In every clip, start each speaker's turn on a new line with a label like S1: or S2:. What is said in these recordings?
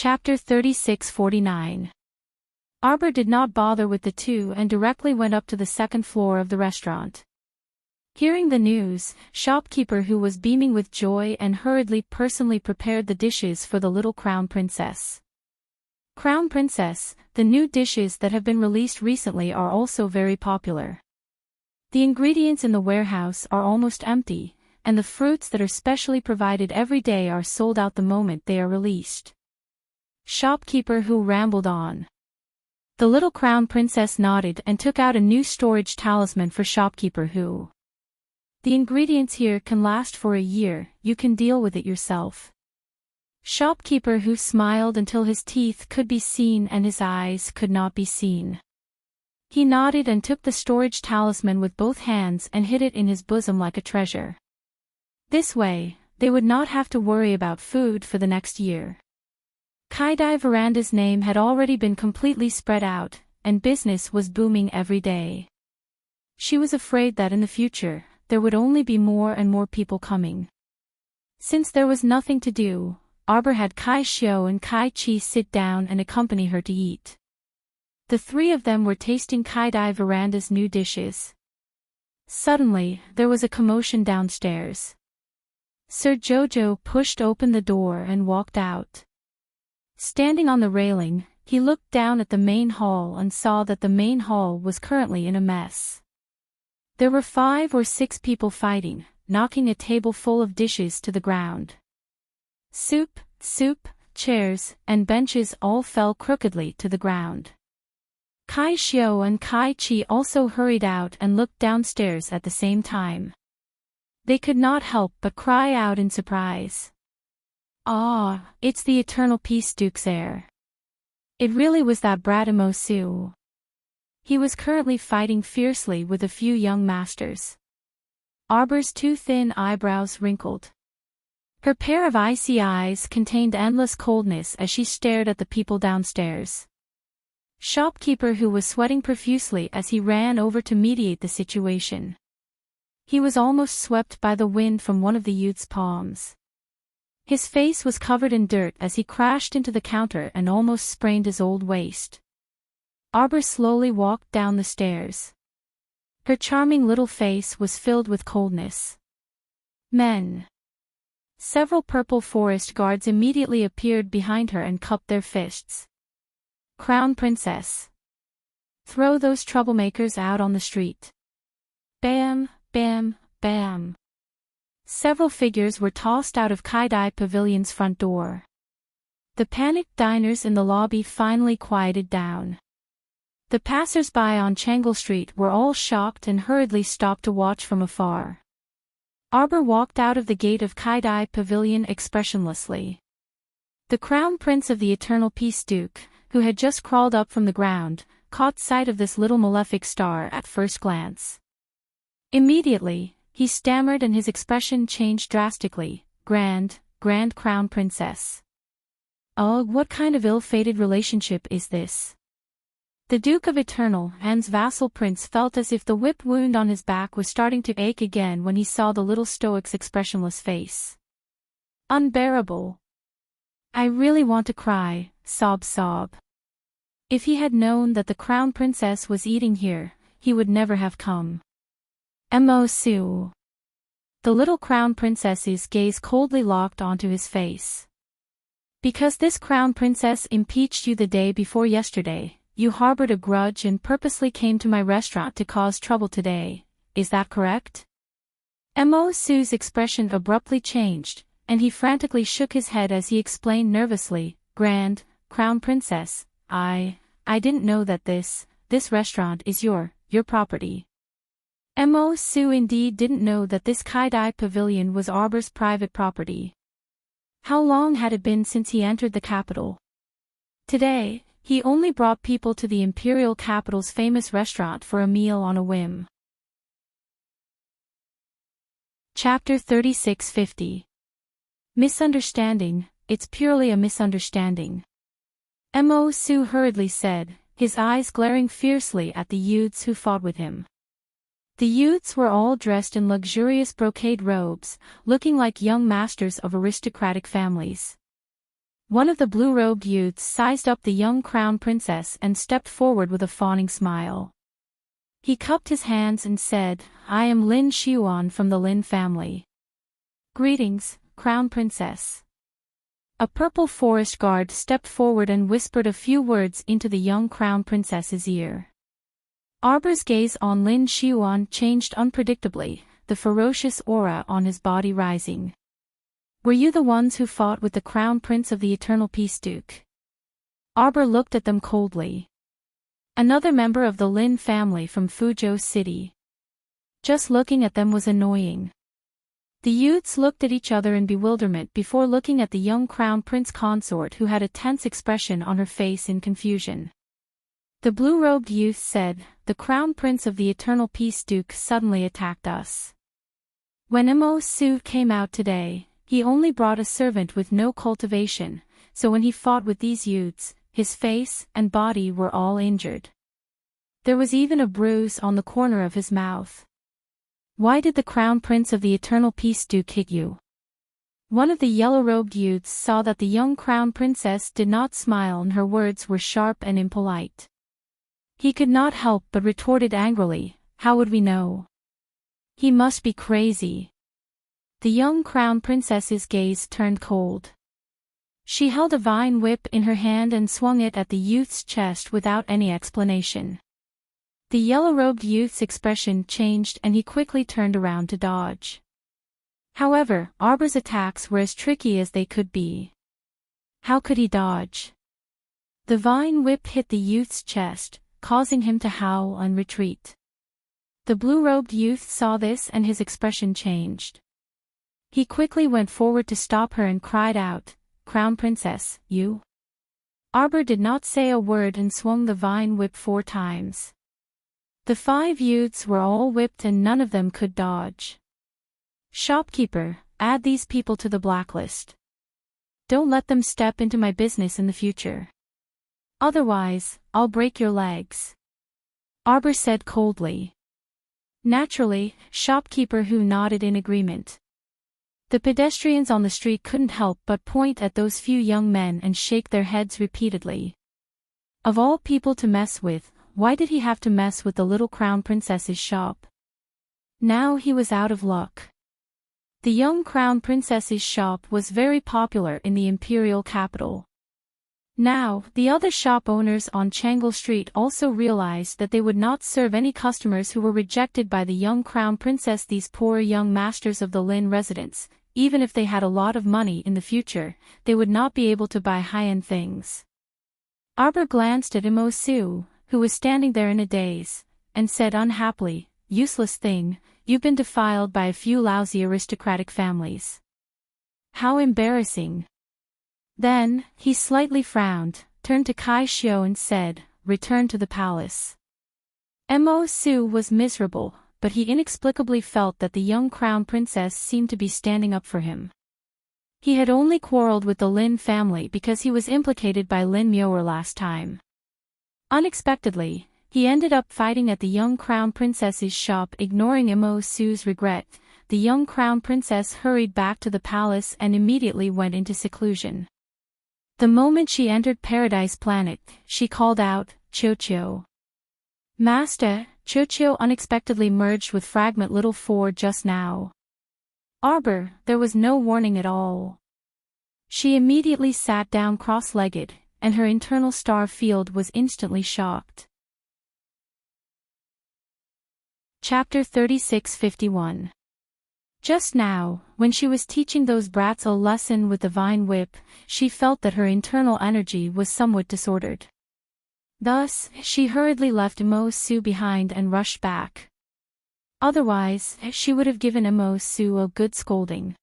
S1: Chapter 3649. Arbor did not bother with the two and directly went up to the second floor of the restaurant. Hearing the news, shopkeeper who was beaming with joy and hurriedly personally prepared the dishes for the little Crown Princess. Crown Princess, the new dishes that have been released recently are also very popular. The ingredients in the warehouse are almost empty, and the fruits that are specially provided every day are sold out the moment they are released. Shopkeeper who rambled on. The little Crown Princess nodded and took out a new storage talisman for shopkeeper who. The ingredients here can last for a year, you can deal with it yourself. Shopkeeper who smiled until his teeth could be seen and his eyes could not be seen. He nodded and took the storage talisman with both hands and hid it in his bosom like a treasure. This way, they would not have to worry about food for the next year. Kaidai Veranda's name had already been completely spread out, and business was booming every day. She was afraid that in the future, there would only be more and more people coming. Since there was nothing to do, Arbor had Kai Xiao and Kai Chi sit down and accompany her to eat. The three of them were tasting Kaidai Veranda's new dishes. Suddenly, there was a commotion downstairs. Sir Jojo pushed open the door and walked out. Standing on the railing, he looked down at the main hall and saw that the main hall was currently in a mess. There were 5 or 6 people fighting, knocking a table full of dishes to the ground. Soup, chairs, and benches all fell crookedly to the ground. Kai Xiao and Kai Chi also hurried out and looked downstairs at the same time. They could not help but cry out in surprise. Ah, it's the Eternal Peace Duke's heir. It really was that brat Immerse. He was currently fighting fiercely with a few young masters. Arbor's 2 thin eyebrows wrinkled. Her pair of icy eyes contained endless coldness as she stared at the people downstairs. Shopkeeper who was sweating profusely as he ran over to mediate the situation. He was almost swept by the wind from one of the youth's palms. His face was covered in dirt as he crashed into the counter and almost sprained his old waist. Arbor slowly walked down the stairs. Her charming little face was filled with coldness. Men. Several purple forest guards immediately appeared behind her and cupped their fists. Crown Princess. Throw those troublemakers out on the street. Bam, bam, bam. Several figures were tossed out of Kaidai Pavilion's front door. The panicked diners in the lobby finally quieted down. The passers-by on Changle Street were all shocked and hurriedly stopped to watch from afar. Arbor walked out of the gate of Kaidai Pavilion expressionlessly. The Crown Prince of the Eternal Peace Duke, who had just crawled up from the ground, caught sight of this little malefic star at first glance. Immediately, he stammered and his expression changed drastically. Grand Crown Princess. Oh, what kind of ill-fated relationship is this? The Duke of Eternal An's vassal prince felt as if the whip wound on his back was starting to ache again when he saw the little stoic's expressionless face. Unbearable. I really want to cry, sob. If he had known that the Crown Princess was eating here, he would never have come. Immerse. The little Crown Princess's gaze coldly locked onto his face. Because this Crown Princess impeached you the day before yesterday, you harbored a grudge and purposely came to my restaurant to cause trouble today, is that correct? Immerse's expression abruptly changed, and he frantically shook his head as he explained nervously, Grand Crown Princess, I didn't know that this restaurant is your property. Immerse indeed didn't know that this Kaidai Pavilion was Arbor's private property. How long had it been since he entered the capital? Today, he only brought people to the imperial capital's famous restaurant for a meal on a whim. Chapter 3650. Misunderstanding, it's purely a misunderstanding. Immerse hurriedly said, his eyes glaring fiercely at the youths who fought with him. The youths were all dressed in luxurious brocade robes, looking like young masters of aristocratic families. One of the blue-robed youths sized up the young crown princess and stepped forward with a fawning smile. He cupped his hands and said, "I am Lin Xiuan from the Lin family." "Greetings, Crown Princess." A purple forest guard stepped forward and whispered a few words into the young crown princess's ear. Arbor's gaze on Lin Xiuan changed unpredictably, the ferocious aura on his body rising. "Were you the ones who fought with the crown prince of the Eternal Peace Duke?" Arbor looked at them coldly. Another member of the Lin family from Fuzhou City. Just looking at them was annoying. The youths looked at each other in bewilderment before looking at the young crown prince consort who had a tense expression on her face in confusion. The blue-robed youth said, "The crown prince of the Eternal Peace Duke suddenly attacked us. When Immerse came out today, he only brought a servant with no cultivation, so when he fought with these youths, his face and body were all injured. There was even a bruise on the corner of his mouth." "Why did the crown prince of the Eternal Peace Duke hit you?" One of the yellow-robed youths saw that the young crown princess did not smile and her words were sharp and impolite. He could not help but retorted angrily, "How would we know? He must be crazy." The young crown princess's gaze turned cold. She held a vine whip in her hand and swung it at the youth's chest without any explanation. The yellow-robed youth's expression changed and he quickly turned around to dodge. However, Arbor's attacks were as tricky as they could be. How could he dodge? The vine whip hit the youth's chest, causing him to howl and retreat. The blue-robed youth saw this and his expression changed. He quickly went forward to stop her and cried out, "Crown Princess, you?" Arbor did not say a word and swung the vine whip 4 times. The 5 youths were all whipped and none of them could dodge. "Shopkeeper, add these people to the blacklist. Don't let them step into my business in the future. Otherwise, I'll break your legs," Arbor said coldly. Naturally, Shopkeeper Hu nodded in agreement. The pedestrians on the street couldn't help but point at those few young men and shake their heads repeatedly. Of all people to mess with, why did he have to mess with the little crown princess's shop? Now he was out of luck. The young crown princess's shop was very popular in the imperial capital. Now, the other shop owners on Changle Street also realized that they would not serve any customers who were rejected by the young crown princess. These poor young masters of the Lin residence, even if they had a lot of money in the future, they would not be able to buy high-end things. Arbor glanced at Immerse, who was standing there in a daze, and said unhappily, "Useless thing, you've been defiled by a few lousy aristocratic families. How embarrassing." Then, he slightly frowned, turned to Kai Xiu and said, "Return to the palace." Immerse was miserable, but he inexplicably felt that the young crown princess seemed to be standing up for him. He had only quarreled with the Lin family because he was implicated by Lin Muir last time. Unexpectedly, he ended up fighting at the young crown princess's shop. Ignoring Immerse's regret, the young crown princess hurried back to the palace and immediately went into seclusion. The moment she entered Paradise Planet, she called out, "Cho-Cho." "Master, Cho-Cho unexpectedly merged with Fragment Little 4 just now." Arbor, there was no warning at all. She immediately sat down cross-legged, and her internal star field was instantly shocked. Chapter 3651. Just now, when she was teaching those brats a lesson with the vine whip, she felt that her internal energy was somewhat disordered. Thus, she hurriedly left Immerse behind and rushed back. Otherwise, she would have given Immerse a good scolding.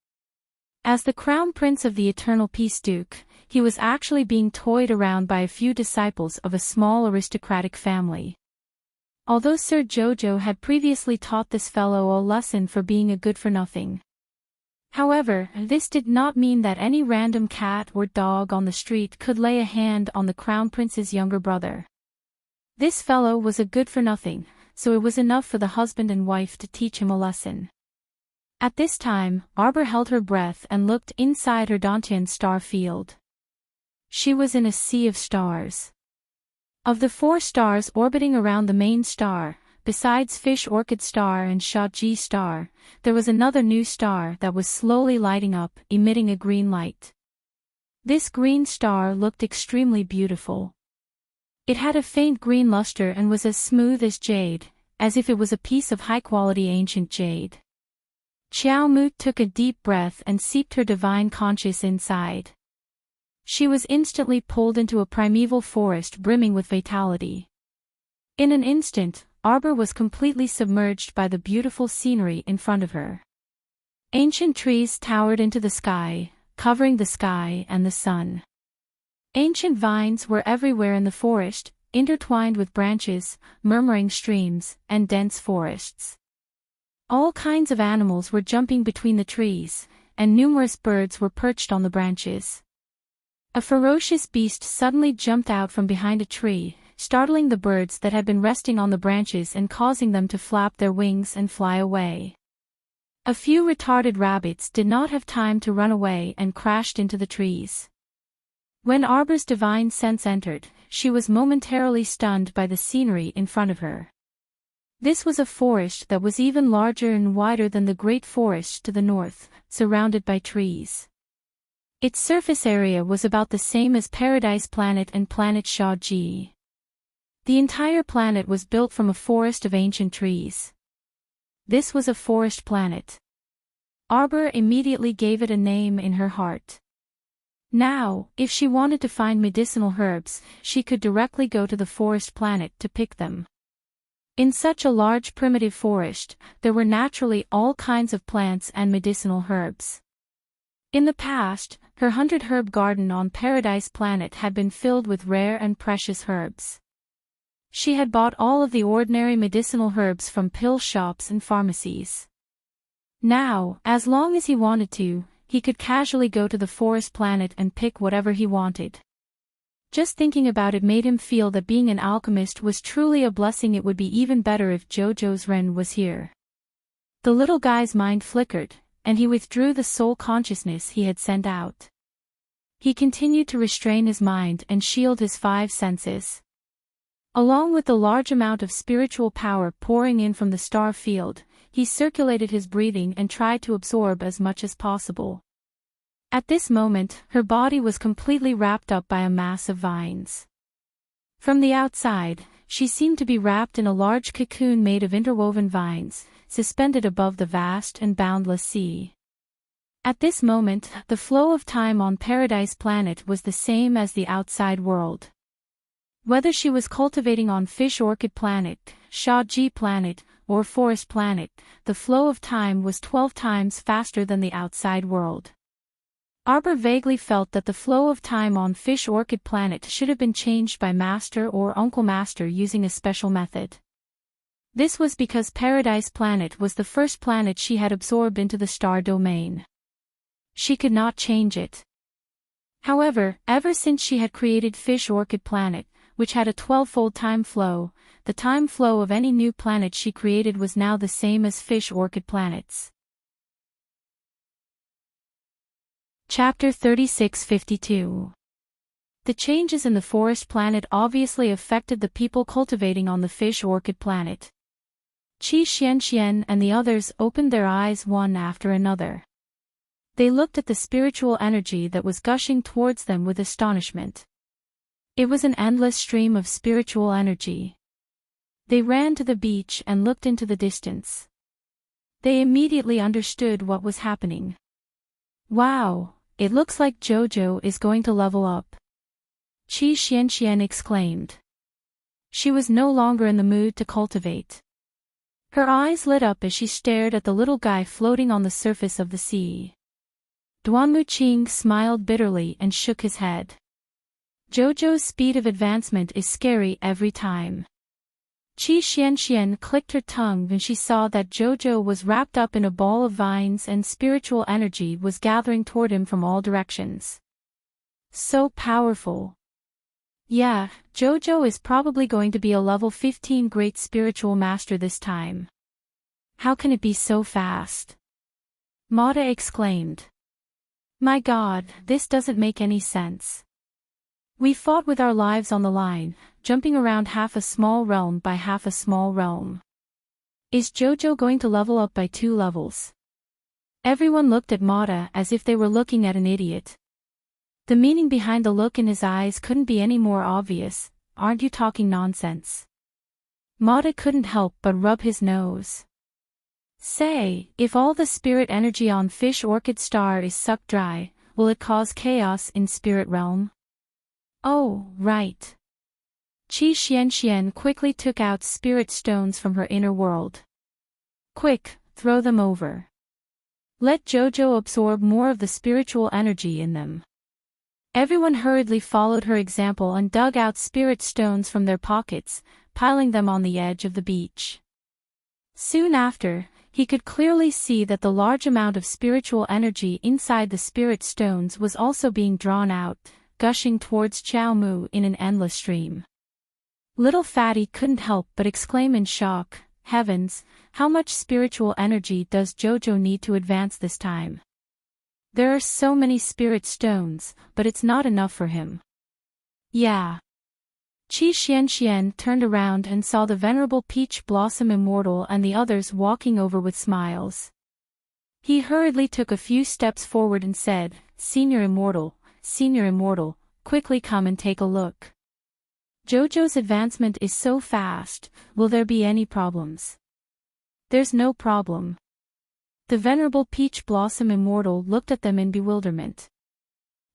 S1: As the crown prince of the Eternal Peace Duke, he was actually being toyed around by a few disciples of a small aristocratic family. Although Sir Jojo had previously taught this fellow a lesson for being a good-for-nothing. However, this did not mean that any random cat or dog on the street could lay a hand on the crown prince's younger brother. This fellow was a good-for-nothing, so it was enough for the husband and wife to teach him a lesson. At this time, Arbor held her breath and looked inside her Dantian star field. She was in a sea of stars. Of the 4 stars orbiting around the main star, besides Fish Orchid Star and Shaji Star, there was another new star that was slowly lighting up, emitting a green light. This green star looked extremely beautiful. It had a faint green luster and was as smooth as jade, as if it was a piece of high-quality ancient jade. Xiao Mu took a deep breath and seeped her divine conscience inside. She was instantly pulled into a primeval forest brimming with vitality. In an instant, Arbor was completely submerged by the beautiful scenery in front of her. Ancient trees towered into the sky, covering the sky and the sun. Ancient vines were everywhere in the forest, intertwined with branches, murmuring streams, and dense forests. All kinds of animals were jumping between the trees, and numerous birds were perched on the branches. A ferocious beast suddenly jumped out from behind a tree, startling the birds that had been resting on the branches and causing them to flap their wings and fly away. A few retarded rabbits did not have time to run away and crashed into the trees. When Arbor's divine sense entered, she was momentarily stunned by the scenery in front of her. This was a forest that was even larger and wider than the great forest to the north, surrounded by trees. Its surface area was about the same as Paradise Planet and Planet Shaji. The entire planet was built from a forest of ancient trees. This was a forest planet. Arbor immediately gave it a name in her heart. Now, if she wanted to find medicinal herbs, she could directly go to the forest planet to pick them. In such a large primitive forest, there were naturally all kinds of plants and medicinal herbs. In the past, her 100-herb garden on Paradise Planet had been filled with rare and precious herbs. She had bought all of the ordinary medicinal herbs from pill shops and pharmacies. Now, as long as he wanted to, he could casually go to the forest planet and pick whatever he wanted. Just thinking about it made him feel that being an alchemist was truly a blessing. It would be even better if JoJo's Ren was here. The little guy's mind flickered, and he withdrew the soul consciousness he had sent out. He continued to restrain his mind and shield his 5 senses. Along with the large amount of spiritual power pouring in from the star field, he circulated his breathing and tried to absorb as much as possible. At this moment, her body was completely wrapped up by a mass of vines. From the outside, she seemed to be wrapped in a large cocoon made of interwoven vines, suspended above the vast and boundless sea. At this moment, the flow of time on Paradise Planet was the same as the outside world. Whether she was cultivating on Fish Orchid Planet, Shaji Planet, or Forest Planet, the flow of time was 12 times faster than the outside world. Arbor vaguely felt that the flow of time on Fish Orchid Planet should have been changed by Master or Uncle Master using a special method. This was because Paradise Planet was the first planet she had absorbed into the star domain. She could not change it. However, ever since she had created Fish Orchid Planet, which had a 12-fold time flow, the time flow of any new planet she created was now the same as Fish Orchid Planet's. Chapter 3652. The changes in the forest planet obviously affected the people cultivating on the Fish Orchid Planet. Qi Xianxian and the others opened their eyes one after another. They looked at the spiritual energy that was gushing towards them with astonishment. It was an endless stream of spiritual energy. They ran to the beach and looked into the distance. They immediately understood what was happening. Wow! It looks like JoJo is going to level up. Qi Xianxian exclaimed. She was no longer in the mood to cultivate. Her eyes lit up as she stared at the little guy floating on the surface of the sea. Duanmu Qing smiled bitterly and shook his head. JoJo's speed of advancement is scary every time. Qi Xianxian clicked her tongue when she saw that JoJo was wrapped up in a ball of vines and spiritual energy was gathering toward him from all directions. So powerful. Yeah, JoJo is probably going to be a level 15 great spiritual master this time. How can it be so fast? Mata exclaimed. My God, this doesn't make any sense. We fought with our lives on the line, jumping around half a small realm by half a small realm. Is Jojo going to level up by 2 levels? Everyone looked at Mata as if they were looking at an idiot. The meaning behind the look in his eyes couldn't be any more obvious. Aren't you talking nonsense? Mata couldn't help but rub his nose. Say, if all the spirit energy on Fish Orchid Star is sucked dry, will it cause chaos in Spirit Realm? Oh, right. Qi Xianxian quickly took out spirit stones from her inner world. Quick, throw them over. Let Jojo absorb more of the spiritual energy in them. Everyone hurriedly followed her example and dug out spirit stones from their pockets, piling them on the edge of the beach. Soon after, he could clearly see that the large amount of spiritual energy inside the spirit stones was also being drawn out, gushing towards Xiao Mu in an endless stream. Little Fatty couldn't help but exclaim in shock, "Heavens, how much spiritual energy does Jojo need to advance this time? There are so many spirit stones, but it's not enough for him." Yeah. Qi Xianxian turned around and saw the venerable Peach Blossom Immortal and the others walking over with smiles. He hurriedly took a few steps forward and said, Senior Immortal, quickly come and take a look. Jojo's advancement is so fast, will there be any problems? There's no problem. The venerable Peach Blossom Immortal looked at them in bewilderment.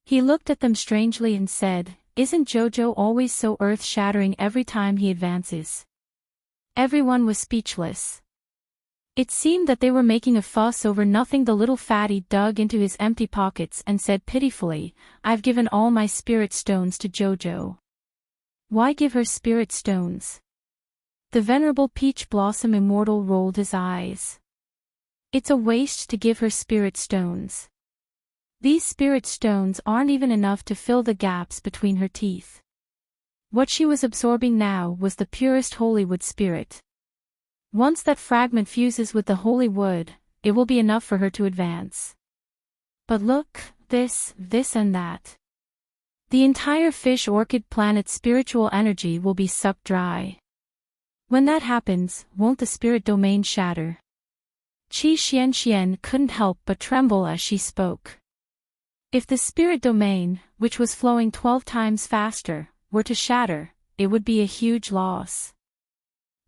S1: He looked at them strangely and said, Isn't Jojo always so earth-shattering every time he advances? Everyone was speechless. It seemed that they were making a fuss over nothing. The little fatty dug into his empty pockets and said pitifully, I've given all my spirit stones to Jojo. Why give her spirit stones? The venerable Peach Blossom Immortal rolled his eyes. It's a waste to give her spirit stones. These spirit stones aren't even enough to fill the gaps between her teeth. What she was absorbing now was the purest holy wood spirit. Once that fragment fuses with the holy wood, it will be enough for her to advance. But look, this and that. The entire fish orchid planet's spiritual energy will be sucked dry. When that happens, won't the spirit domain shatter? Qi Xianxian couldn't help but tremble as she spoke. If the spirit domain, which was flowing 12 times faster, were to shatter, it would be a huge loss.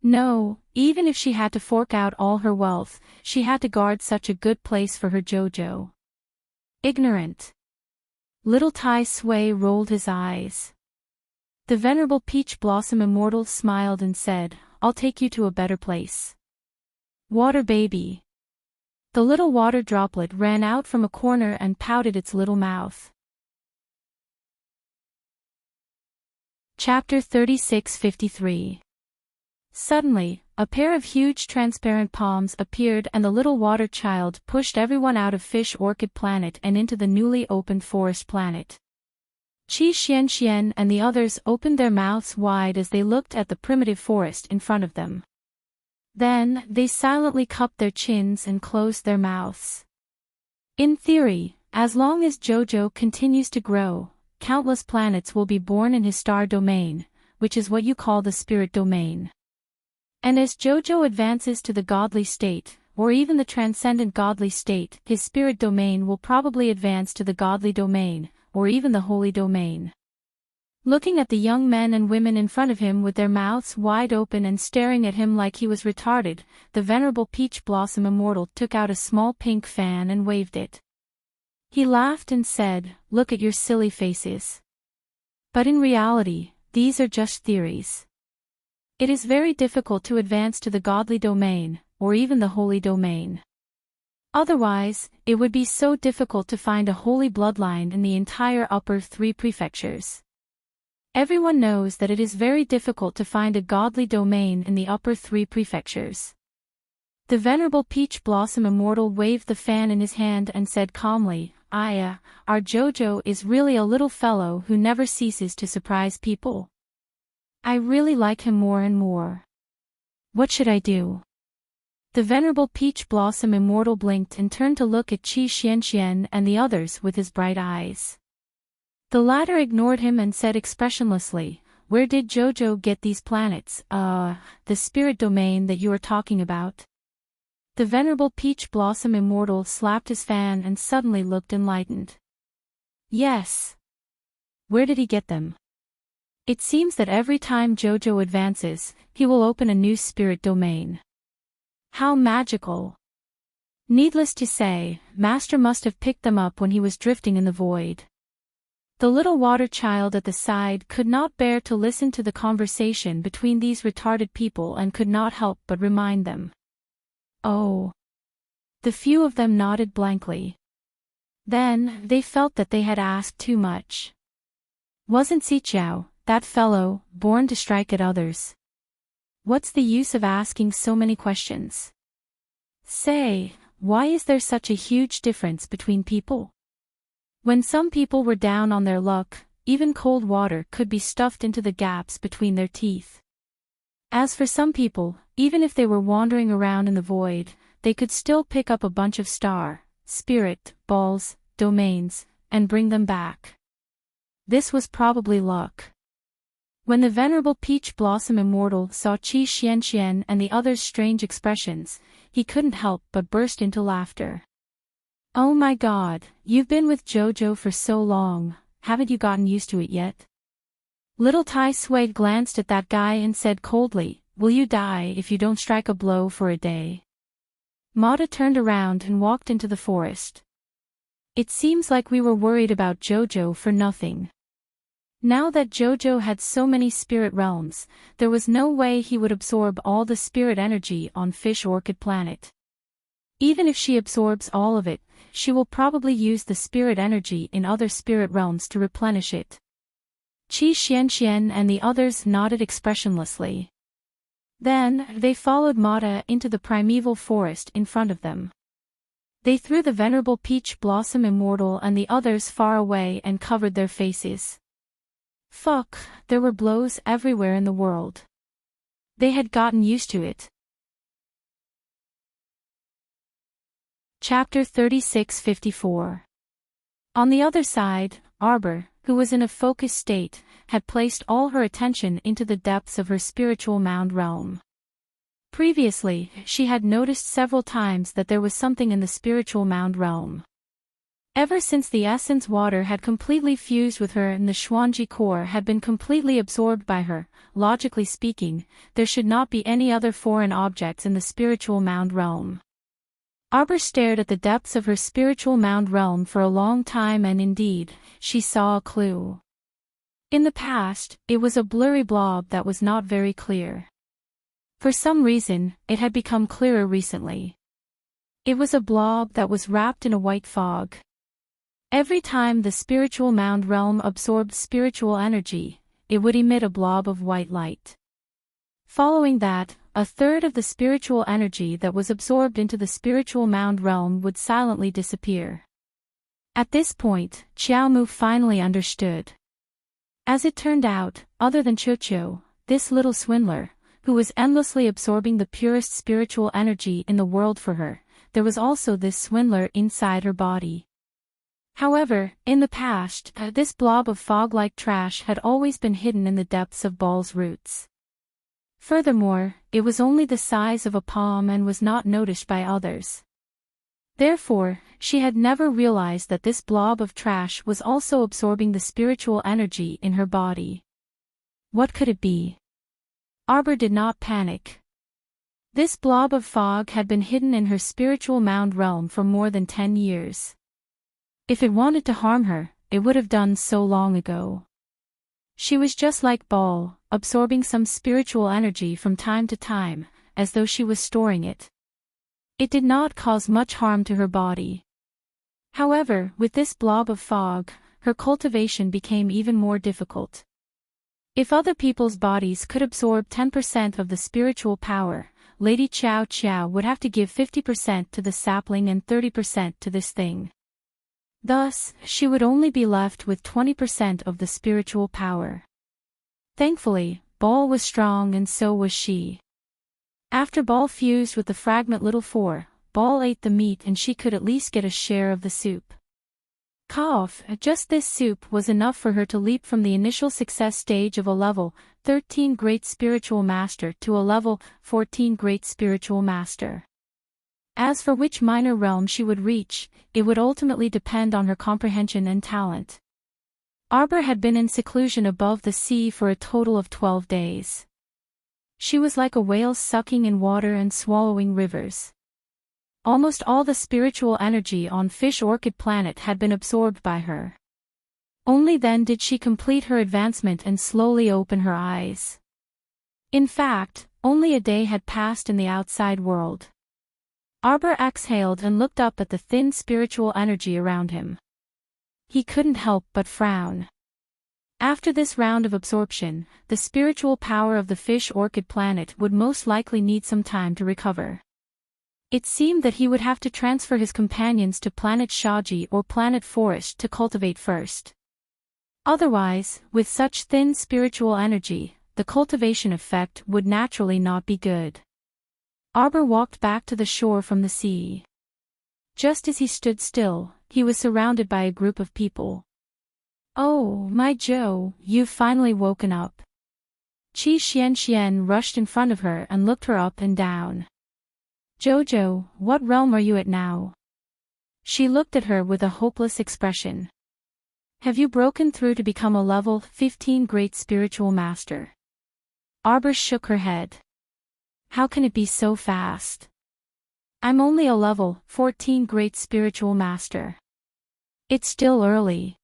S1: No, even if she had to fork out all her wealth, she had to guard such a good place for her Jojo. Ignorant. Little Tai Sui rolled his eyes. The venerable Peach Blossom Immortal smiled and said, I'll take you to a better place. Water baby. The little water droplet ran out from a corner and pouted its little mouth. Chapter 36:53. Suddenly, a pair of huge transparent palms appeared and the little water child pushed everyone out of Fish Orchid Planet and into the newly opened Forest Planet. Qi Xianxian and the others opened their mouths wide as they looked at the primitive forest in front of them. Then, they silently cupped their chins and closed their mouths. In theory, as long as Jojo continues to grow, countless planets will be born in his star domain, which is what you call the spirit domain. And as Jojo advances to the godly state, or even the transcendent godly state, his spirit domain will probably advance to the godly domain, or even the holy domain. Looking at the young men and women in front of him with their mouths wide open and staring at him like he was retarded, the venerable Peach Blossom Immortal took out a small pink fan and waved it. He laughed and said, Look at your silly faces. But in reality, these are just theories. It is very difficult to advance to the godly domain, or even the holy domain. Otherwise, it would be so difficult to find a holy bloodline in the entire upper 3 prefectures. Everyone knows that it is very difficult to find a godly domain in the upper 3 prefectures. The venerable Peach Blossom Immortal waved the fan in his hand and said calmly, our Jojo is really a little fellow who never ceases to surprise people. I really like him more and more. What should I do? The venerable Peach Blossom Immortal blinked and turned to look at Qi Xianxian and the others with his bright eyes. The latter ignored him and said expressionlessly, "Where did Jojo get these planets? The spirit domain that you are talking about?" The venerable Peach Blossom Immortal slapped his fan and suddenly looked enlightened. "Yes. Where did he get them? It seems that every time Jojo advances, he will open a new spirit domain. How magical. Needless to say, Master must have picked them up when he was drifting in the void." The little water child at the side could not bear to listen to the conversation between these retarded people and could not help but remind them. Oh. The few of them nodded blankly. Then, they felt that they had asked too much. Wasn't Xiqiao, that fellow, born to strike at others? What's the use of asking so many questions? Say, why is there such a huge difference between people? When some people were down on their luck, even cold water could be stuffed into the gaps between their teeth. As for some people, even if they were wandering around in the void, they could still pick up a bunch of spirit, balls, domains, and bring them back. This was probably luck. When the venerable Peach Blossom Immortal saw Qi Xianxian and the others' strange expressions, he couldn't help but burst into laughter. "Oh my God, you've been with Jojo for so long, haven't you gotten used to it yet?" Little Tai Sui glanced at that guy and said coldly, "Will you die if you don't strike a blow for a day?" Mata turned around and walked into the forest. "It seems like we were worried about Jojo for nothing." Now that Jojo had so many spirit realms, there was no way he would absorb all the spirit energy on Fish Orchid Planet. Even if she absorbs all of it, she will probably use the spirit energy in other spirit realms to replenish it. Qi Xianxian and the others nodded expressionlessly. Then, they followed Mata into the primeval forest in front of them. They threw the venerable Peach Blossom Immortal and the others far away and covered their faces. Fuck, there were blows everywhere in the world. They had gotten used to it. Chapter 3654. On the other side, Arbor, who was in a focused state, had placed all her attention into the depths of her spiritual mound realm. Previously, she had noticed several times that there was something in the spiritual mound realm. Ever since the essence water had completely fused with her and the Xuanji core had been completely absorbed by her, logically speaking, there should not be any other foreign objects in the spiritual mound realm. Arbor stared at the depths of her spiritual mound realm for a long time and indeed, she saw a clue. In the past, it was a blurry blob that was not very clear. For some reason, it had become clearer recently. It was a blob that was wrapped in a white fog. Every time the spiritual mound realm absorbed spiritual energy, it would emit a blob of white light. Following that, a third of the spiritual energy that was absorbed into the spiritual mound realm would silently disappear. At this point, Xiaomu finally understood. As it turned out, other than Qiuqiu, this little swindler, who was endlessly absorbing the purest spiritual energy in the world for her, there was also this swindler inside her body. However, in the past, this blob of fog-like trash had always been hidden in the depths of Ball's roots. Furthermore, it was only the size of a palm and was not noticed by others. Therefore, she had never realized that this blob of trash was also absorbing the spiritual energy in her body. What could it be? Arbor did not panic. This blob of fog had been hidden in her spiritual mound realm for more than 10 years. If it wanted to harm her, it would have done so long ago. She was just like Ball, absorbing some spiritual energy from time to time, as though she was storing it. It did not cause much harm to her body. However, with this blob of fog, her cultivation became even more difficult. If other people's bodies could absorb 10% of the spiritual power, Lady Qiao Qiao would have to give 50% to the sapling and 30% to this thing. Thus, she would only be left with 20% of the spiritual power. Thankfully, Ball was strong and so was she. After Ball fused with the fragment Little Four, Ball ate the meat and she could at least get a share of the soup. Cough, just this soup was enough for her to leap from the initial success stage of a level 13 Great Spiritual Master to a level 14 Great Spiritual Master. As for which minor realm she would reach, it would ultimately depend on her comprehension and talent. Arbor had been in seclusion above the sea for a total of 12 days. She was like a whale sucking in water and swallowing rivers. Almost all the spiritual energy on Fish Orchid Planet had been absorbed by her. Only then did she complete her advancement and slowly open her eyes. In fact, only a day had passed in the outside world. Arbor exhaled and looked up at the thin spiritual energy around him. He couldn't help but frown. After this round of absorption, the spiritual power of the Fish Orchid Planet would most likely need some time to recover. It seemed that he would have to transfer his companions to Planet Shaji or Planet Forest to cultivate first. Otherwise, with such thin spiritual energy, the cultivation effect would naturally not be good. Arbor walked back to the shore from the sea. Just as he stood still, he was surrounded by a group of people. "Oh, my Joe, you've finally woken up." Qi Xian rushed in front of her and looked her up and down. "Jojo, what realm are you at now?" She looked at her with a hopeless expression. "Have you broken through to become a level 15 Great Spiritual Master?" Arbor shook her head. "How can it be so fast? I'm only a level 14 Great Spiritual Master. It's still early."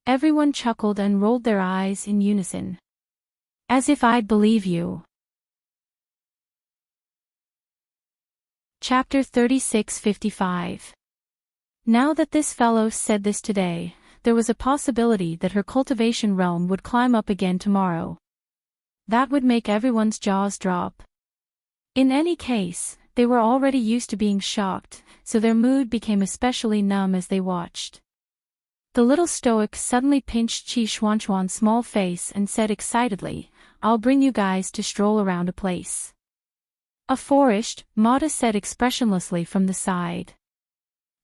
S1: Everyone chuckled and rolled their eyes in unison. "As if I'd believe you." Chapter 3655. Now that this fellow said this today, there was a possibility that her cultivation realm would climb up again tomorrow. That would make everyone's jaws drop. In any case, they were already used to being shocked, so their mood became especially numb as they watched. The little stoic suddenly pinched Qi Xuanchuan's small face and said excitedly, "I'll bring you guys to stroll around a place." "A forest," Mata said expressionlessly from the side.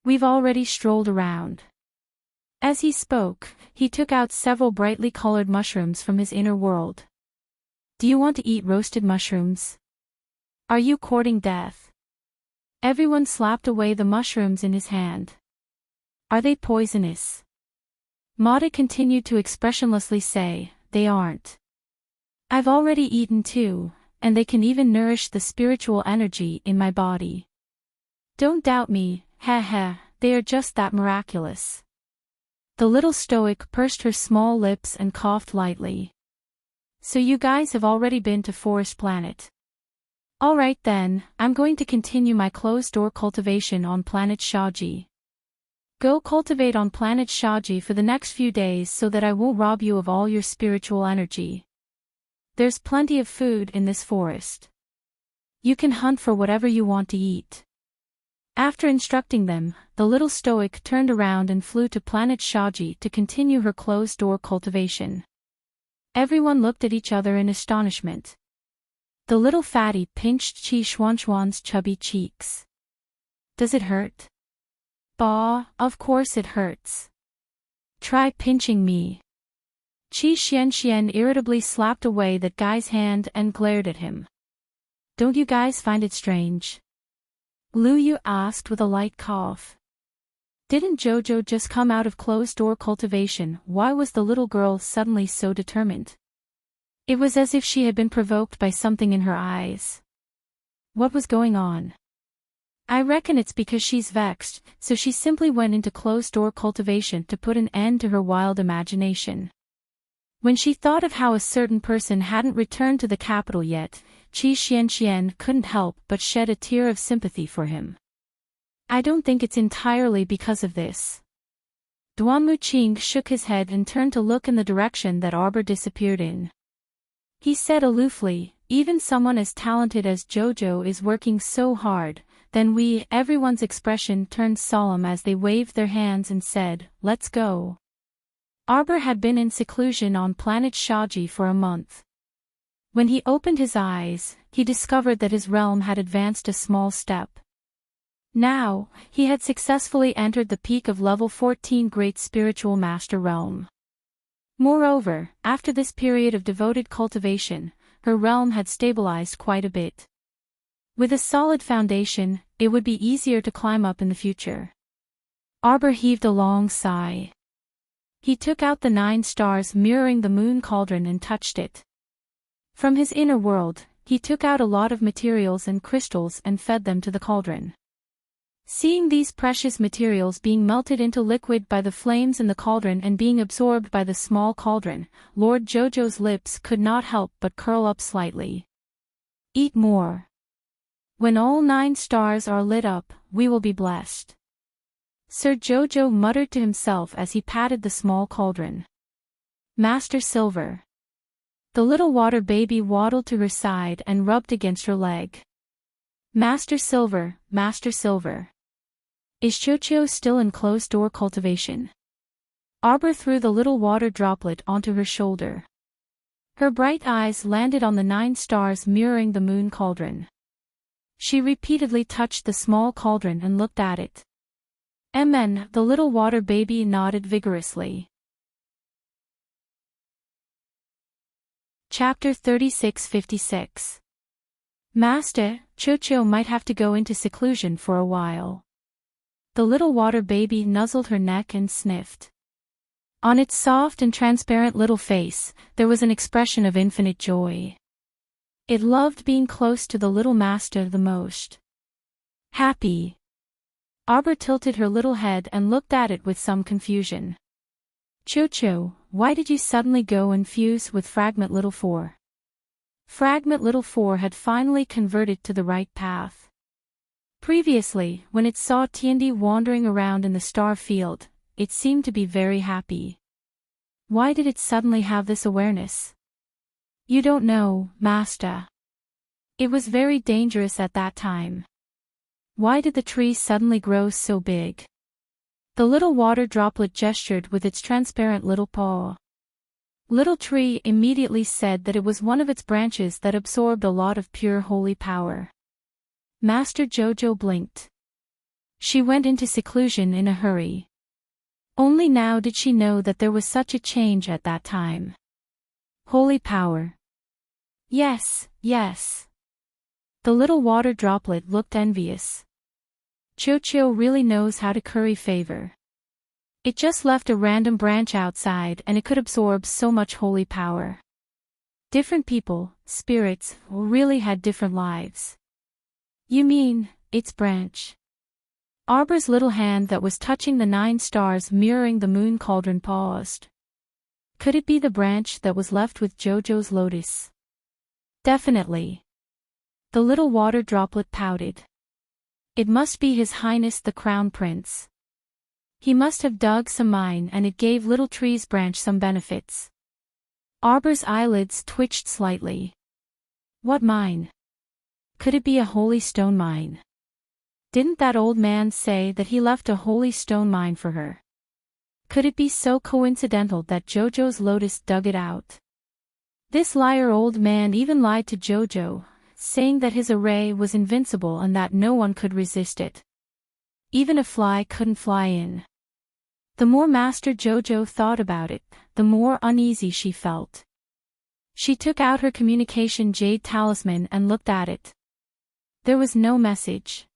S1: "We've already strolled around." As he spoke, he took out several brightly colored mushrooms from his inner world. "Do you want to eat roasted mushrooms? Are you courting death?" Everyone slapped away the mushrooms in his hand. "Are they poisonous?" Mata continued to expressionlessly say, "They aren't. I've already eaten two, and they can even nourish the spiritual energy in my body. Don't doubt me, heh, they are just that miraculous." The little stoic pursed her small lips and coughed lightly. "So you guys have already been to Forest Planet? Alright then, I'm going to continue my closed-door cultivation on Planet Shaji. Go cultivate on Planet Shaji for the next few days so that I won't rob you of all your spiritual energy. There's plenty of food in this forest. You can hunt for whatever you want to eat." After instructing them, the little stoic turned around and flew to Planet Shaji to continue her closed-door cultivation. Everyone looked at each other in astonishment. The little fatty pinched Qi Xuanchuan's chubby cheeks. "Does it hurt?" "Bah, of course it hurts. Try pinching me." Qi Xian irritably slapped away that guy's hand and glared at him. "Don't you guys find it strange?" Lu Yu asked with a light cough. Didn't Jojo just come out of closed-door cultivation? Why was the little girl suddenly so determined? It was as if she had been provoked by something in her eyes. What was going on? "I reckon it's because she's vexed, so she simply went into closed-door cultivation to put an end to her wild imagination." When she thought of how a certain person hadn't returned to the capital yet, Qi Xian couldn't help but shed a tear of sympathy for him. "I don't think it's entirely because of this." Duan Muqing shook his head and turned to look in the direction that Arbor disappeared in. He said aloofly, "Even someone as talented as Jojo is working so hard." Then everyone's expression turned solemn as they waved their hands and said, "Let's go." Arbor had been in seclusion on Planet Shaji for a month. When he opened his eyes, he discovered that his realm had advanced a small step. Now, he had successfully entered the peak of level 14 Great Spiritual Master realm. Moreover, after this period of devoted cultivation, her realm had stabilized quite a bit. With a solid foundation, it would be easier to climb up in the future. Arbor heaved a long sigh. He took out the 9 stars mirroring the moon cauldron and touched it. From his inner world, he took out a lot of materials and crystals and fed them to the cauldron. Seeing these precious materials being melted into liquid by the flames in the cauldron and being absorbed by the small cauldron, Lord Jojo's lips could not help but curl up slightly. Eat more. When all 9 stars are lit up, we will be blessed. Sir Jojo muttered to himself as he patted the small cauldron. Master Silver. The little water baby waddled to her side and rubbed against her leg. Master Silver, Master Silver. Is Chocho still in closed-door cultivation? Arbor threw the little water droplet onto her shoulder. Her bright eyes landed on the 9 stars mirroring the moon cauldron. She repeatedly touched the small cauldron and looked at it. Amen, the little water baby nodded vigorously. Chapter 36-56. Master, Chocho might have to go into seclusion for a while. The little water baby nuzzled her neck and sniffed. On its soft and transparent little face, there was an expression of infinite joy. It loved being close to the little master the most. Happy. Arbor tilted her little head and looked at it with some confusion. Chocho, why did you suddenly go and fuse with Fragment Little 4? Fragment Little 4 had finally converted to the right path. Previously, when it saw Tiandi wandering around in the star field, it seemed to be very happy. Why did it suddenly have this awareness? You don't know, Master. It was very dangerous at that time. Why did the tree suddenly grow so big? The little water droplet gestured with its transparent little paw. Little Tree immediately said that it was one of its branches that absorbed a lot of pure holy power. Master Jojo blinked. She went into seclusion in a hurry. Only now did she know that there was such a change at that time. Holy power. Yes, yes. The little water droplet looked envious. Chocho really knows how to curry favor. It just left a random branch outside and it could absorb so much holy power. Different people, spirits, really had different lives. You mean, its branch? Arbor's little hand that was touching the 9 stars mirroring the moon cauldron paused. Could it be the branch that was left with Jojo's lotus? Definitely. The little water droplet pouted. It must be His Highness the Crown Prince. He must have dug some mine and it gave Little Tree's branch some benefits. Arbor's eyelids twitched slightly. What mine? Could it be a holy stone mine? Didn't that old man say that he left a holy stone mine for her? Could it be so coincidental that Jojo's lotus dug it out? This liar old man even lied to Jojo, saying that his array was invincible and that no one could resist it. Even a fly couldn't fly in. The more Master Jojo thought about it, the more uneasy she felt. She took out her communication jade talisman and looked at it. There was no message.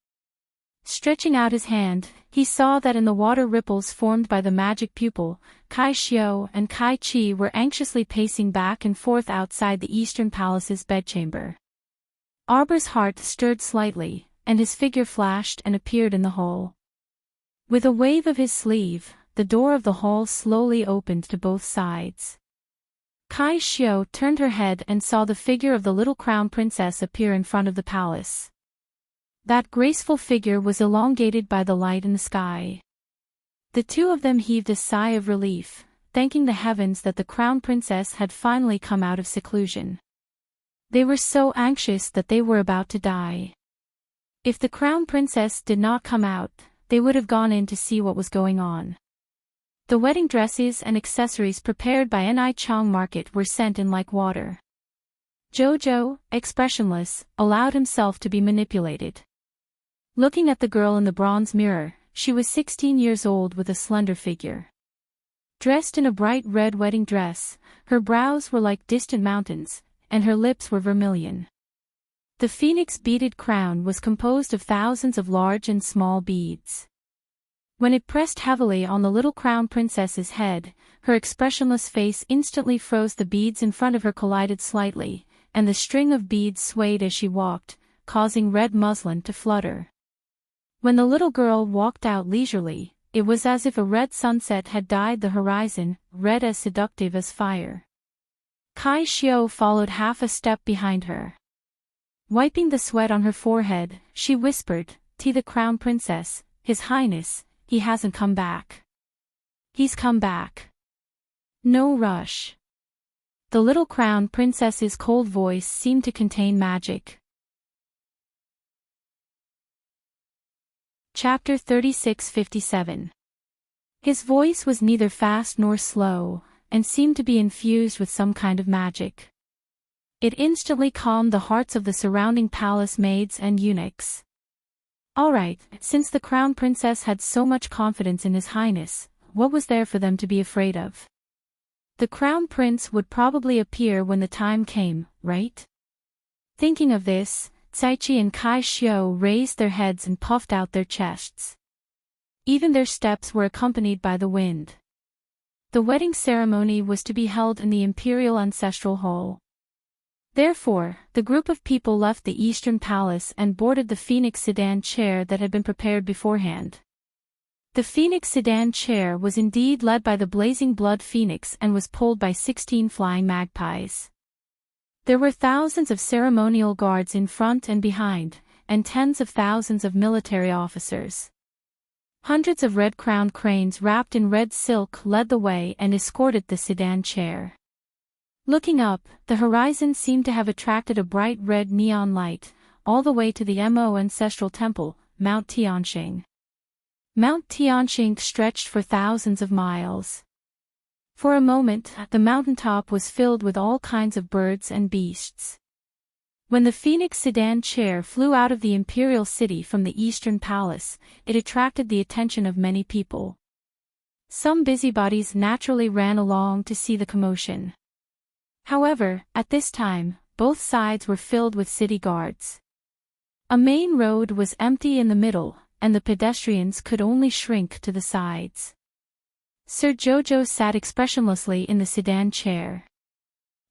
S1: Stretching out his hand, he saw that in the water ripples formed by the magic pupil, Kai Xiao and Kai Chi were anxiously pacing back and forth outside the Eastern Palace's bedchamber. Arbor's heart stirred slightly, and his figure flashed and appeared in the hall. With a wave of his sleeve, the door of the hall slowly opened to both sides. Kai Xiao turned her head and saw the figure of the little crown princess appear in front of the palace. That graceful figure was elongated by the light in the sky. The two of them heaved a sigh of relief, thanking the heavens that the crown princess had finally come out of seclusion. They were so anxious that they were about to die. If the crown princess did not come out, they would have gone in to see what was going on. The wedding dresses and accessories prepared by Ni Chong Market were sent in like water. Jojo, expressionless, allowed himself to be manipulated. Looking at the girl in the bronze mirror, she was 16 years old with a slender figure. Dressed in a bright red wedding dress, her brows were like distant mountains, and her lips were vermilion. The phoenix beaded crown was composed of thousands of large and small beads. When it pressed heavily on the little crown princess's head, her expressionless face instantly froze. The beads in front of her collided slightly, and the string of beads swayed as she walked, causing red muslin to flutter. When the little girl walked out leisurely, it was as if a red sunset had dyed the horizon, red as seductive as fire. Kai Xiao followed half a step behind her. Wiping the sweat on her forehead, she whispered, "To the crown princess, His Highness, he hasn't come back. He's come back. No rush." The little crown princess's cold voice seemed to contain magic. Chapter 36:57. His voice was neither fast nor slow, and seemed to be infused with some kind of magic. It instantly calmed the hearts of the surrounding palace maids and eunuchs. All right, since the crown princess had so much confidence in His Highness, what was there for them to be afraid of? The crown prince would probably appear when the time came, right? Thinking of this, Caichi and Kai Xiao raised their heads and puffed out their chests. Even their steps were accompanied by the wind. The wedding ceremony was to be held in the Imperial Ancestral Hall. Therefore, the group of people left the Eastern Palace and boarded the Phoenix sedan chair that had been prepared beforehand. The Phoenix sedan chair was indeed led by the blazing blood phoenix and was pulled by 16 flying magpies. There were thousands of ceremonial guards in front and behind, and tens of thousands of military officers. Hundreds of red-crowned cranes wrapped in red silk led the way and escorted the sedan chair. Looking up, the horizon seemed to have attracted a bright red neon light, all the way to the Mo ancestral temple, Mount Tianxing. Mount Tianxing stretched for thousands of miles. For a moment, the mountaintop was filled with all kinds of birds and beasts. When the Phoenix sedan chair flew out of the imperial city from the Eastern Palace, it attracted the attention of many people. Some busybodies naturally ran along to see the commotion. However, at this time, both sides were filled with city guards. A main road was empty in the middle, and the pedestrians could only shrink to the sides. Sir Jojo sat expressionlessly in the sedan chair.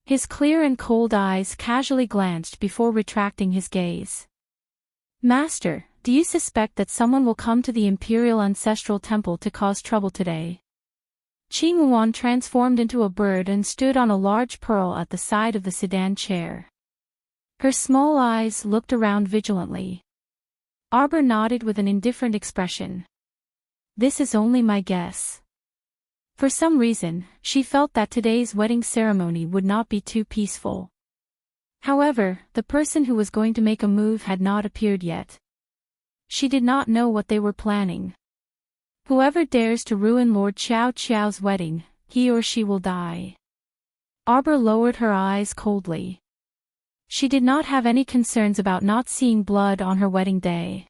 S1: His clear and cold eyes casually glanced before retracting his gaze. "Master, do you suspect that someone will come to the Imperial Ancestral Temple to cause trouble today?" Qing Wan transformed into a bird and stood on a large pearl at the side of the sedan chair. Her small eyes looked around vigilantly. Arbor nodded with an indifferent expression. "This is only my guess." For some reason, she felt that today's wedding ceremony would not be too peaceful. However, the person who was going to make a move had not appeared yet. She did not know what they were planning. Whoever dares to ruin Lord Xiao Qiao's wedding, he or she will die. Arbor lowered her eyes coldly. She did not have any concerns about not seeing blood on her wedding day.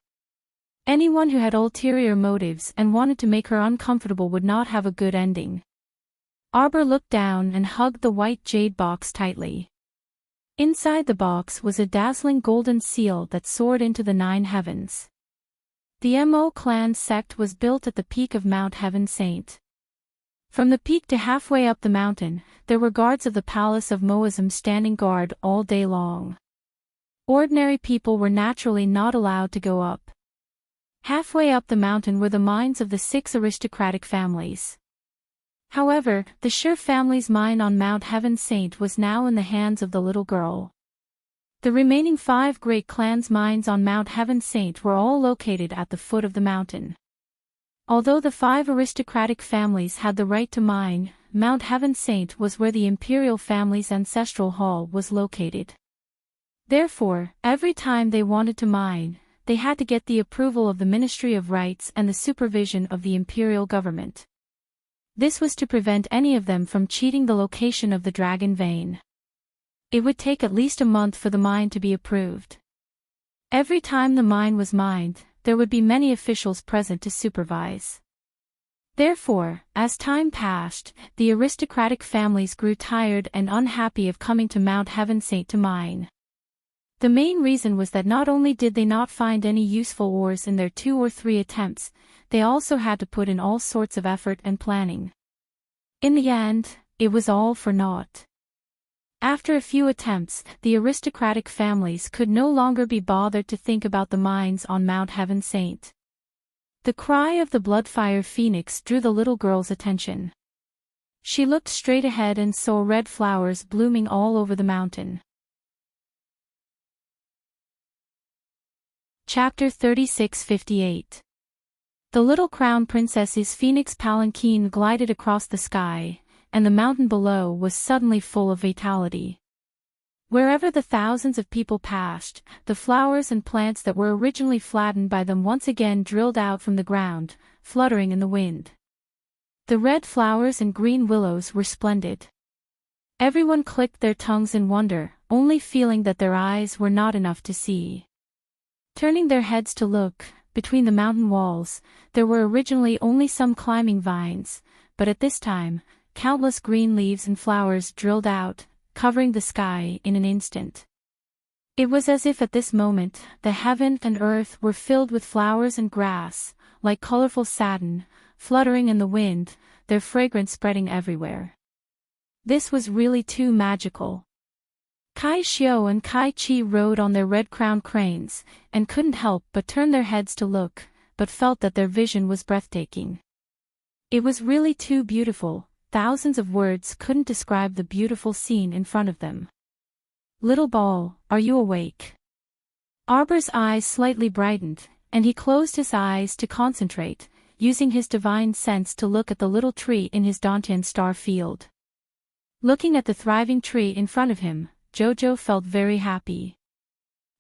S1: Anyone who had ulterior motives and wanted to make her uncomfortable would not have a good ending. Arbor looked down and hugged the white jade box tightly. Inside the box was a dazzling golden seal that soared into the 9 heavens. The Mo clan sect was built at the peak of Mount Heaven Saint. From the peak to halfway up the mountain, there were guards of the Palace of Moism standing guard all day long. Ordinary people were naturally not allowed to go up. Halfway up the mountain were the mines of the 6 aristocratic families. However, the Sher family's mine on Mount Heaven Saint was now in the hands of the little girl. The remaining 5 great clans' mines on Mount Heaven Saint were all located at the foot of the mountain. Although the 5 aristocratic families had the right to mine, Mount Heaven Saint was where the imperial family's ancestral hall was located. Therefore, every time they wanted to mine, they had to get the approval of the Ministry of Rights and the supervision of the imperial government. This was to prevent any of them from cheating the location of the dragon vein. It would take at least a month for the mine to be approved. Every time the mine was mined, there would be many officials present to supervise. Therefore, as time passed, the aristocratic families grew tired and unhappy of coming to Mount Heaven Saint to mine. The main reason was that not only did they not find any useful ores in their 2 or 3 attempts, they also had to put in all sorts of effort and planning. In the end, it was all for naught. After a few attempts, the aristocratic families could no longer be bothered to think about the mines on Mount Heaven Saint. The cry of the Bloodfire Phoenix drew the little girl's attention. She looked straight ahead and saw red flowers blooming all over the mountain. Chapter 36:58. The little crown princess's phoenix palanquin glided across the sky, and the mountain below was suddenly full of vitality. Wherever the thousands of people passed, the flowers and plants that were originally flattened by them once again drilled out from the ground, fluttering in the wind. The red flowers and green willows were splendid. Everyone clicked their tongues in wonder, only feeling that their eyes were not enough to see. Turning their heads to look, between the mountain walls, there were originally only some climbing vines, but at this time, countless green leaves and flowers drilled out, covering the sky in an instant. It was as if at this moment, the heaven and earth were filled with flowers and grass, like colorful satin, fluttering in the wind, their fragrance spreading everywhere. This was really too magical. Kai Xiao and Kai Chi rode on their red-crowned cranes, and couldn't help but turn their heads to look, but felt that their vision was breathtaking. It was really too beautiful, thousands of words couldn't describe the beautiful scene in front of them. "Little ball, are you awake?" Arbor's eyes slightly brightened, and he closed his eyes to concentrate, using his divine sense to look at the little tree in his Dantian star field. Looking at the thriving tree in front of him, Jojo felt very happy.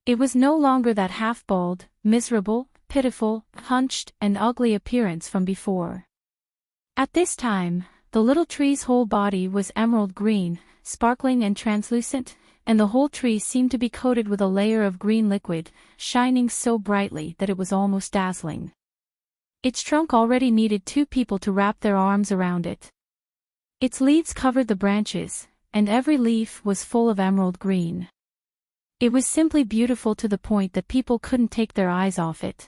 S1: It was no longer that half-bald, miserable, pitiful, hunched, and ugly appearance from before. At this time, the little tree's whole body was emerald green, sparkling and translucent, and the whole tree seemed to be coated with a layer of green liquid, shining so brightly that it was almost dazzling. Its trunk already needed 2 people to wrap their arms around it. Its leaves covered the branches, and every leaf was full of emerald green. It was simply beautiful to the point that people couldn't take their eyes off it.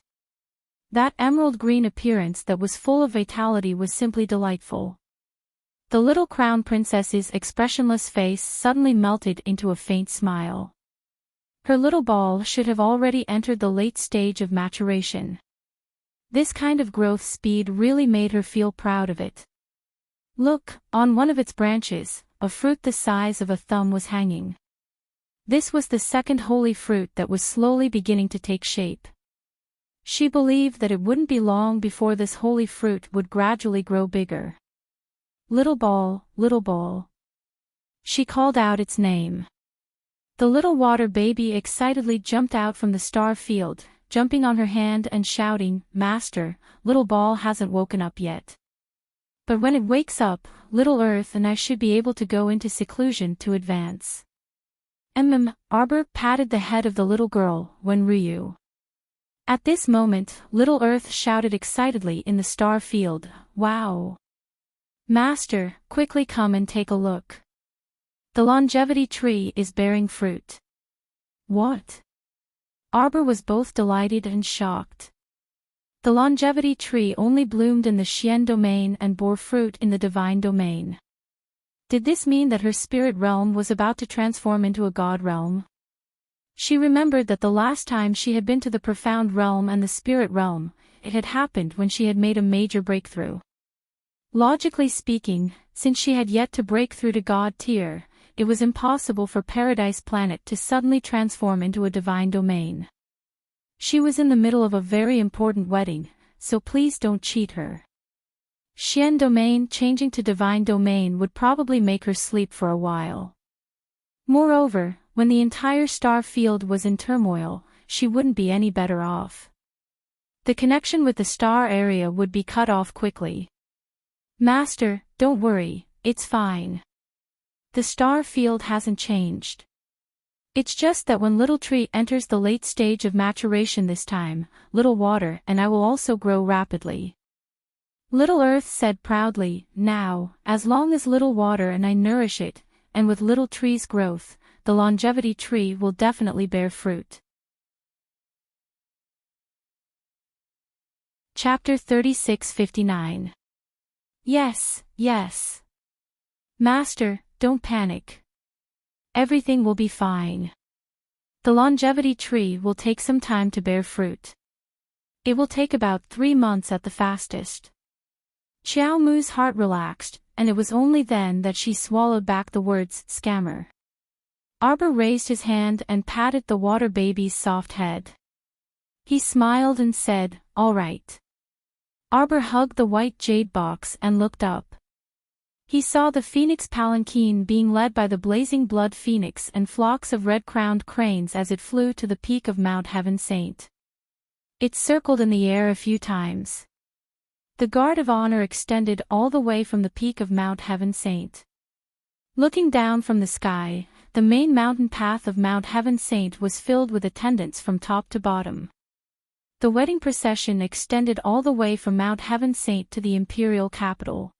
S1: That emerald green appearance that was full of vitality was simply delightful. The little crown princess's expressionless face suddenly melted into a faint smile. Her little ball should have already entered the late stage of maturation. This kind of growth speed really made her feel proud of it. Look, on one of its branches, a fruit the size of a thumb was hanging. This was the second holy fruit that was slowly beginning to take shape. She believed that it wouldn't be long before this holy fruit would gradually grow bigger. "Little ball, little ball." She called out its name. The little water baby excitedly jumped out from the star field, jumping on her hand and shouting, "Master, little ball hasn't woken up yet. But when it wakes up, little Earth and I should be able to go into seclusion to advance." Arbor patted the head of the little girl, when Ryu. At this moment, little Earth shouted excitedly in the star field, "Wow! Master, quickly come and take a look. The longevity tree is bearing fruit." "What?" Arbor was both delighted and shocked. The longevity tree only bloomed in the Xian domain and bore fruit in the divine domain. Did this mean that her spirit realm was about to transform into a god realm? She remembered that the last time she had been to the profound realm and the spirit realm, it had happened when she had made a major breakthrough. Logically speaking, since she had yet to break through to god tier, it was impossible for Paradise Planet to suddenly transform into a divine domain. She was in the middle of a very important wedding, so please don't cheat her. Xian domain changing to divine domain would probably make her sleep for a while. Moreover, when the entire star field was in turmoil, she wouldn't be any better off. The connection with the star area would be cut off quickly. "Master, don't worry, it's fine. The star field hasn't changed. It's just that when little tree enters the late stage of maturation this time, little water and I will also grow rapidly. Little Earth said proudly, now, as long as little water and I nourish it, and with little tree's growth, the longevity tree will definitely bear fruit. Chapter 36:59. Yes, yes. Master, don't panic. Everything will be fine. The longevity tree will take some time to bear fruit. It will take about 3 months at the fastest. Xiao Mu's heart relaxed, and it was only then that she swallowed back the words, scammer. Arbor raised his hand and patted the water baby's soft head. He smiled and said, all right. Arbor hugged the white jade box and looked up. He saw the phoenix palanquin being led by the blazing blood phoenix and flocks of red-crowned cranes as it flew to the peak of Mount Heaven Saint. It circled in the air a few times. The guard of honor extended all the way from the peak of Mount Heaven Saint. Looking down from the sky, the main mountain path of Mount Heaven Saint was filled with attendants from top to bottom. The wedding procession extended all the way from Mount Heaven Saint to the imperial capital.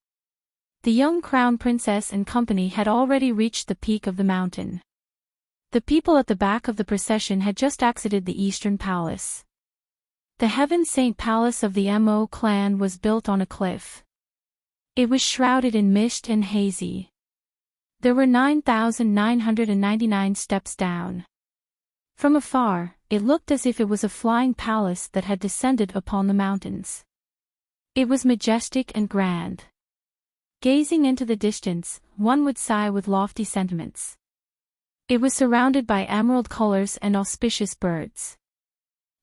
S1: The young crown princess and company had already reached the peak of the mountain. The people at the back of the procession had just exited the eastern palace. The Heaven Saint Palace of the Mo clan was built on a cliff. It was shrouded in mist and hazy. There were 9,999 steps down. From afar, it looked as if it was a flying palace that had descended upon the mountains. It was majestic and grand. Gazing into the distance, one would sigh with lofty sentiments. It was surrounded by emerald colors and auspicious birds.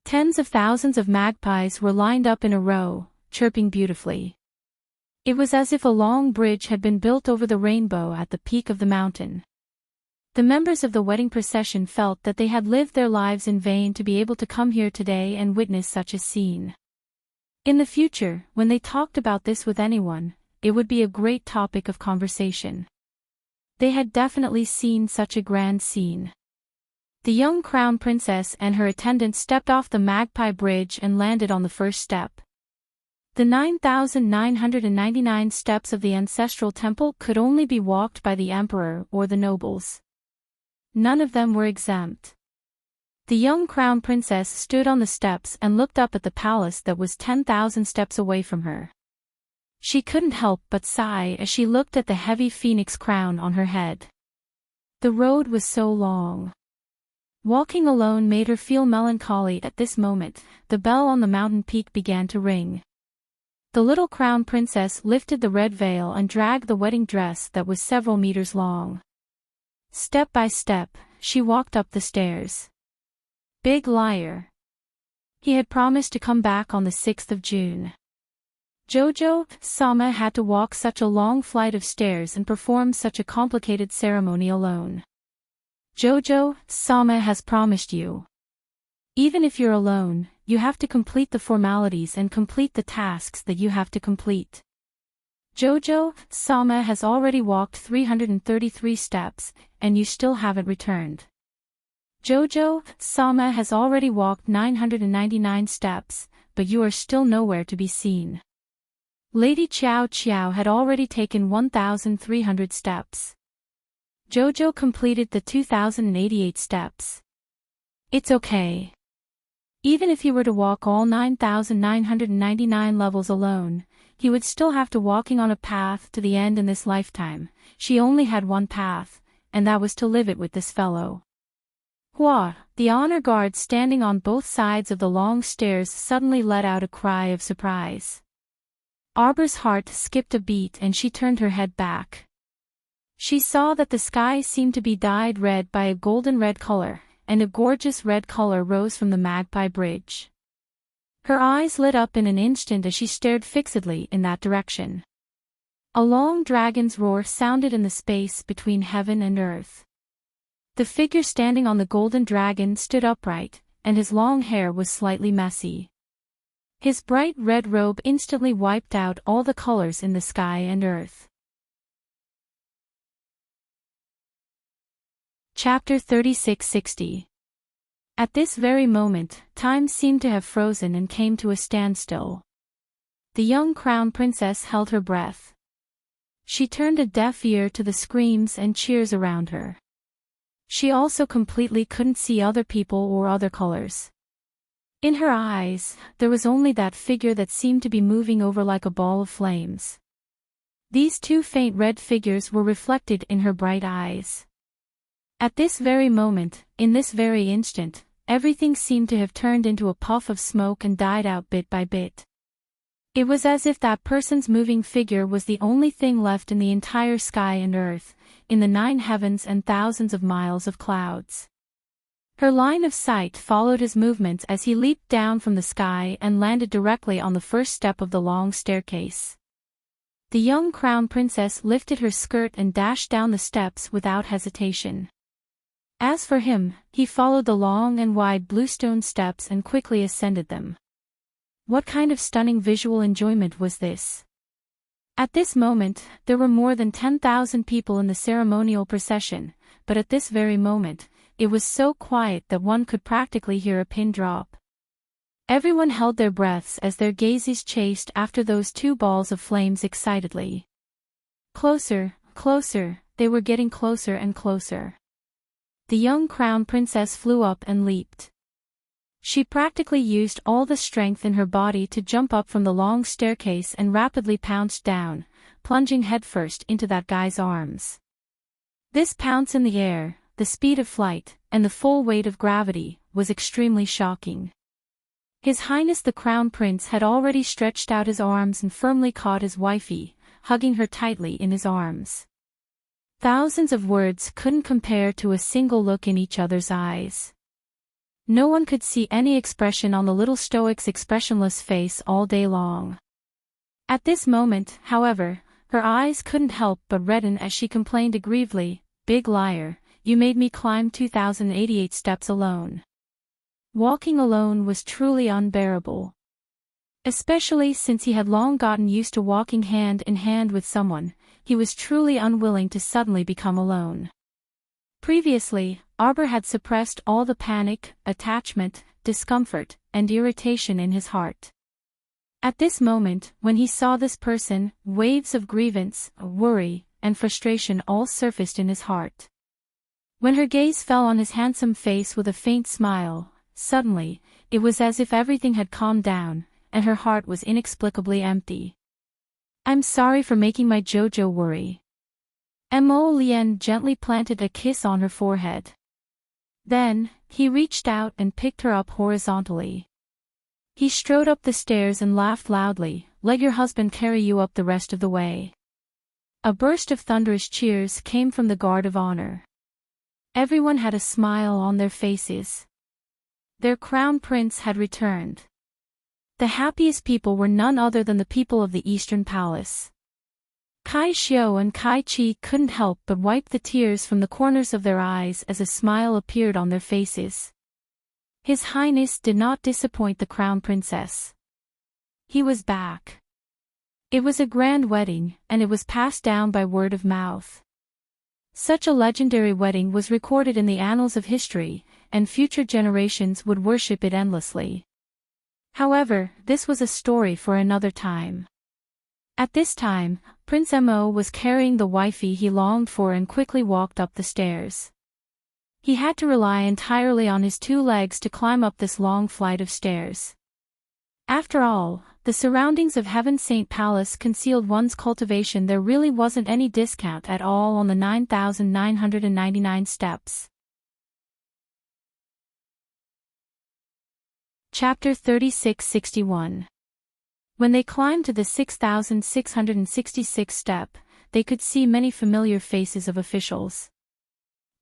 S1: Tens of thousands of magpies were lined up in a row, chirping beautifully. It was as if a long bridge had been built over the rainbow at the peak of the mountain. The members of the wedding procession felt that they had lived their lives in vain to be able to come here today and witness such a scene. In the future, when they talked about this with anyone, it would be a great topic of conversation. They had definitely seen such a grand scene. The young crown princess and her attendants stepped off the magpie bridge and landed on the first step. The 9,999 steps of the ancestral temple could only be walked by the emperor or the nobles. None of them were exempt. The young crown princess stood on the steps and looked up at the palace that was 10,000 steps away from her. She couldn't help but sigh as she looked at the heavy phoenix crown on her head. The road was so long. Walking alone made her feel melancholy at this moment. The bell on the mountain peak began to ring. The little crown princess lifted the red veil and dragged the wedding dress that was several meters long. Step by step, she walked up the stairs. Big liar. He had promised to come back on the 6th of June. Jojo-sama had to walk such a long flight of stairs and perform such a complicated ceremony alone. Jojo-sama has promised you. Even if you're alone, you have to complete the formalities and complete the tasks that you have to complete. Jojo-sama has already walked 333 steps, and you still haven't returned. Jojo-sama has already walked 999 steps, but you are still nowhere to be seen. Lady Qiao Qiao had already taken 1,300 steps. Jojo completed the 2,088 steps. It's okay. Even if he were to walk all 9,999 levels alone, he would still have to walking on a path to the end in this lifetime. She only had one path, and that was to live it with this fellow. Hua, the honor guard standing on both sides of the long stairs suddenly let out a cry of surprise. Arbor's heart skipped a beat and she turned her head back. She saw that the sky seemed to be dyed red by a golden red color, and a gorgeous red color rose from the magpie bridge. Her eyes lit up in an instant as she stared fixedly in that direction. A long dragon's roar sounded in the space between heaven and earth. The figure standing on the golden dragon stood upright, and his long hair was slightly messy. His bright red robe instantly wiped out all the colors in the sky and earth. Chapter 3660. At this very moment, time seemed to have frozen and came to a standstill. The young crown princess held her breath. She turned a deaf ear to the screams and cheers around her. She also completely couldn't see other people or other colors. In her eyes, there was only that figure that seemed to be moving over like a ball of flames. These two faint red figures were reflected in her bright eyes. At this very moment, in this very instant, everything seemed to have turned into a puff of smoke and died out bit by bit. It was as if that person's moving figure was the only thing left in the entire sky and earth, in the 9 heavens and thousands of miles of clouds. Her line of sight followed his movements as he leaped down from the sky and landed directly on the first step of the long staircase. The young crown princess lifted her skirt and dashed down the steps without hesitation. As for him, he followed the long and wide bluestone steps and quickly ascended them. What kind of stunning visual enjoyment was this? At this moment, there were more than 10,000 people in the ceremonial procession, but at this very moment, it was so quiet that one could practically hear a pin drop. Everyone held their breaths as their gazes chased after those two balls of flames excitedly. Closer, closer, they were getting closer and closer. The young crown princess flew up and leaped. She practically used all the strength in her body to jump up from the long staircase and rapidly pounced down, plunging headfirst into that guy's arms. This pounce in the air, the speed of flight, and the full weight of gravity, was extremely shocking. His Highness the Crown Prince had already stretched out his arms and firmly caught his wifey, hugging her tightly in his arms. Thousands of words couldn't compare to a single look in each other's eyes. No one could see any expression on the little stoic's expressionless face all day long. At this moment, however, her eyes couldn't help but redden as she complained aggrievedly, "Big liar, you made me climb 2,088 steps alone." Walking alone was truly unbearable. Especially since he had long gotten used to walking hand in hand with someone, he was truly unwilling to suddenly become alone. Previously, Arbor had suppressed all the panic, attachment, discomfort, and irritation in his heart. At this moment, when he saw this person, waves of grievance, worry, and frustration all surfaced in his heart. When her gaze fell on his handsome face with a faint smile, suddenly, it was as if everything had calmed down, and her heart was inexplicably empty. "I'm sorry for making my Jojo worry." Mo Lien gently planted a kiss on her forehead. Then, he reached out and picked her up horizontally. He strode up the stairs and laughed loudly, "Let your husband carry you up the rest of the way." A burst of thunderous cheers came from the guard of honor. Everyone had a smile on their faces. Their crown prince had returned. The happiest people were none other than the people of the Eastern Palace. Kai Xiao and Kai Chi couldn't help but wipe the tears from the corners of their eyes as a smile appeared on their faces. His Highness did not disappoint the crown princess. He was back. It was a grand wedding, and it was passed down by word of mouth. Such a legendary wedding was recorded in the annals of history, and future generations would worship it endlessly. However, this was a story for another time. At this time, Prince Mo was carrying the wifey he longed for and quickly walked up the stairs. He had to rely entirely on his 2 legs to climb up this long flight of stairs. After all, the surroundings of Heaven Saint Palace concealed one's cultivation. There really wasn't any discount at all on the 9,999 steps. Chapter 3661. When they climbed to the 6,666 step, they could see many familiar faces of officials.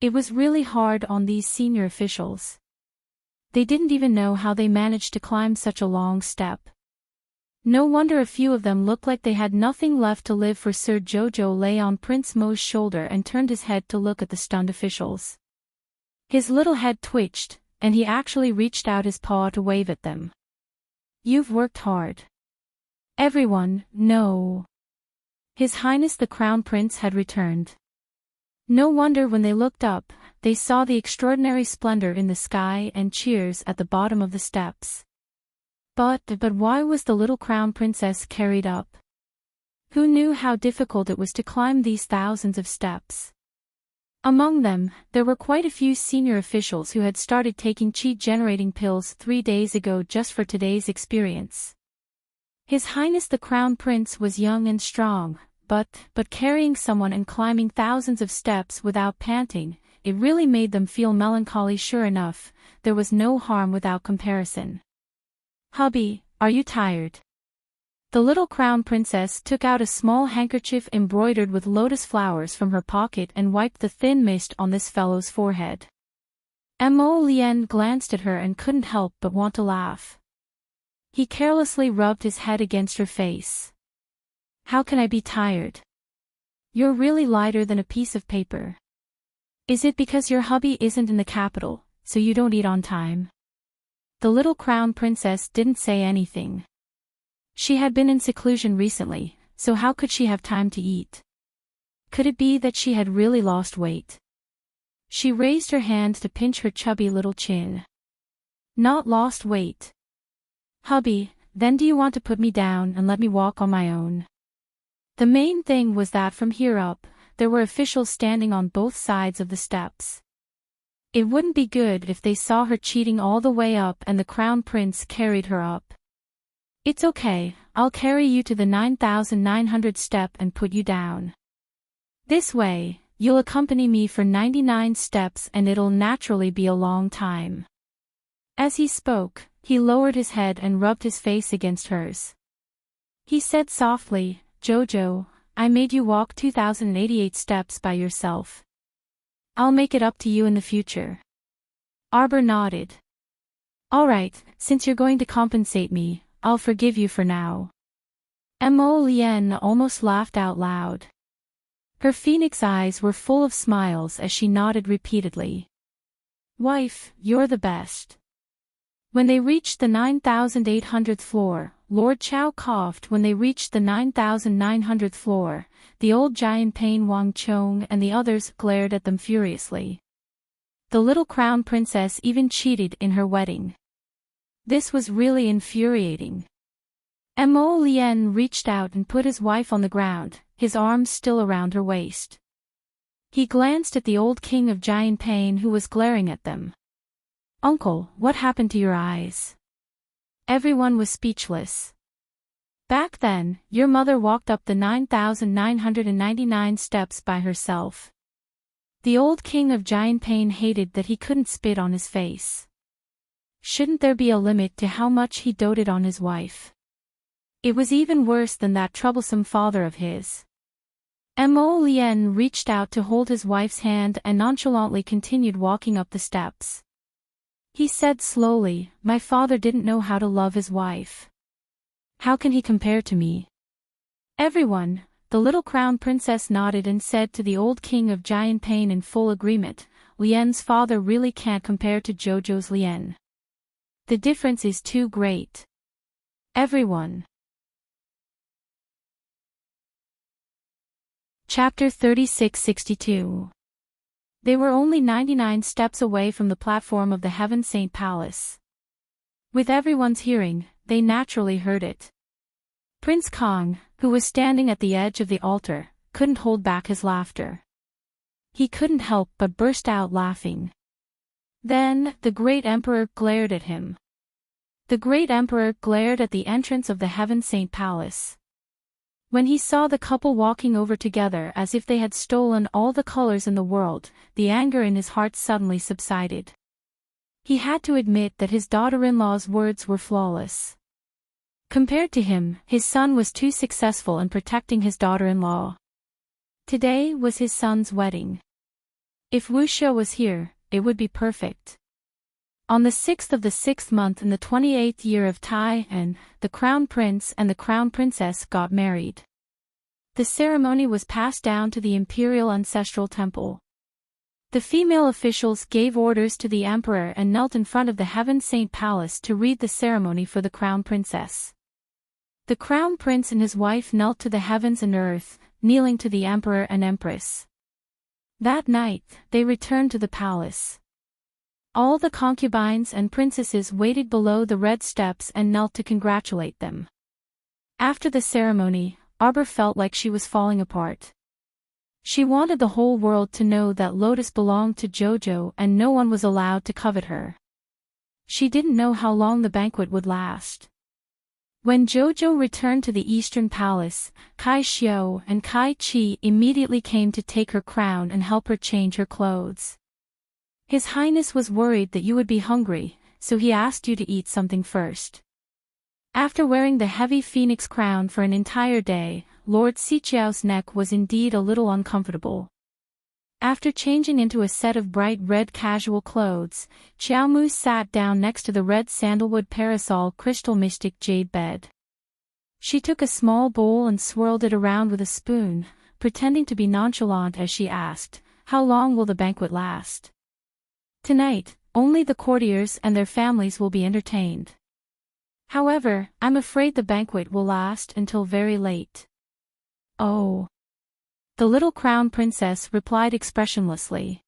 S1: It was really hard on these senior officials. They didn't even know how they managed to climb such a long step. No wonder a few of them looked like they had nothing left to live for. Sir Jojo lay on Prince Mo's shoulder and turned his head to look at the stunned officials. His little head twitched, and he actually reached out his paw to wave at them. "You've worked hard." Everyone, no. His Highness the Crown Prince had returned. No wonder when they looked up, they saw the extraordinary splendor in the sky and cheers at the bottom of the steps. But why was the little crown princess carried up? Who knew how difficult it was to climb these thousands of steps? Among them, there were quite a few senior officials who had started taking chi-generating pills 3 days ago just for today's experience. His Highness the Crown Prince was young and strong, but carrying someone and climbing thousands of steps without panting, it really made them feel melancholy. Sure enough, there was no harm without comparison. "Hubby, are you tired?" The little crown princess took out a small handkerchief embroidered with lotus flowers from her pocket and wiped the thin mist on this fellow's forehead. Mo Lien glanced at her and couldn't help but want to laugh. He carelessly rubbed his head against her face. "How can I be tired? You're really lighter than a piece of paper. Is it because your hubby isn't in the capital, so you don't eat on time?" The little crown princess didn't say anything. She had been in seclusion recently, so how could she have time to eat? Could it be that she had really lost weight? She raised her hand to pinch her chubby little chin. "Not lost weight. Hubby, then do you want to put me down and let me walk on my own?" The main thing was that from here up, there were officials standing on both sides of the steps. It wouldn't be good if they saw her cheating all the way up and the crown prince carried her up. "It's okay, I'll carry you to the 9,900 step and put you down. This way, you'll accompany me for 99 steps and it'll naturally be a long time." As he spoke, he lowered his head and rubbed his face against hers. He said softly, "Jojo, I made you walk 2,088 steps by yourself. I'll make it up to you in the future." Arbor nodded. "All right, since you're going to compensate me, I'll forgive you for now." Mo Lien almost laughed out loud. Her phoenix eyes were full of smiles as she nodded repeatedly. "Wife, you're the best." When they reached the 9,800th floor, Lord Chow coughed. When they reached the 9,900th floor, the old giant Pain Wang Chong and the others glared at them furiously. The little crown princess even cheated in her wedding. This was really infuriating. Mo Lien reached out and put his wife on the ground, his arms still around her waist. He glanced at the old king of Giant Pain who was glaring at them. "Uncle, what happened to your eyes?" Everyone was speechless. "Back then, your mother walked up the 9,999 steps by herself." The old king of Giant Pain hated that he couldn't spit on his face. Shouldn't there be a limit to how much he doted on his wife? It was even worse than that troublesome father of his. Mo Lien reached out to hold his wife's hand and nonchalantly continued walking up the steps. He said slowly, "My father didn't know how to love his wife. How can he compare to me?" Everyone, the little crown princess nodded and said to the old king of Giant Pain in full agreement, "Lien's father really can't compare to Jojo's Lien. The difference is too great." Everyone. Chapter 3662. They were only 99 steps away from the platform of the Heaven Saint Palace. With everyone's hearing, they naturally heard it. Prince Kong, who was standing at the edge of the altar, couldn't hold back his laughter. He couldn't help but burst out laughing. Then, the great emperor glared at him. The great emperor glared at the entrance of the Heaven Saint Palace. When he saw the couple walking over together as if they had stolen all the colors in the world, the anger in his heart suddenly subsided. He had to admit that his daughter-in-law's words were flawless. Compared to him, his son was too successful in protecting his daughter-in-law. Today was his son's wedding. If Wu Shou was here, it would be perfect. On the 6th of the 6th month in the 28th year of Tai An, the crown prince and the crown princess got married. The ceremony was passed down to the imperial ancestral temple. The female officials gave orders to the emperor and knelt in front of the Heaven Saint Palace to read the ceremony for the crown princess. The crown prince and his wife knelt to the heavens and earth, kneeling to the emperor and empress. That night, they returned to the palace. All the concubines and princesses waited below the red steps and knelt to congratulate them. After the ceremony, Arbor felt like she was falling apart. She wanted the whole world to know that Lotus belonged to Jojo and no one was allowed to covet her. She didn't know how long the banquet would last. When Jojo returned to the Eastern Palace, Kai Xiao and Kai Chi immediately came to take her crown and help her change her clothes. His Highness was worried that you would be hungry, so he asked you to eat something first. After wearing the heavy phoenix crown for an entire day, Lord Xiao's neck was indeed a little uncomfortable. After changing into a set of bright red casual clothes, Xiaomu sat down next to the red sandalwood parasol crystal mystic jade bed. She took a small bowl and swirled it around with a spoon, pretending to be nonchalant as she asked, "How long will the banquet last?" "Tonight, only the courtiers and their families will be entertained. However, I'm afraid the banquet will last until very late." "Oh." The little crown princess replied expressionlessly.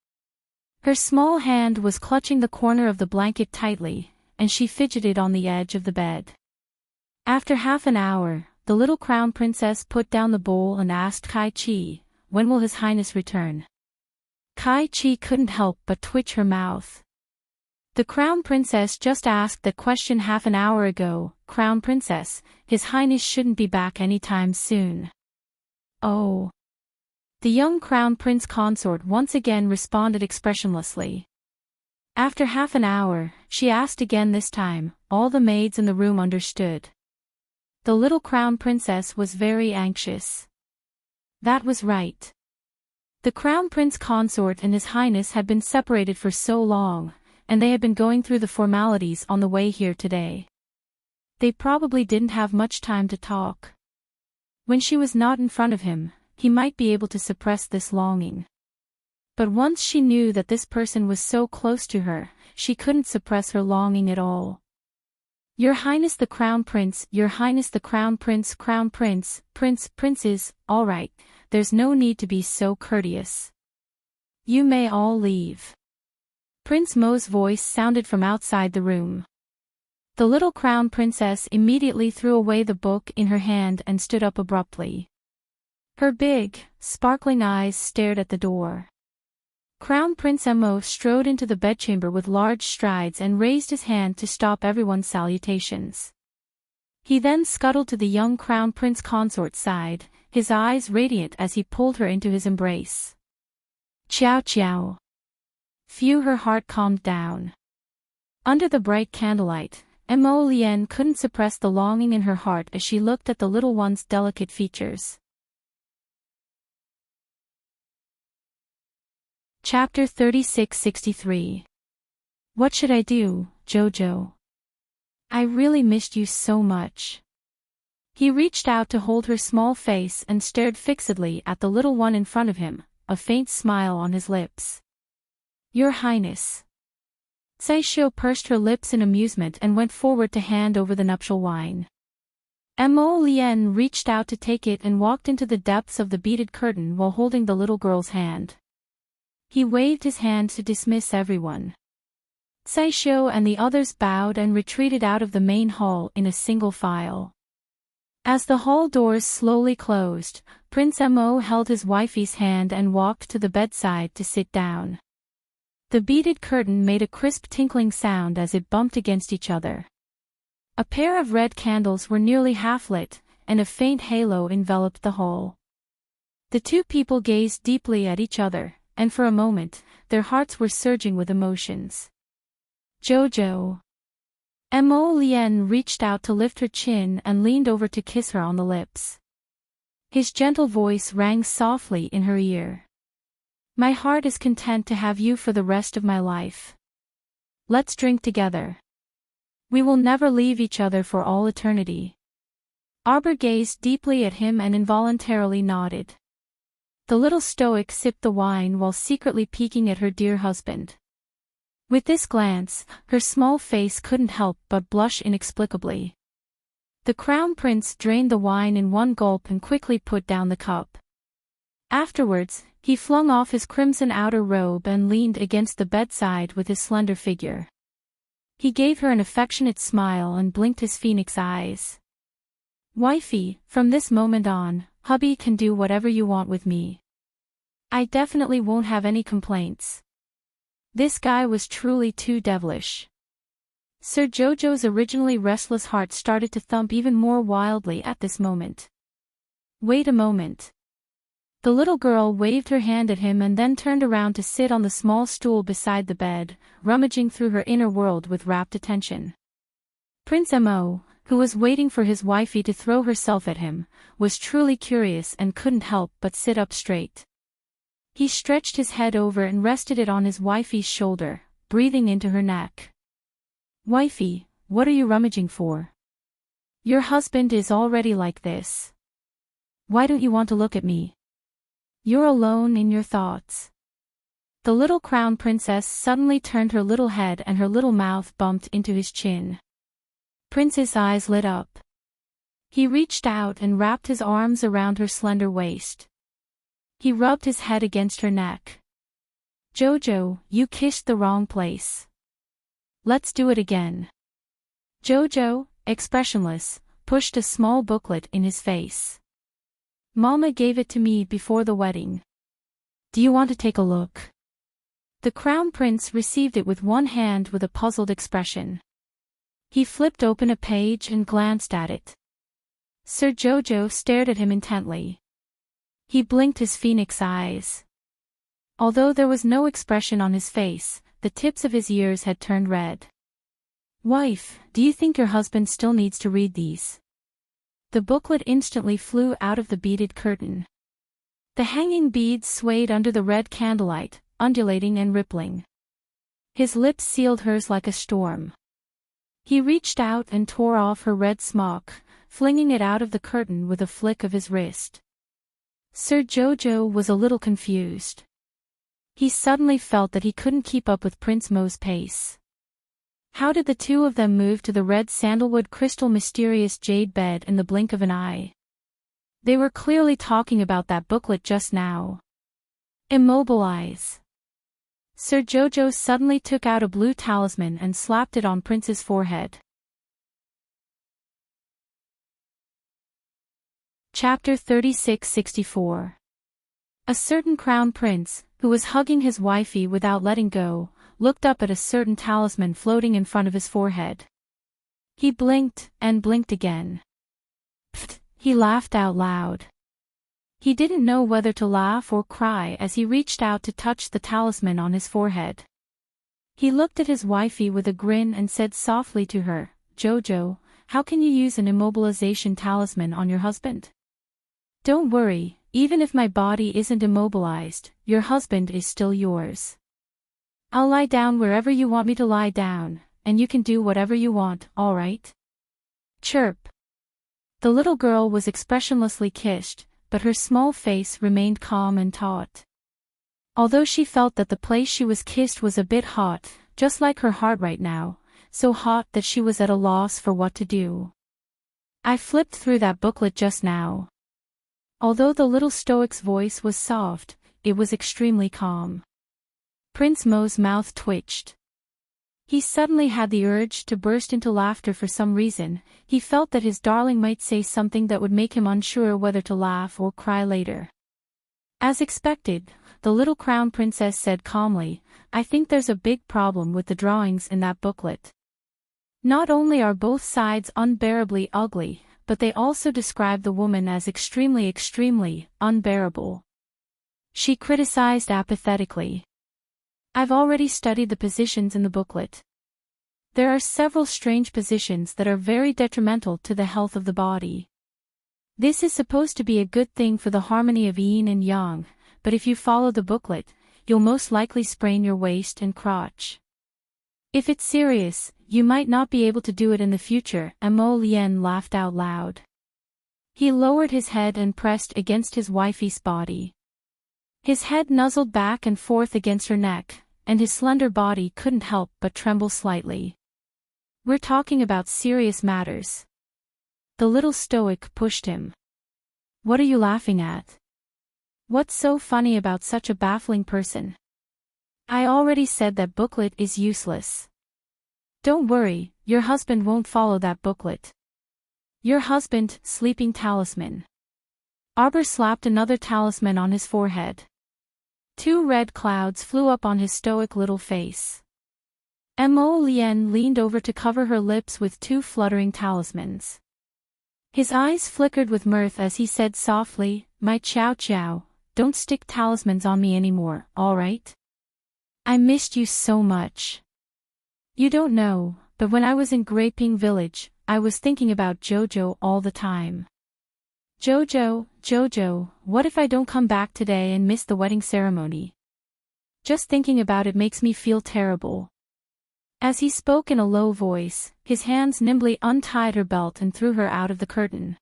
S1: Her small hand was clutching the corner of the blanket tightly, and she fidgeted on the edge of the bed. After half an hour, the little crown princess put down the bowl and asked Kai Chi, "When will His Highness return?" Kai Chi couldn't help but twitch her mouth. "The crown princess just asked that question half an hour ago, Crown Princess. His Highness shouldn't be back anytime soon." "Oh." The young crown prince consort once again responded expressionlessly. After half an hour, she asked again. This time, all the maids in the room understood. The little crown princess was very anxious. That was right. The crown prince consort and His Highness had been separated for so long, and they had been going through the formalities on the way here today. They probably didn't have much time to talk. When she was not in front of him, he might be able to suppress this longing. But once she knew that this person was so close to her, she couldn't suppress her longing at all. "Your Highness the Crown Prince, Your Highness the Crown Prince, Princes, all right, there's no need to be so courteous. You may all leave." Prince Mo's voice sounded from outside the room. The little crown princess immediately threw away the book in her hand and stood up abruptly. Her big, sparkling eyes stared at the door. Crown Prince Mo strode into the bedchamber with large strides and raised his hand to stop everyone's salutations. He then scuttled to the young crown prince consort's side, his eyes radiant as he pulled her into his embrace. "Ciao ciao." Phew, her heart calmed down. Under the bright candlelight, Mo Lien couldn't suppress the longing in her heart as she looked at the little one's delicate features. Chapter 3663. What should I do, Jojo? I really missed you so much. He reached out to hold her small face and stared fixedly at the little one in front of him, a faint smile on his lips. "Your Highness." Saishio pursed her lips in amusement and went forward to hand over the nuptial wine. Mo Lien reached out to take it and walked into the depths of the beaded curtain while holding the little girl's hand. He waved his hand to dismiss everyone. Saishio and the others bowed and retreated out of the main hall in a single file. As the hall doors slowly closed, Prince Mo held his wifey's hand and walked to the bedside to sit down. The beaded curtain made a crisp tinkling sound as it bumped against each other. A pair of red candles were nearly half lit, and a faint halo enveloped the hall. The two people gazed deeply at each other, and for a moment, their hearts were surging with emotions. "Jojo." Mo Lien reached out to lift her chin and leaned over to kiss her on the lips. His gentle voice rang softly in her ear. "My heart is content to have you for the rest of my life. Let's drink together. We will never leave each other for all eternity." Arbor gazed deeply at him and involuntarily nodded. The little stoic sipped the wine while secretly peeking at her dear husband. With this glance, her small face couldn't help but blush inexplicably. The crown prince drained the wine in one gulp and quickly put down the cup. Afterwards, He flung off his crimson outer robe and leaned against the bedside with his slender figure. He gave her an affectionate smile and blinked his phoenix eyes. "Wifey, from this moment on, hubby can do whatever you want with me. I definitely won't have any complaints." This guy was truly too devilish. Sir Jojo's originally restless heart started to thump even more wildly at this moment. "Wait a moment." The little girl waved her hand at him and then turned around to sit on the small stool beside the bed, rummaging through her inner world with rapt attention. Prince Mo, who was waiting for his wifey to throw herself at him, was truly curious and couldn't help but sit up straight. He stretched his head over and rested it on his wifey's shoulder, breathing into her neck. "Wifey, what are you rummaging for? Your husband is already like this. Why don't you want to look at me? You're alone in your thoughts." The little crown princess suddenly turned her little head and her little mouth bumped into his chin. Prince's eyes lit up. He reached out and wrapped his arms around her slender waist. He rubbed his head against her neck. "Jojo, you kissed the wrong place. Let's do it again." Jojo, expressionless, pushed a small booklet in his face. "Mama gave it to me before the wedding. Do you want to take a look?" The crown prince received it with one hand with a puzzled expression. He flipped open a page and glanced at it. Sir Jojo stared at him intently. He blinked his phoenix eyes. Although there was no expression on his face, the tips of his ears had turned red. "Wife, do you think your husband still needs to read these?" The booklet instantly flew out of the beaded curtain. The hanging beads swayed under the red candlelight, undulating and rippling. His lips sealed hers like a storm. He reached out and tore off her red smock, flinging it out of the curtain with a flick of his wrist. Sir Jojo was a little confused. He suddenly felt that he couldn't keep up with Prince Mo's pace. How did the two of them move to the red sandalwood crystal mysterious jade bed in the blink of an eye? They were clearly talking about that booklet just now. "Immobilize." Sir Jojo suddenly took out a blue talisman and slapped it on Prince's forehead. Chapter 3664. A certain crown prince, who was hugging his wifey without letting go, looked up at a certain talisman floating in front of his forehead. He blinked, and blinked again. Pfft, he laughed out loud. He didn't know whether to laugh or cry as he reached out to touch the talisman on his forehead. He looked at his wifey with a grin and said softly to her, "Jojo, how can you use an immobilization talisman on your husband? Don't worry, even if my body isn't immobilized, your husband is still yours. I'll lie down wherever you want me to lie down, and you can do whatever you want, all right?" Chirp. The little girl was expressionlessly kissed, but her small face remained calm and taut. Although she felt that the place she was kissed was a bit hot, just like her heart right now, so hot that she was at a loss for what to do. "I flipped through that booklet just now." Although the little stoic's voice was soft, it was extremely calm. Prince Mo's mouth twitched. He suddenly had the urge to burst into laughter for some reason. He felt that his darling might say something that would make him unsure whether to laugh or cry later. As expected, the little crown princess said calmly, "I think there's a big problem with the drawings in that booklet. Not only are both sides unbearably ugly, but they also describe the woman as extremely unbearable." She criticized apathetically. "I've already studied the positions in the booklet. There are several strange positions that are very detrimental to the health of the body. This is supposed to be a good thing for the harmony of yin and yang, but if you follow the booklet, you'll most likely sprain your waist and crotch. If it's serious, you might not be able to do it in the future." Mo Lien laughed out loud. He lowered his head and pressed against his wifey's body. His head nuzzled back and forth against her neck, and his slender body couldn't help but tremble slightly. "We're talking about serious matters." The little stoic pushed him. "What are you laughing at?" What's so funny about such a baffling person? I already said that booklet is useless. Don't worry, your husband won't follow that booklet. Your husband, sleeping talisman. Arbor slapped another talisman on his forehead. 2 red clouds flew up on his stoic little face. Mo Lien leaned over to cover her lips with 2 fluttering talismans. His eyes flickered with mirth as he said softly, "My Chow Chow, don't stick talismans on me anymore, alright? I missed you so much. You don't know, but when I was in Graping Village, I was thinking about Jojo all the time. Jojo, what if I don't come back today and miss the wedding ceremony? Just thinking about it makes me feel terrible." As he spoke in a low voice, his hands nimbly untied her belt and threw her out of the curtain.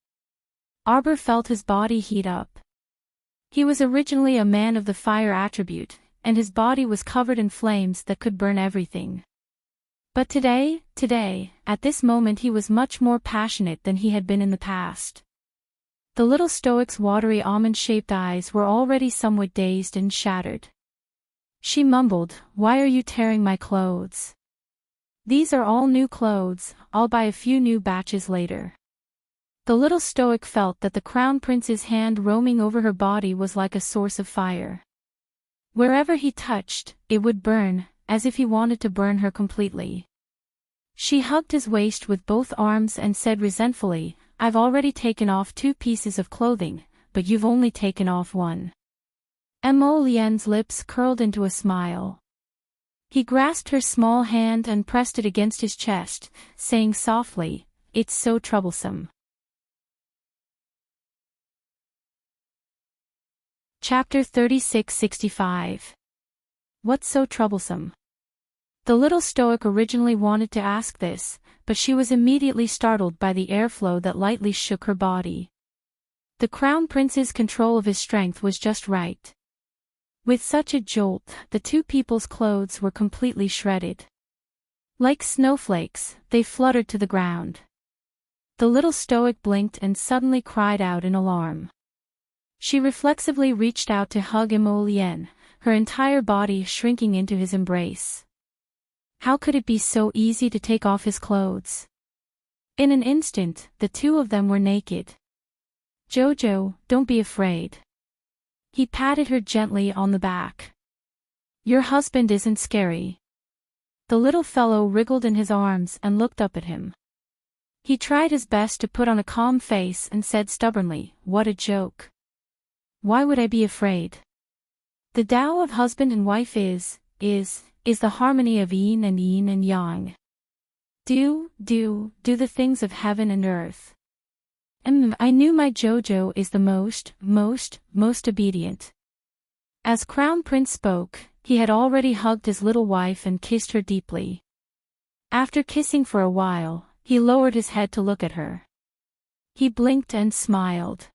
S1: Arbor felt his body heat up. He was originally a man of the fire attribute, and his body was covered in flames that could burn everything. But today, at this moment he was much more passionate than he had been in the past. The little stoic's watery almond-shaped eyes were already somewhat dazed and shattered. She mumbled, "Why are you tearing my clothes? These are all new clothes, I'll buy a few new batches later." The little stoic felt that the crown prince's hand roaming over her body was like a source of fire. Wherever he touched, it would burn, as if he wanted to burn her completely. She hugged his waist with both arms and said resentfully, "I've already taken off 2 pieces of clothing, but you've only taken off 1. Mo Lien's lips curled into a smile. He grasped her small hand and pressed it against his chest, saying softly, "It's so troublesome." Chapter 3665. What's so troublesome? The little stoic originally wanted to ask this, but she was immediately startled by the airflow that lightly shook her body. The crown prince's control of his strength was just right. With such a jolt, the 2 people's clothes were completely shredded. Like snowflakes, they fluttered to the ground. The little stoic blinked and suddenly cried out in alarm. She reflexively reached out to hug Mo Lien, her entire body shrinking into his embrace. How could it be so easy to take off his clothes? In an instant, the 2 of them were naked. "Jojo, don't be afraid." He patted her gently on the back. "Your husband isn't scary." The little fellow wriggled in his arms and looked up at him. He tried his best to put on a calm face and said stubbornly, "What a joke. Why would I be afraid? The Tao of husband and wife is the harmony of yin and yang. Do the things of heaven and earth. I knew my Jojo is the most obedient." As Crown Prince spoke, he had already hugged his little wife and kissed her deeply. After kissing for a while, he lowered his head to look at her. He blinked and smiled.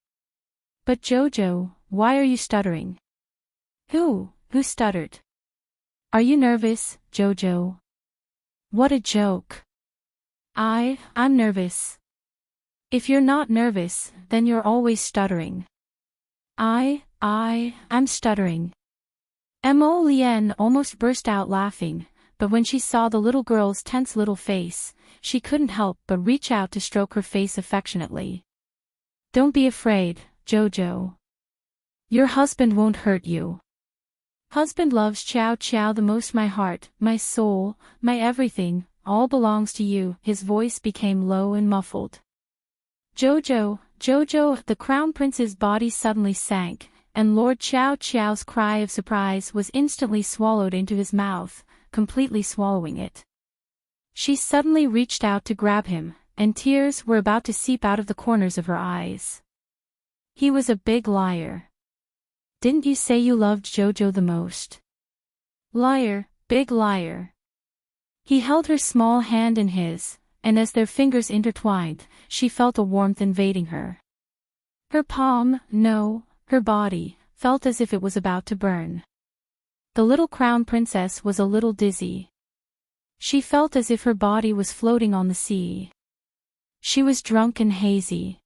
S1: "But Jojo, why are you stuttering?" Who stuttered? "Are you nervous, Jojo?" "What a joke." I'm nervous." "If you're not nervous, then you're always stuttering." I'm stuttering." Mo Lien almost burst out laughing, but when she saw the little girl's tense little face, she couldn't help but reach out to stroke her face affectionately. "Don't be afraid, Jojo. Your husband won't hurt you. Husband loves Chow Chow the most. My heart, my soul, my everything, all belongs to you." His voice became low and muffled. "Jojo, the crown prince's body suddenly sank, and Lord Chow Chow's cry of surprise was instantly swallowed into his mouth, completely swallowing it. She suddenly reached out to grab him, and tears were about to seep out of the corners of her eyes. He was a big liar. "Didn't you say you loved Jojo the most?" "Liar, big liar." He held her small hand in his, and as their fingers intertwined, she felt a warmth invading her. Her palm, no, her body, felt as if it was about to burn. The little crown princess was a little dizzy. She felt as if her body was floating on the sea. She was drunk and hazy.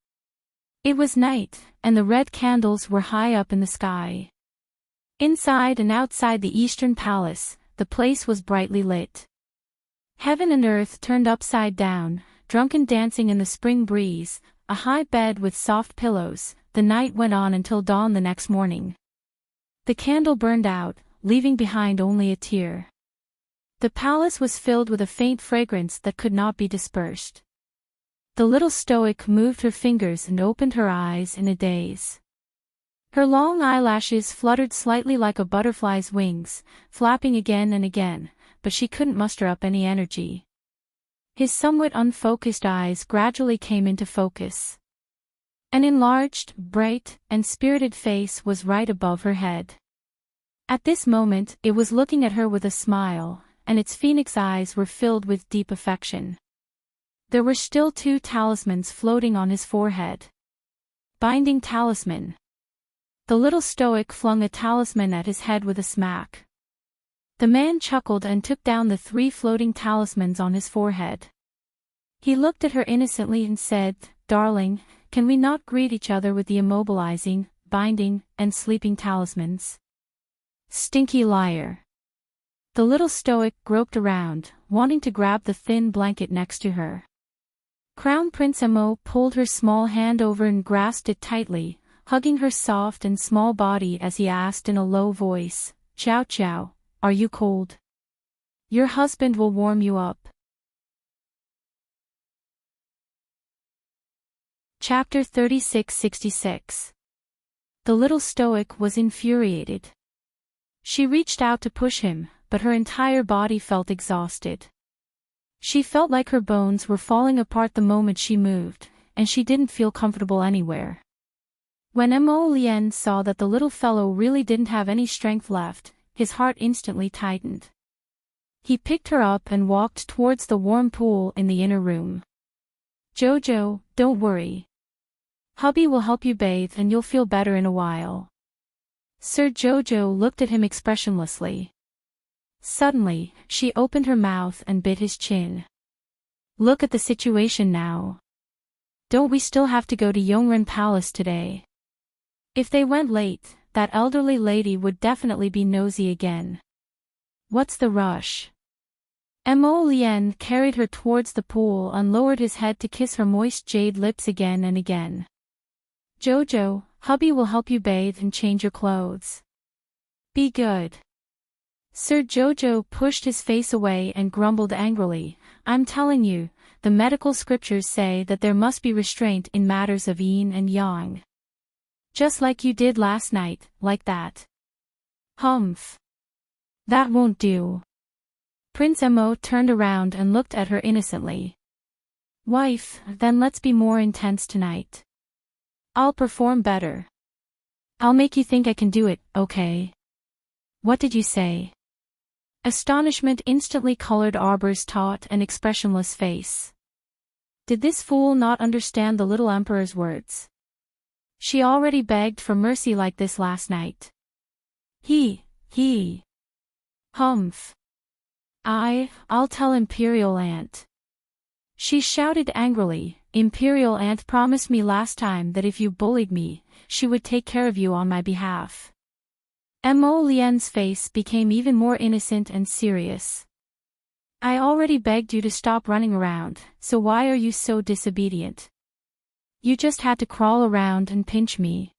S1: It was night, and the red candles were high up in the sky. Inside and outside the Eastern Palace, the place was brightly lit. Heaven and earth turned upside down, drunken dancing in the spring breeze, a high bed with soft pillows. The night went on until dawn the next morning. The candle burned out, leaving behind only a tear. The palace was filled with a faint fragrance that could not be dispersed. The little stoic moved her fingers and opened her eyes in a daze. Her long eyelashes fluttered slightly like a butterfly's wings, flapping again and again, but she couldn't muster up any energy. His somewhat unfocused eyes gradually came into focus. An enlarged, bright, and spirited face was right above her head. At this moment, it was looking at her with a smile, and its phoenix eyes were filled with deep affection. There were still 2 talismans floating on his forehead. Binding talisman. The little stoic flung a talisman at his head with a smack. The man chuckled and took down the 3 floating talismans on his forehead. He looked at her innocently and said, "Darling, can we not greet each other with the immobilizing, binding, and sleeping talismans?" Stinky liar. The little stoic groped around, wanting to grab the thin blanket next to her. Crown Prince Mo pulled her small hand over and grasped it tightly, hugging her soft and small body as he asked in a low voice, "Chow Chow, are you cold? Your husband will warm you up." Chapter 3666. The little stoic was infuriated. She reached out to push him, but her entire body felt exhausted. She felt like her bones were falling apart the moment she moved, and she didn't feel comfortable anywhere. When Mo Lien saw that the little fellow really didn't have any strength left, his heart instantly tightened. He picked her up and walked towards the warm pool in the inner room. "Jojo, don't worry. Hubby will help you bathe and you'll feel better in a while." Sir Jojo looked at him expressionlessly. Suddenly, she opened her mouth and bit his chin. "Look at the situation now. Don't we still have to go to Yongren Palace today? If they went late, that elderly lady would definitely be nosy again. What's the rush?" Mo Lien carried her towards the pool and lowered his head to kiss her moist jade lips again and again. "Jojo, hubby will help you bathe and change your clothes. Be good." Sir Jojo pushed his face away and grumbled angrily, "I'm telling you, the medical scriptures say that there must be restraint in matters of yin and yang. Just like you did last night, like that." "Humph. That won't do." Prince Mo turned around and looked at her innocently. "Wife, then let's be more intense tonight. I'll perform better. I'll make you think I can do it, okay?" "What did you say?" Astonishment instantly colored Arbor's taut and expressionless face. Did this fool not understand the little emperor's words? She already begged for mercy like this last night. Humph. I'll tell Imperial Aunt. She shouted angrily, "Imperial Aunt promised me last time that if you bullied me, she would take care of you on my behalf." Mo Lien's face became even more innocent and serious. "I already begged you to stop running around, so why are you so disobedient? You just had to crawl around and pinch me.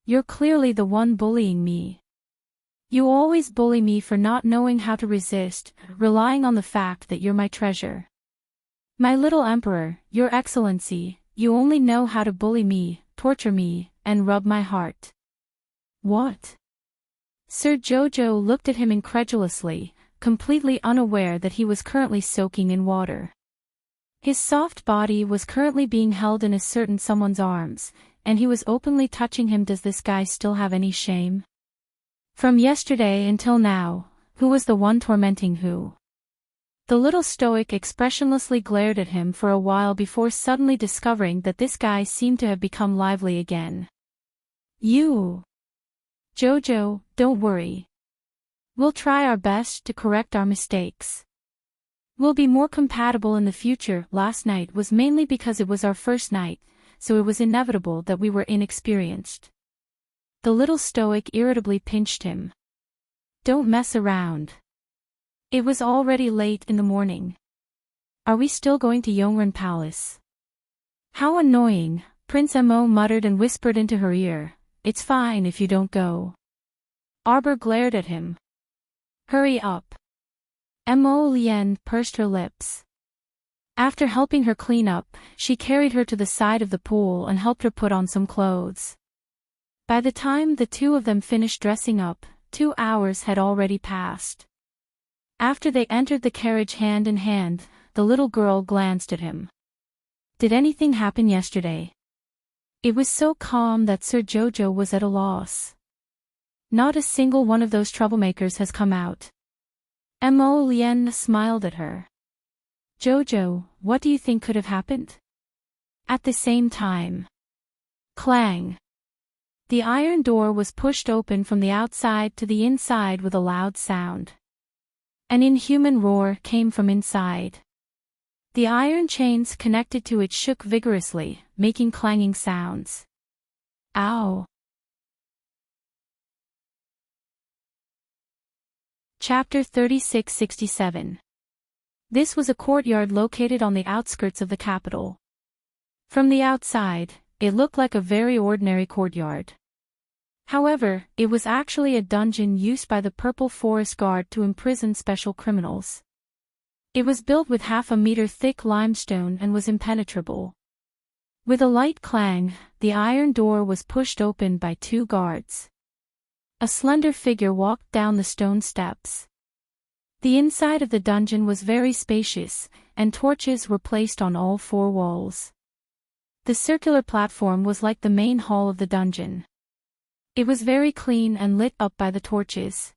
S1: You're clearly the one bullying me. You always bully me for not knowing how to resist, relying on the fact that you're my treasure. My little emperor, your excellency, you only know how to bully me, torture me, and rub my heart." "What?" Sir Jojo looked at him incredulously, completely unaware that he was currently soaking in water. His soft body was currently being held in a certain someone's arms, and he was openly touching him. Does this guy still have any shame? From yesterday until now, who was the one tormenting who? The little stoic expressionlessly glared at him for a while before suddenly discovering that this guy seemed to have become lively again. "You." "Jojo, don't worry. We'll try our best to correct our mistakes. We'll be more compatible in the future. Last night was mainly because it was our first night, so it was inevitable that we were inexperienced. The little stoic irritably pinched him. Don't mess around. It was already late in the morning. Are we still going to Yongren Palace? How annoying, Prince Mo muttered and whispered into her ear. It's fine if you don't go. Arbor glared at him. Hurry up. Mo Lien pursed her lips. After helping her clean up, she carried her to the side of the pool and helped her put on some clothes. By the time the two of them finished dressing up, 2 hours had already passed. After they entered the carriage hand in hand, the little girl glanced at him. Did anything happen yesterday? It was so calm that Sir Jojo was at a loss. Not a single one of those troublemakers has come out. Mo Lien smiled at her. Jojo, what do you think could have happened? At the same time. Clang. The iron door was pushed open from the outside to the inside with a loud sound. An inhuman roar came from inside. The iron chains connected to it shook vigorously, making clanging sounds. Ow! Chapter 3667. This was a courtyard located on the outskirts of the capital. From the outside, it looked like a very ordinary courtyard. However, it was actually a dungeon used by the Purple Forest Guard to imprison special criminals. It was built with 1/2 meter thick limestone and was impenetrable. With a light clang, the iron door was pushed open by 2 guards. A slender figure walked down the stone steps. The inside of the dungeon was very spacious, and torches were placed on all 4 walls. The circular platform was like the main hall of the dungeon. It was very clean and lit up by the torches.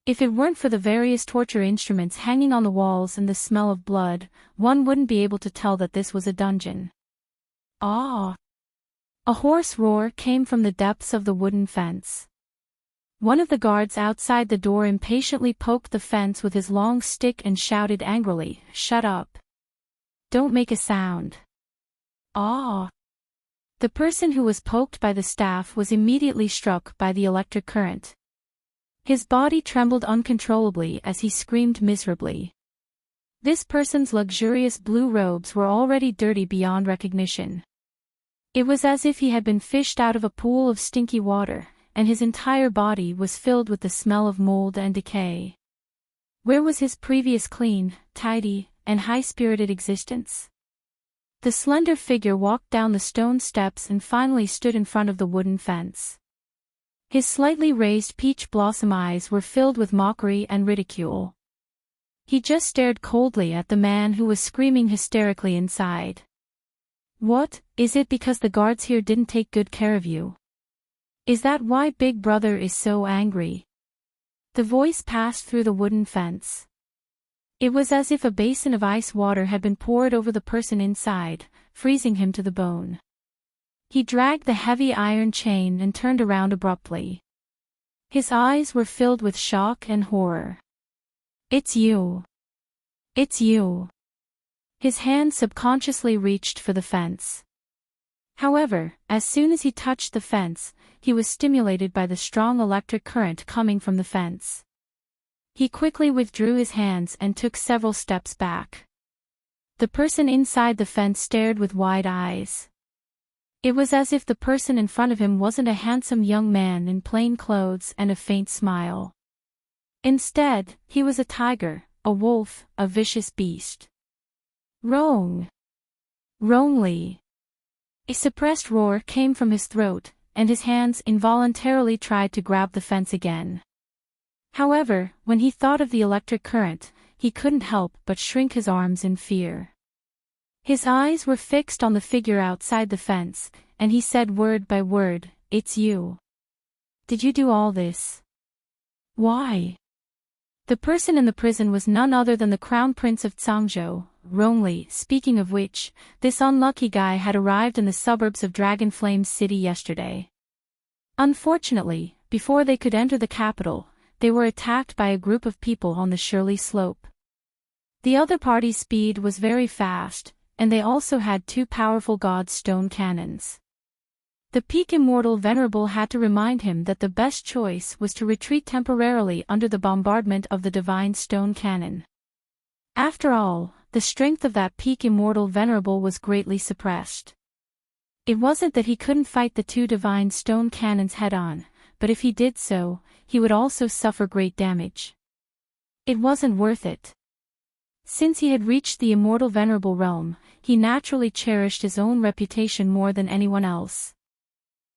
S1: If it weren't for the various torture instruments hanging on the walls and the smell of blood, one wouldn't be able to tell that this was a dungeon. Ah! A hoarse roar came from the depths of the wooden fence. One of the guards outside the door impatiently poked the fence with his long stick and shouted angrily, "Shut up! Don't make a sound!" Ah! The person who was poked by the staff was immediately struck by the electric current. His body trembled uncontrollably as he screamed miserably. This person's luxurious blue robes were already dirty beyond recognition. It was as if he had been fished out of a pool of stinky water, and his entire body was filled with the smell of mold and decay. Where was his previous clean, tidy, and high-spirited existence? The slender figure walked down the stone steps and finally stood in front of the wooden fence. His slightly raised peach blossom eyes were filled with mockery and ridicule. He just stared coldly at the man who was screaming hysterically inside. What, is it because the guards here didn't take good care of you? Is that why Big Brother is so angry? The voice passed through the wooden fence. It was as if a basin of ice water had been poured over the person inside, freezing him to the bone. He dragged the heavy iron chain and turned around abruptly. His eyes were filled with shock and horror. It's you. It's you. His hand subconsciously reached for the fence. However, as soon as he touched the fence, he was stimulated by the strong electric current coming from the fence. He quickly withdrew his hands and took several steps back. The person inside the fence stared with wide eyes. It was as if the person in front of him wasn't a handsome young man in plain clothes and a faint smile. Instead, he was a tiger, a wolf, a vicious beast. Rong! Wrongly! A suppressed roar came from his throat, and his hands involuntarily tried to grab the fence again. However, when he thought of the electric current, he couldn't help but shrink his arms in fear. His eyes were fixed on the figure outside the fence, and he said word by word, "It's you. Did you do all this? Why?" The person in the prison was none other than the Crown Prince of Zhangzhou, Rongli. Speaking of which, this unlucky guy had arrived in the suburbs of Dragonflame City yesterday. Unfortunately, before they could enter the capital, they were attacked by a group of people on the Shirley Slope. The other party's speed was very fast, and they also had 2 powerful god stone cannons. The peak immortal venerable had to remind him that the best choice was to retreat temporarily under the bombardment of the divine stone cannon. After all, the strength of that peak immortal venerable was greatly suppressed. It wasn't that he couldn't fight the 2 divine stone cannons head-on, but if he did so, he would also suffer great damage. It wasn't worth it. Since he had reached the immortal venerable realm, he naturally cherished his own reputation more than anyone else.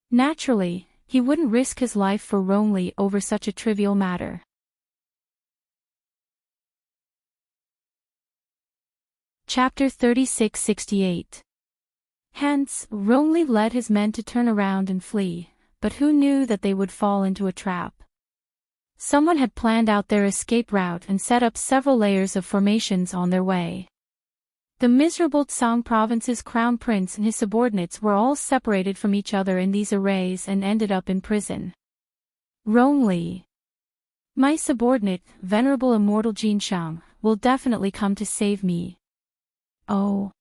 S1: Naturally, he wouldn't risk his life for Ronly over such a trivial matter. Chapter 3668. Hence, Ronly led his men to turn around and flee, but who knew that they would fall into a trap? Someone had planned out their escape route and set up several layers of formations on their way. The miserable Tsang province's crown prince and his subordinates were all separated from each other in these arrays and ended up in prison. Ronly. My subordinate, venerable immortal Jinshang, will definitely come to save me. Oh.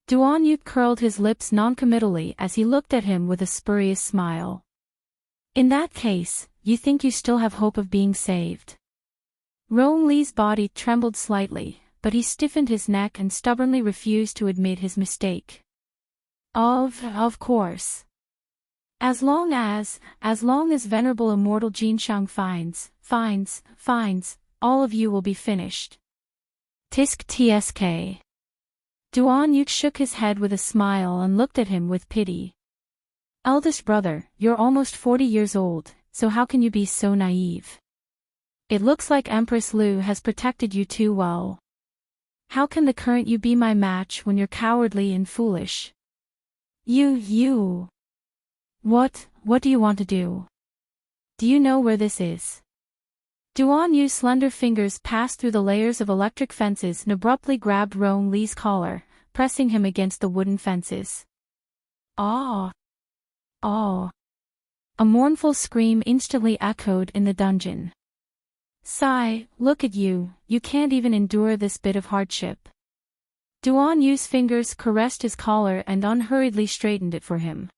S1: Duan Yu curled his lips noncommittally as he looked at him with a spurious smile. In that case, you think you still have hope of being saved? Ronly's body trembled slightly, but he stiffened his neck and stubbornly refused to admit his mistake. Of course. As long as venerable immortal Jinshang finds, all of you will be finished. Tisk tsk. Duan Yu shook his head with a smile and looked at him with pity. Eldest brother, you're almost 40 years old, so how can you be so naive? It looks like Empress Lu has protected you too well. How can the current you be my match when you're cowardly and foolish? You. What do you want to do? Do you know where this is? Duan Yu's slender fingers passed through the layers of electric fences and abruptly grabbed Ronly's collar, pressing him against the wooden fences. Ah! A mournful scream instantly echoed in the dungeon. Sigh, look at you can't even endure this bit of hardship. Duan Yu's fingers caressed his collar and unhurriedly straightened it for him.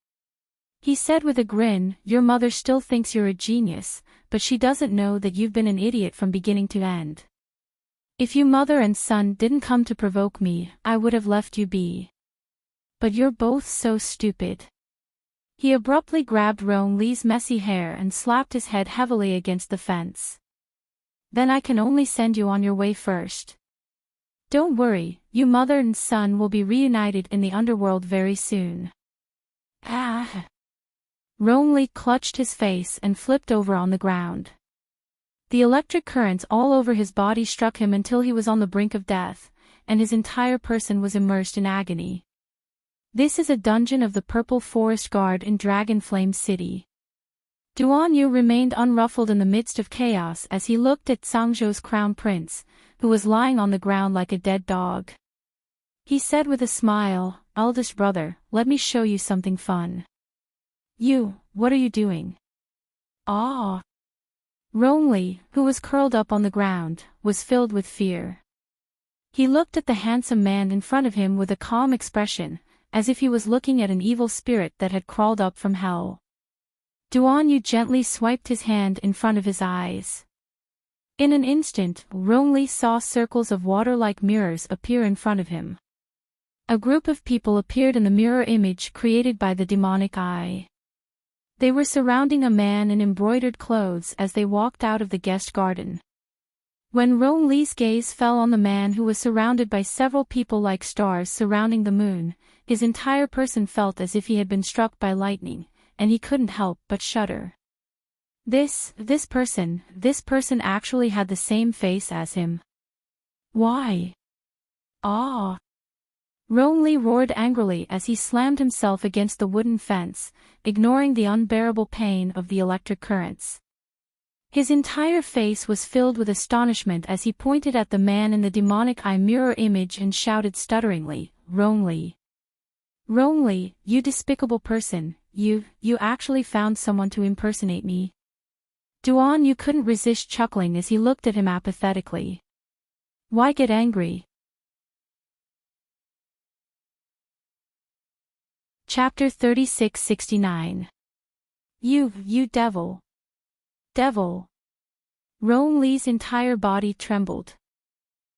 S1: He said with a grin, your mother still thinks you're a genius, but she doesn't know that you've been an idiot from beginning to end. If you mother and son didn't come to provoke me, I would have left you be. But you're both so stupid. He abruptly grabbed Ronly's messy hair and slapped his head heavily against the fence. Then I can only send you on your way first. Don't worry, you mother and son will be reunited in the underworld very soon. Ah! Ronly clutched his face and flipped over on the ground. The electric currents all over his body struck him until he was on the brink of death, and his entire person was immersed in agony. This is a dungeon of the Purple Forest Guard in Dragonflame City. Duan Yu remained unruffled in the midst of chaos as he looked at Sangzhou's crown prince, who was lying on the ground like a dead dog. He said with a smile, eldest brother, let me show you something fun. What are you doing? Ah! Ronly, who was curled up on the ground, was filled with fear. He looked at the handsome man in front of him with a calm expression, as if he was looking at an evil spirit that had crawled up from hell. Duan Yu gently swiped his hand in front of his eyes. In an instant, Ronly saw circles of water-like mirrors appear in front of him. A group of people appeared in the mirror image created by the demonic eye. They were surrounding a man in embroidered clothes as they walked out of the guest garden. When Ronly's gaze fell on the man who was surrounded by several people like stars surrounding the moon, his entire person felt as if he had been struck by lightning, and he couldn't help but shudder. This person actually had the same face as him. Why? Ah! Ronly roared angrily as he slammed himself against the wooden fence, ignoring the unbearable pain of the electric currents. His entire face was filled with astonishment as he pointed at the man in the demonic eye mirror image and shouted stutteringly, Ronly. Ronly, you despicable person, you actually found someone to impersonate me. Duan Yu couldn't resist chuckling as he looked at him apathetically. Why get angry? Chapter 3669. You devil. Devil. Rongli's entire body trembled.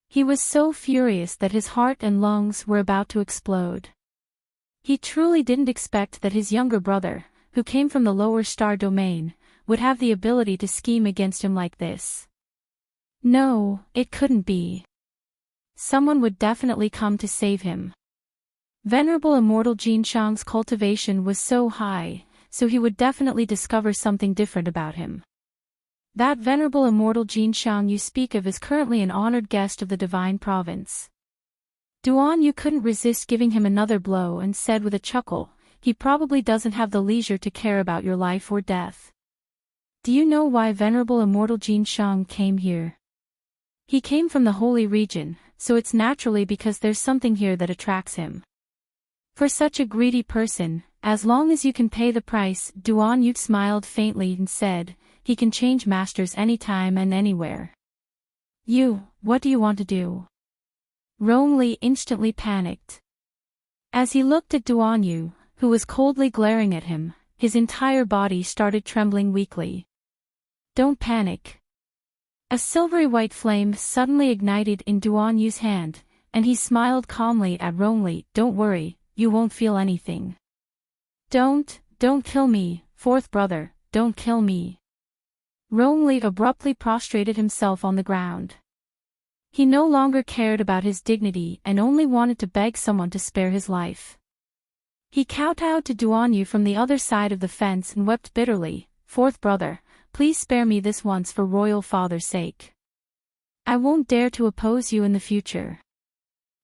S1: He was so furious that his heart and lungs were about to explode. He truly didn't expect that his younger brother, who came from the lower star domain, would have the ability to scheme against him like this. No, it couldn't be. Someone would definitely come to save him. Venerable Immortal Jinshang's cultivation was so high, so he would definitely discover something different about him. That Venerable Immortal Jinshang you speak of is currently an honored guest of the Divine Province. Duan Yu couldn't resist giving him another blow and said with a chuckle, he probably doesn't have the leisure to care about your life or death. Do you know why Venerable Immortal Jinshang came here? He came from the holy region, so it's naturally because there's something here that attracts him. For such a greedy person, as long as you can pay the price, Duan Yu smiled faintly and said, he can change masters anytime and anywhere. What do you want to do? Rongli instantly panicked. As he looked at Duan Yu, who was coldly glaring at him, his entire body started trembling weakly. Don't panic. A silvery white flame suddenly ignited in Duan Yu's hand, and he smiled calmly at Rongli. Don't worry, you won't feel anything. Don't kill me, fourth brother, don't kill me. Rongli abruptly prostrated himself on the ground. He no longer cared about his dignity and only wanted to beg someone to spare his life. He kowtowed to Duan Yu from the other side of the fence and wept bitterly, fourth brother, please spare me this once for royal father's sake. I won't dare to oppose you in the future.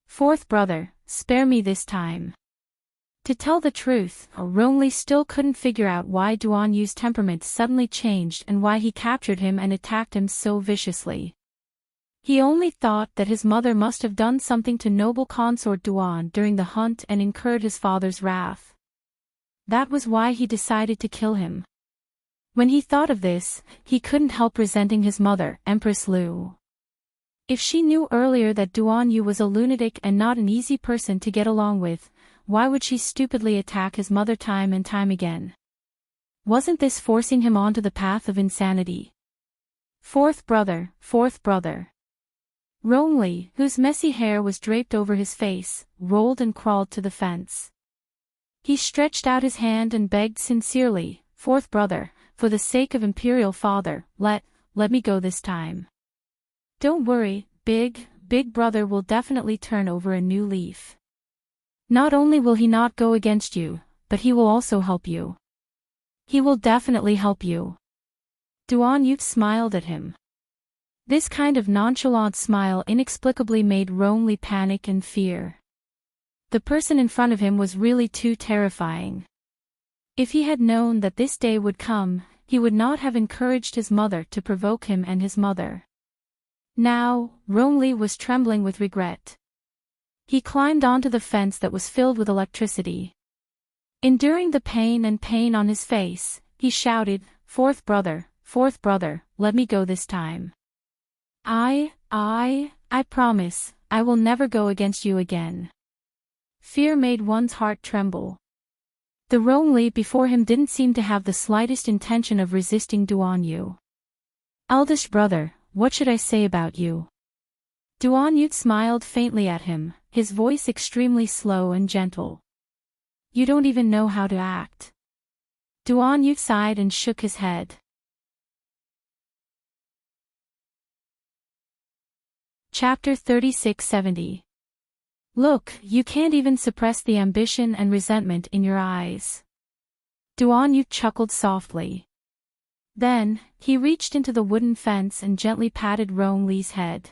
S1: Fourth brother, spare me this time. To tell the truth, Rongli still couldn't figure out why Duan Yu's temperament suddenly changed and why he captured him and attacked him so viciously. He only thought that his mother must have done something to noble consort Duan during the hunt and incurred his father's wrath. That was why he decided to kill him. When he thought of this, he couldn't help resenting his mother, Empress Lu. If she knew earlier that Duan Yu was a lunatic and not an easy person to get along with, why would she stupidly attack his mother time and time again? Wasn't this forcing him onto the path of insanity? Fourth brother. Rongli, whose messy hair was draped over his face, rolled and crawled to the fence. He stretched out his hand and begged sincerely, fourth brother, for the sake of Imperial Father, let me go this time. Don't worry, big brother will definitely turn over a new leaf. Not only will he not go against you, but he will also help you. He will definitely help you. Duan Yu smiled at him. This kind of nonchalant smile inexplicably made Rongli panic and fear. The person in front of him was really too terrifying. If he had known that this day would come, he would not have encouraged his mother to provoke him and his mother. Now, Rongli was trembling with regret. He climbed onto the fence that was filled with electricity. Enduring the pain on his face, he shouted, fourth brother, let me go this time. I promise, I will never go against you again. Fear made one's heart tremble. The Rongli before him didn't seem to have the slightest intention of resisting Duan Yu. Eldest brother, what should I say about you? Duan Yu smiled faintly at him, his voice extremely slow and gentle. You don't even know how to act. Duan Yu sighed and shook his head. Chapter 3670. Look, you can't even suppress the ambition and resentment in your eyes. Duan Yu chuckled softly. Then, he reached into the wooden fence and gently patted Rongli's head.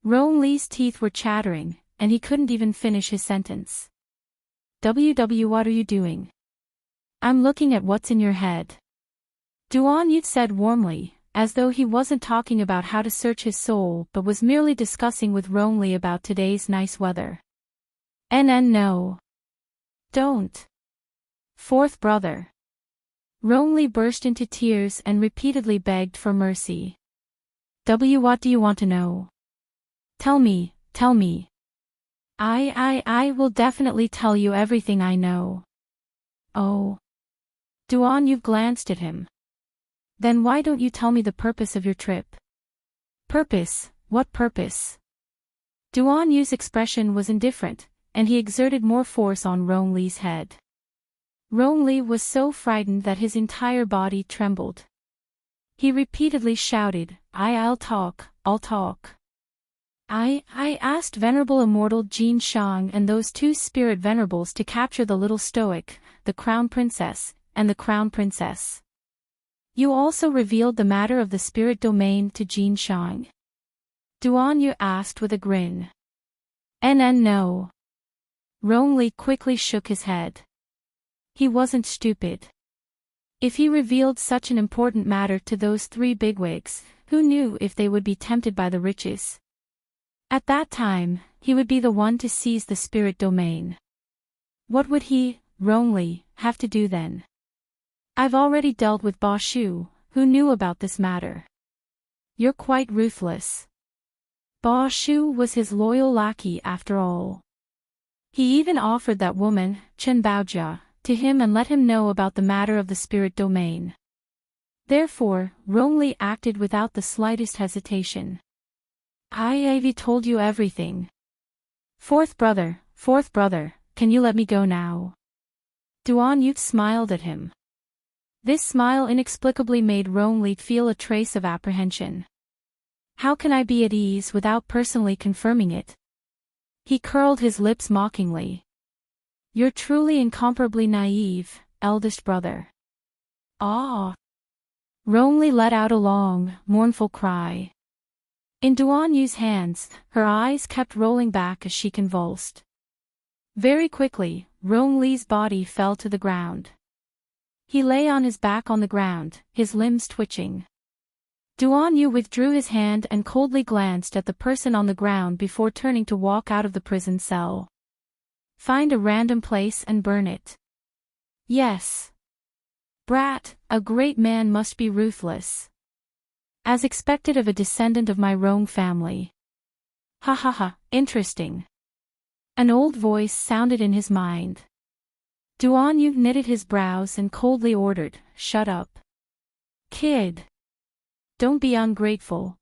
S1: Rongli's teeth were chattering, and he couldn't even finish his sentence. What are you doing? I'm looking at what's in your head. Duan Yu said warmly, as though he wasn't talking about how to search his soul but was merely discussing with Rongli about today's nice weather. No. Don't. Fourth brother. Rongli burst into tears and repeatedly begged for mercy. What do you want to know? Tell me. I will definitely tell you everything I know. Oh. Duan, you've glanced at him. Then why don't you tell me the purpose of your trip? Purpose? What purpose? Duan Yu's expression was indifferent, and he exerted more force on Rong Li's head. Rong Li was so frightened that his entire body trembled. He repeatedly shouted, I'll talk, I'll talk. I asked Venerable Immortal Jin Shang and those two spirit venerables to capture the little stoic, the Crown Princess, and the Crown Princess. You also revealed the matter of the spirit domain to Jin Shang? Duan Yu asked with a grin. No. Rong Li quickly shook his head. He wasn't stupid. If he revealed such an important matter to those three bigwigs, who knew if they would be tempted by the riches? At that time, he would be the one to seize the spirit domain. What would he, Rong Li, have to do then? I've already dealt with Ba Shu, who knew about this matter. You're quite ruthless. Ba Shu was his loyal lackey after all. He even offered that woman, Chen Baojia, to him and let him know about the matter of the spirit domain. Therefore, Rong Li acted without the slightest hesitation. I've told you everything. Fourth brother, can you let me go now? Duan Yu smiled at him. This smile inexplicably made Rong Li feel a trace of apprehension. How can I be at ease without personally confirming it? He curled his lips mockingly. You're truly incomparably naive, eldest brother. Ah! Rong Li let out a long, mournful cry. In Duan Yu's hands, her eyes kept rolling back as she convulsed. Very quickly, Rong Li's body fell to the ground. He lay on his back on the ground, his limbs twitching. Duan Yu withdrew his hand and coldly glanced at the person on the ground before turning to walk out of the prison cell. Find a random place and burn it. Yes. Brat, a great man must be ruthless. As expected of a descendant of my Rong family. Ha ha ha, interesting. An old voice sounded in his mind. Duan Yu knitted his brows and coldly ordered, Shut up. Kid. Don't be ungrateful.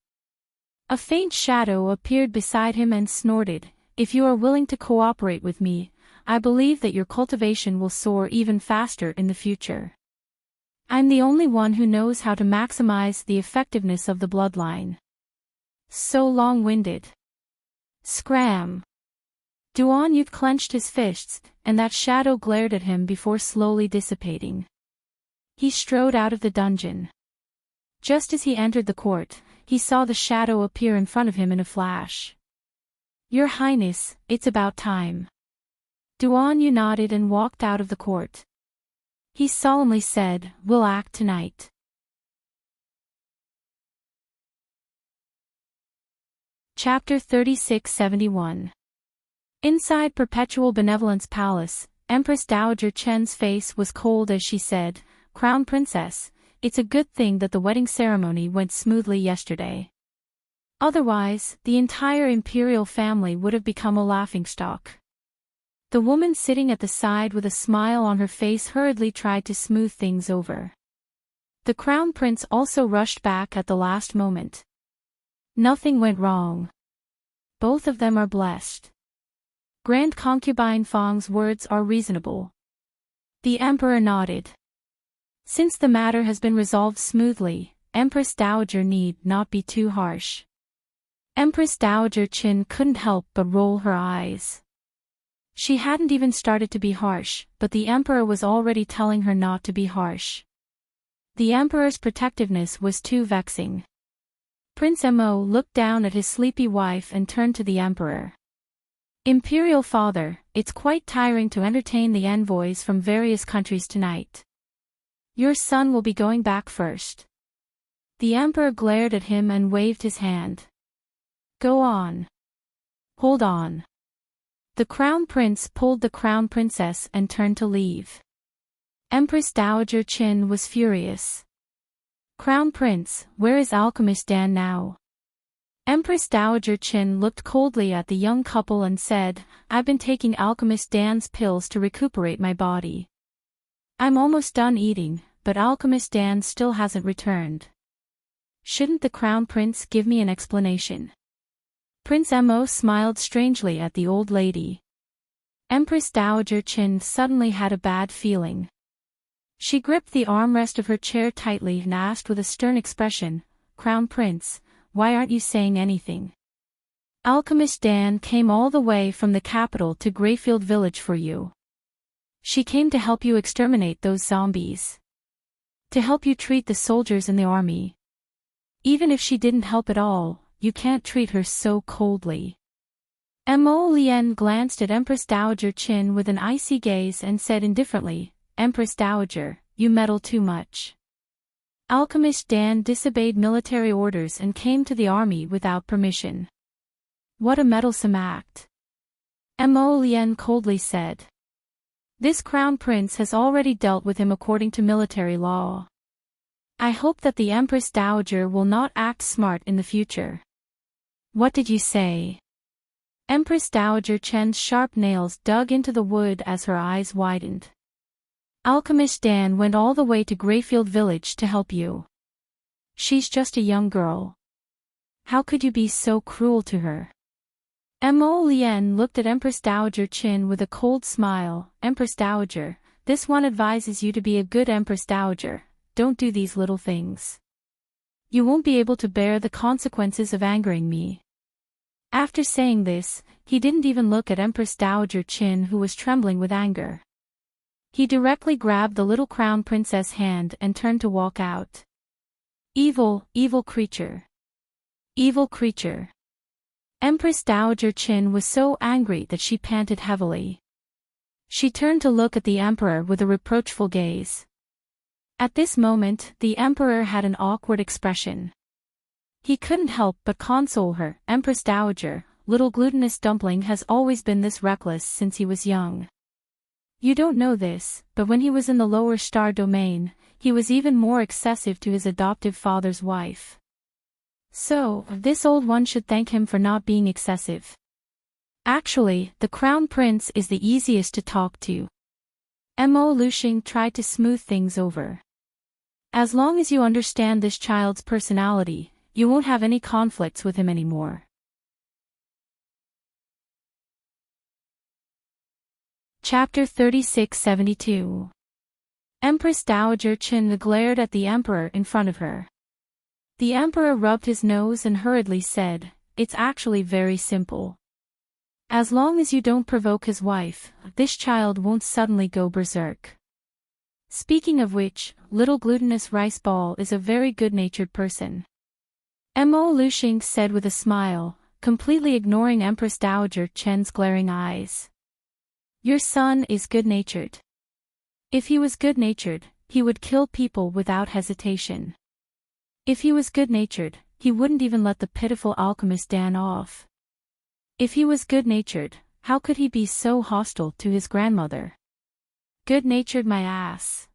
S1: A faint shadow appeared beside him and snorted, If you are willing to cooperate with me, I believe that your cultivation will soar even faster in the future. I'm the only one who knows how to maximize the effectiveness of the bloodline. So long-winded. Scram. Duan Yu clenched his fists, and that shadow glared at him before slowly dissipating. He strode out of the dungeon. Just as he entered the court, he saw the shadow appear in front of him in a flash. Your Highness, it's about time. Duan Yu nodded and walked out of the court. He solemnly said, We'll act tonight. Chapter 3671. Inside Perpetual Benevolence Palace, Empress Dowager Chen's face was cold as she said, Crown Princess, it's a good thing that the wedding ceremony went smoothly yesterday. Otherwise, the entire imperial family would have become a laughingstock. The woman sitting at the side with a smile on her face hurriedly tried to smooth things over. The crown prince also rushed back at the last moment. Nothing went wrong. Both of them are blessed. Grand Concubine Fang's words are reasonable. The emperor nodded. Since the matter has been resolved smoothly, Empress Dowager need not be too harsh. Empress Dowager Qin couldn't help but roll her eyes. She hadn't even started to be harsh, but the emperor was already telling her not to be harsh. The emperor's protectiveness was too vexing. Prince Mo looked down at his sleepy wife and turned to the emperor. Imperial father, it's quite tiring to entertain the envoys from various countries tonight. Your son will be going back first. The emperor glared at him and waved his hand. Go on. Hold on. The crown prince pulled the crown princess and turned to leave. Empress Dowager Qin was furious. Crown prince, where is Alchemist Dan now? Empress Dowager Qin looked coldly at the young couple and said, I've been taking Alchemist Dan's pills to recuperate my body. I'm almost done eating, but Alchemist Dan still hasn't returned. Shouldn't the Crown Prince give me an explanation? Prince Mo smiled strangely at the old lady. Empress Dowager Qin suddenly had a bad feeling. She gripped the armrest of her chair tightly and asked with a stern expression, "Crown Prince, why aren't you saying anything? Alchemist Dan came all the way from the capital to Greyfield Village for you. She came to help you exterminate those zombies. To help you treat the soldiers in the army. Even if she didn't help at all, you can't treat her so coldly." Mo Lien glanced at Empress Dowager Qin with an icy gaze and said indifferently, "Empress Dowager, you meddle too much. Alchemist Dan disobeyed military orders and came to the army without permission. What a meddlesome act." Mo Lien coldly said. "This Crown Prince has already dealt with him according to military law. I hope that the Empress Dowager will not act smart in the future." "What did you say?" Empress Dowager Chen's sharp nails dug into the wood as her eyes widened. "Alchemist Dan went all the way to Greyfield Village to help you. She's just a young girl. How could you be so cruel to her?" Mo Lien looked at Empress Dowager Qin with a cold smile. "Empress Dowager, this one advises you to be a good Empress Dowager. Don't do these little things. You won't be able to bear the consequences of angering me." After saying this, he didn't even look at Empress Dowager Qin, who was trembling with anger. He directly grabbed the little Crown Princess' hand and turned to walk out. "Evil, evil creature. Evil creature." Empress Dowager Qin was so angry that she panted heavily. She turned to look at the Emperor with a reproachful gaze. At this moment, the Emperor had an awkward expression. He couldn't help but console her. "Empress Dowager, little glutinous dumpling has always been this reckless since he was young. You don't know this, but when he was in the lower star domain, he was even more excessive to his adoptive father's wife. So, this old one should thank him for not being excessive. Actually, the Crown Prince is the easiest to talk to." Mo Luxing tried to smooth things over. "As long as you understand this child's personality, you won't have any conflicts with him anymore." Chapter 3672. Empress Dowager Qin glared at the Emperor in front of her. The Emperor rubbed his nose and hurriedly said, "It's actually very simple. As long as you don't provoke his wife, this child won't suddenly go berserk. Speaking of which, little glutinous rice ball is a very good-natured person." Mo Luxing said with a smile, completely ignoring Empress Dowager Chen's glaring eyes. "Your son is good-natured. If he was good-natured, he would kill people without hesitation. If he was good-natured, he wouldn't even let the pitiful Alchemist Dan off. If he was good-natured, how could he be so hostile to his grandmother? Good-natured my ass."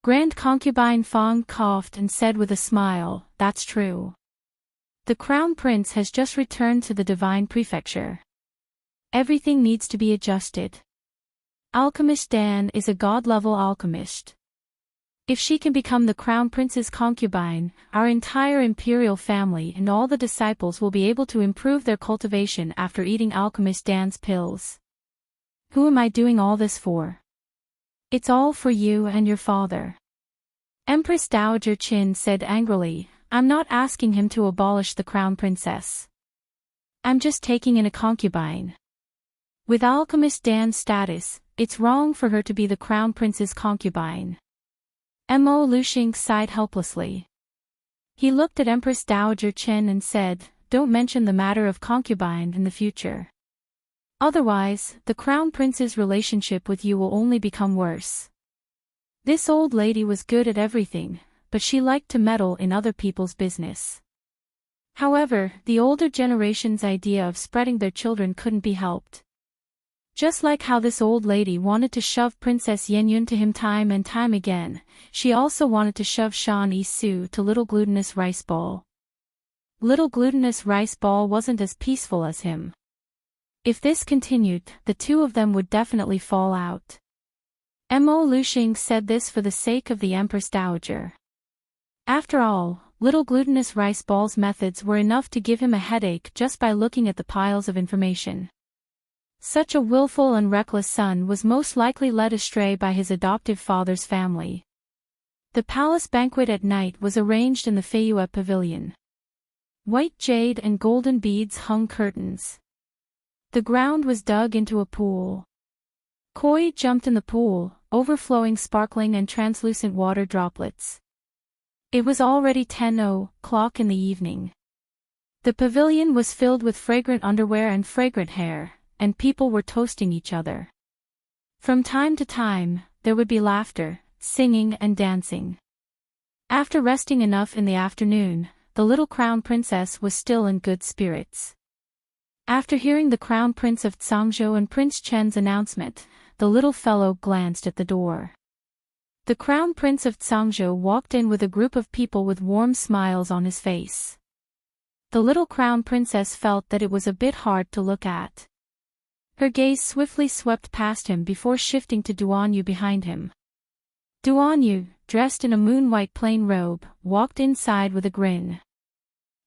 S1: Grand Concubine Fong coughed and said with a smile, "That's true. The Crown Prince has just returned to the Divine Prefecture. Everything needs to be adjusted. Alchemist Dan is a god-level alchemist. If she can become the Crown Prince's concubine, our entire imperial family and all the disciples will be able to improve their cultivation after eating Alchemist Dan's pills. Who am I doing all this for? It's all for you and your father." Empress Dowager Qin said angrily, "I'm not asking him to abolish the Crown Princess. I'm just taking in a concubine. With Alchemist Dan's status, it's wrong for her to be the Crown Prince's concubine." Mo Luxing sighed helplessly. He looked at Empress Dowager Qin and said, "Don't mention the matter of concubine in the future. Otherwise, the Crown Prince's relationship with you will only become worse." This old lady was good at everything, but she liked to meddle in other people's business. However, the older generation's idea of spreading their children couldn't be helped. Just like how this old lady wanted to shove Princess Yenyun to him time and time again, she also wanted to shove Shan Yi-su to Little Glutinous Rice Ball. Little Glutinous Rice Ball wasn't as peaceful as him. If this continued, the two of them would definitely fall out. Mo Luxing said this for the sake of the Empress Dowager. After all, little glutinous rice balls methods were enough to give him a headache just by looking at the piles of information. Such a willful and reckless son was most likely led astray by his adoptive father's family. The palace banquet at night was arranged in the Feyue Pavilion. White jade and golden beads hung curtains. The ground was dug into a pool. Koi jumped in the pool, overflowing sparkling and translucent water droplets. It was already 10:00 in the evening. The pavilion was filled with fragrant underwear and fragrant hair, and people were toasting each other. From time to time, there would be laughter, singing and dancing. After resting enough in the afternoon, the little crown princess was still in good spirits. After hearing the crown prince of Zhangzhou and Prince Chen's announcement, the little fellow glanced at the door. The crown prince of Zhangzhou walked in with a group of people with warm smiles on his face. The little crown princess felt that it was a bit hard to look at. Her gaze swiftly swept past him before shifting to Duanyu behind him. Duanyu, dressed in a moon-white plain robe, walked inside with a grin.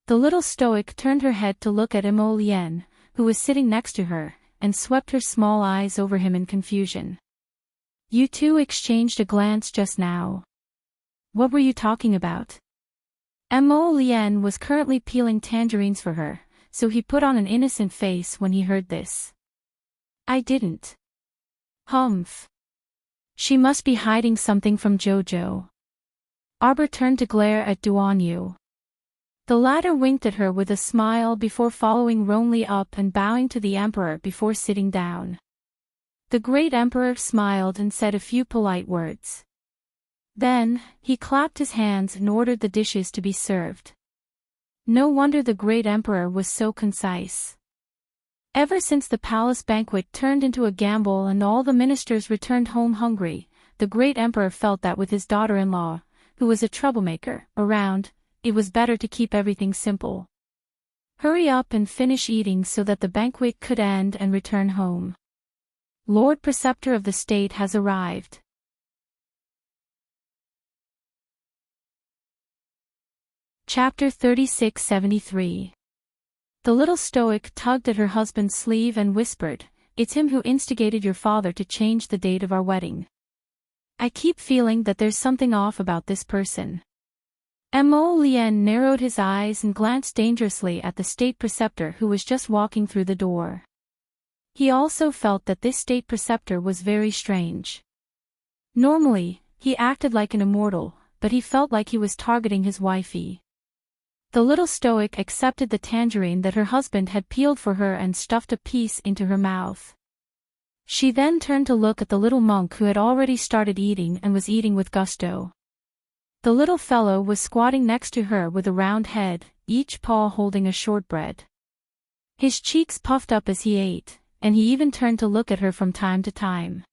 S1: The little stoic turned her head to look at Mo Lian, who was sitting next to her, and swept her small eyes over him in confusion. You two exchanged a glance just now. What were you talking about? Mo Lian was currently peeling tangerines for her, so he put on an innocent face when he heard this. I didn't. Humph. She must be hiding something from Jojo. Arbor turned to glare at Duanyu. The latter winked at her with a smile before following Ronli up and bowing to the emperor before sitting down. The great emperor smiled and said a few polite words. Then, he clapped his hands and ordered the dishes to be served. No wonder the great emperor was so concise. Ever since the palace banquet turned into a gamble and all the ministers returned home hungry, the great emperor felt that with his daughter-in-law, who was a troublemaker, around, it was better to keep everything simple. Hurry up and finish eating so that the banquet could end and return home. Lord Preceptor of the State has arrived. Chapter 3673. The little stoic tugged at her husband's sleeve and whispered, It's him who instigated your father to change the date of our wedding. I keep feeling that there's something off about this person. Mo Lian narrowed his eyes and glanced dangerously at the state preceptor who was just walking through the door. He also felt that this state preceptor was very strange. Normally, he acted like an immortal, but he felt like he was targeting his wifey. The little stoic accepted the tangerine that her husband had peeled for her and stuffed a piece into her mouth. She then turned to look at the little monk who had already started eating and was eating with gusto. The little fellow was squatting next to her with a round head, each paw holding a shortbread. His cheeks puffed up as he ate, and he even turned to look at her from time to time.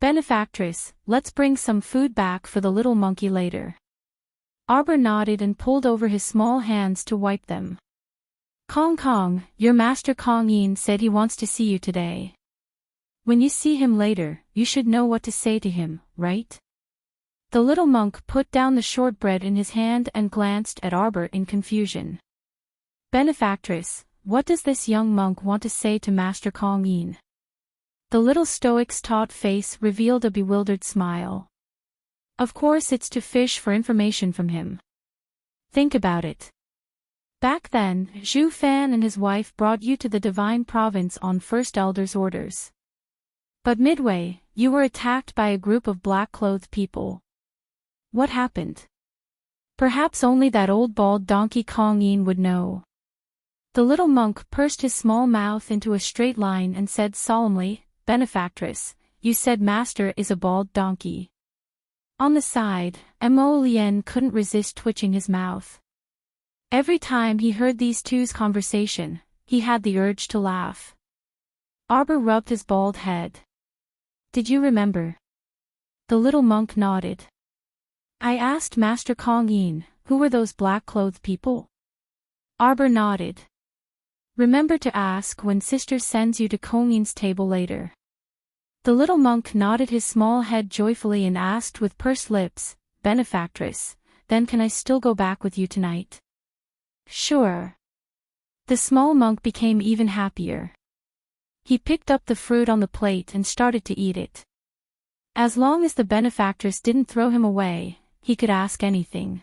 S1: Benefactress, let's bring some food back for the little monkey later. Arbor nodded and pulled over his small hands to wipe them. Kong Kong, your master Kong Yin said he wants to see you today. When you see him later, you should know what to say to him, right? The little monk put down the shortbread in his hand and glanced at Arbor in confusion. Benefactress, what does this young monk want to say to Master Kong Yin? The little stoic's taut face revealed a bewildered smile. Of course it's to fish for information from him. Think about it. Back then, Zhu Fan and his wife brought you to the Divine Province on First Elder's orders. But midway, you were attacked by a group of black-clothed people. What happened? Perhaps only that old bald donkey Kong Yin would know. The little monk pursed his small mouth into a straight line and said solemnly, Benefactress, you said master is a bald donkey. On the side, Mo Lian couldn't resist twitching his mouth. Every time he heard these two's conversation, he had the urge to laugh. Arbor rubbed his bald head. Did you remember? The little monk nodded. I asked Master Kong Yin, who were those black-clothed people? Arbor nodded. Remember to ask when sister sends you to Kong Yin's table later. The little monk nodded his small head joyfully and asked with pursed lips, "Benefactress, then can I still go back with you tonight?" "Sure." The small monk became even happier. He picked up the fruit on the plate and started to eat it. As long as the benefactress didn't throw him away, he could ask anything.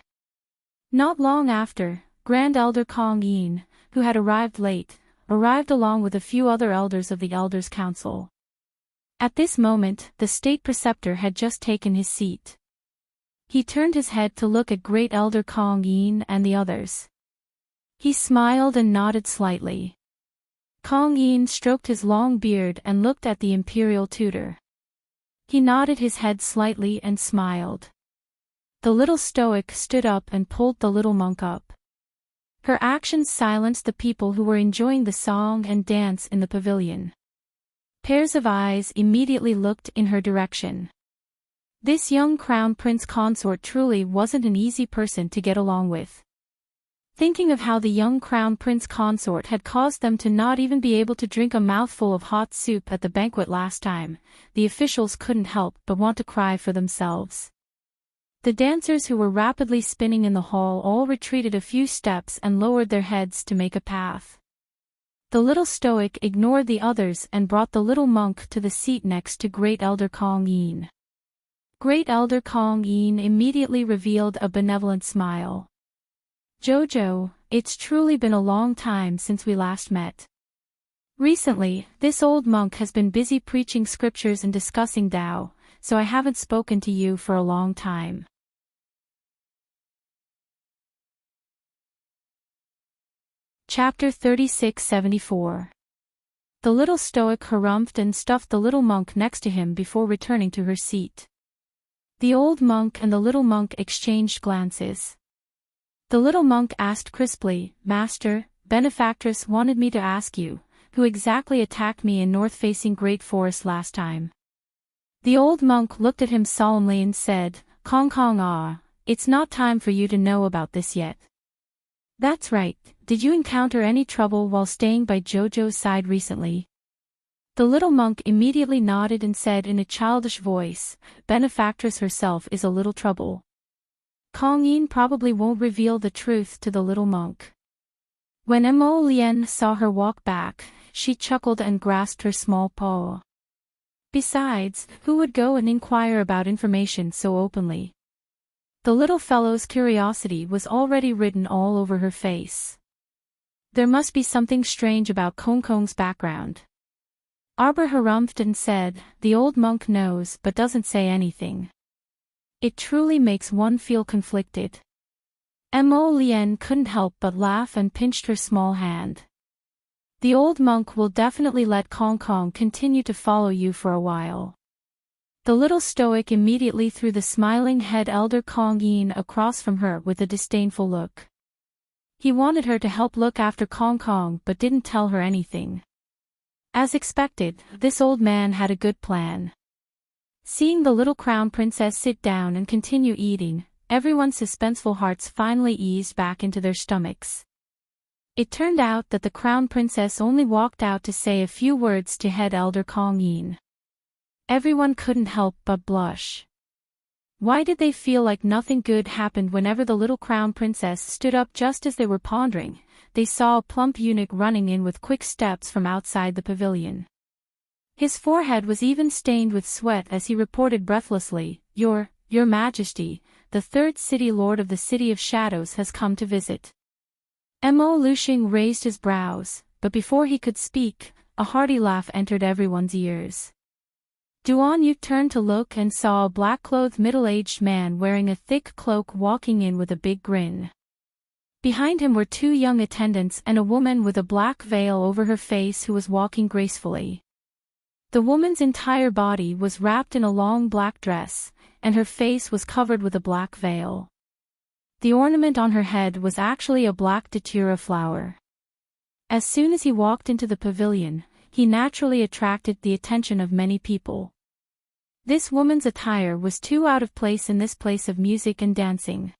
S1: Not long after, Grand Elder Kong Yin, who had arrived late, arrived along with a few other elders of the Elders' Council. At this moment, the state preceptor had just taken his seat. He turned his head to look at Great Elder Kong Yin and the others. He smiled and nodded slightly. Kong Yin stroked his long beard and looked at the imperial tutor. He nodded his head slightly and smiled. The little stoic stood up and pulled the little monk up. Her actions silenced the people who were enjoying the song and dance in the pavilion. Pairs of eyes immediately looked in her direction. This young crown prince consort truly wasn't an easy person to get along with. Thinking of how the young crown prince consort had caused them to not even be able to drink a mouthful of hot soup at the banquet last time, the officials couldn't help but want to cry for themselves. The dancers who were rapidly spinning in the hall all retreated a few steps and lowered their heads to make a path. The little stoic ignored the others and brought the little monk to the seat next to Great Elder Kong Yin. Great Elder Kong Yin immediately revealed a benevolent smile. "Jojo, it's truly been a long time since we last met. Recently, this old monk has been busy preaching scriptures and discussing Tao, so I haven't spoken to you for a long time." Chapter 3674. The little stoic harumphed and stuffed the little monk next to him before returning to her seat. The old monk and the little monk exchanged glances. The little monk asked crisply, "Master, benefactress wanted me to ask you, who exactly attacked me in north-facing Great Forest last time?" The old monk looked at him solemnly and said, "Kong Kong ah, it's not time for you to know about this yet." "That's right, did you encounter any trouble while staying by Jojo's side recently?" The little monk immediately nodded and said in a childish voice, "Benefactress herself is a little trouble." Kong Yin probably won't reveal the truth to the little monk. When Mo Lien saw her walk back, she chuckled and grasped her small paw. Besides, who would go and inquire about information so openly? The little fellow's curiosity was already written all over her face. There must be something strange about Kong Kong's background. Arbor harumphed and said, "The old monk knows but doesn't say anything. It truly makes one feel conflicted." Mo Lien couldn't help but laugh and pinched her small hand. "The old monk will definitely let Kong Kong continue to follow you for a while." The little stoic immediately threw the smiling head Elder Kong Yin across from her with a disdainful look. He wanted her to help look after Kong Kong but didn't tell her anything. As expected, this old man had a good plan. Seeing the little crown princess sit down and continue eating, everyone's suspenseful hearts finally eased back into their stomachs. It turned out that the crown princess only walked out to say a few words to head Elder Kong Yin. Everyone couldn't help but blush. Why did they feel like nothing good happened whenever the little crown princess stood up? Just as they were pondering, they saw a plump eunuch running in with quick steps from outside the pavilion. His forehead was even stained with sweat as he reported breathlessly, Your Majesty, the third city lord of the City of Shadows has come to visit." Mo Luxing raised his brows, but before he could speak, a hearty laugh entered everyone's ears. Duan Yu turned to look and saw a black-clothed middle-aged man wearing a thick cloak walking in with a big grin. Behind him were two young attendants and a woman with a black veil over her face who was walking gracefully. The woman's entire body was wrapped in a long black dress, and her face was covered with a black veil. The ornament on her head was actually a black datura flower. As soon as he walked into the pavilion, he naturally attracted the attention of many people. This woman's attire was too out of place in this place of music and dancing.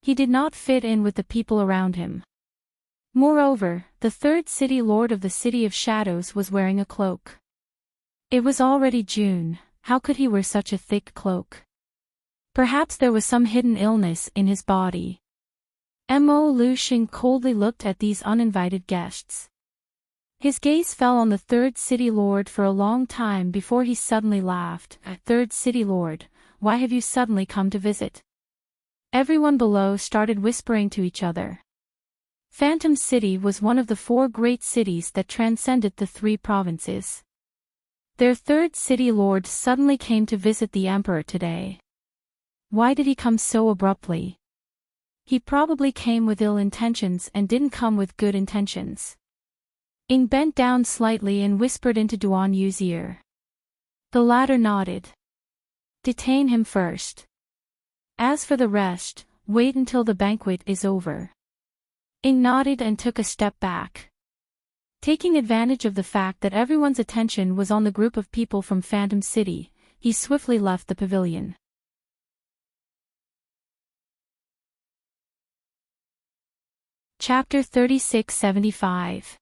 S1: He did not fit in with the people around him. Moreover, the third city lord of the City of Shadows was wearing a cloak. It was already June, how could he wear such a thick cloak? Perhaps there was some hidden illness in his body. Mo Luxing coldly looked at these uninvited guests. His gaze fell on the third city lord for a long time before he suddenly laughed. "Third city lord, why have you suddenly come to visit?" Everyone below started whispering to each other. Phantom City was one of the 4 great cities that transcended the 3 provinces. Their third city lord suddenly came to visit the emperor today. Why did he come so abruptly? He probably came with ill intentions and didn't come with good intentions. Ing bent down slightly and whispered into Duan Yu's ear. The latter nodded. Detain him first. As for the rest, wait until the banquet is over. Ing nodded and took a step back. Taking advantage of the fact that everyone's attention was on the group of people from Phantom City, he swiftly left the pavilion. Chapter 3675.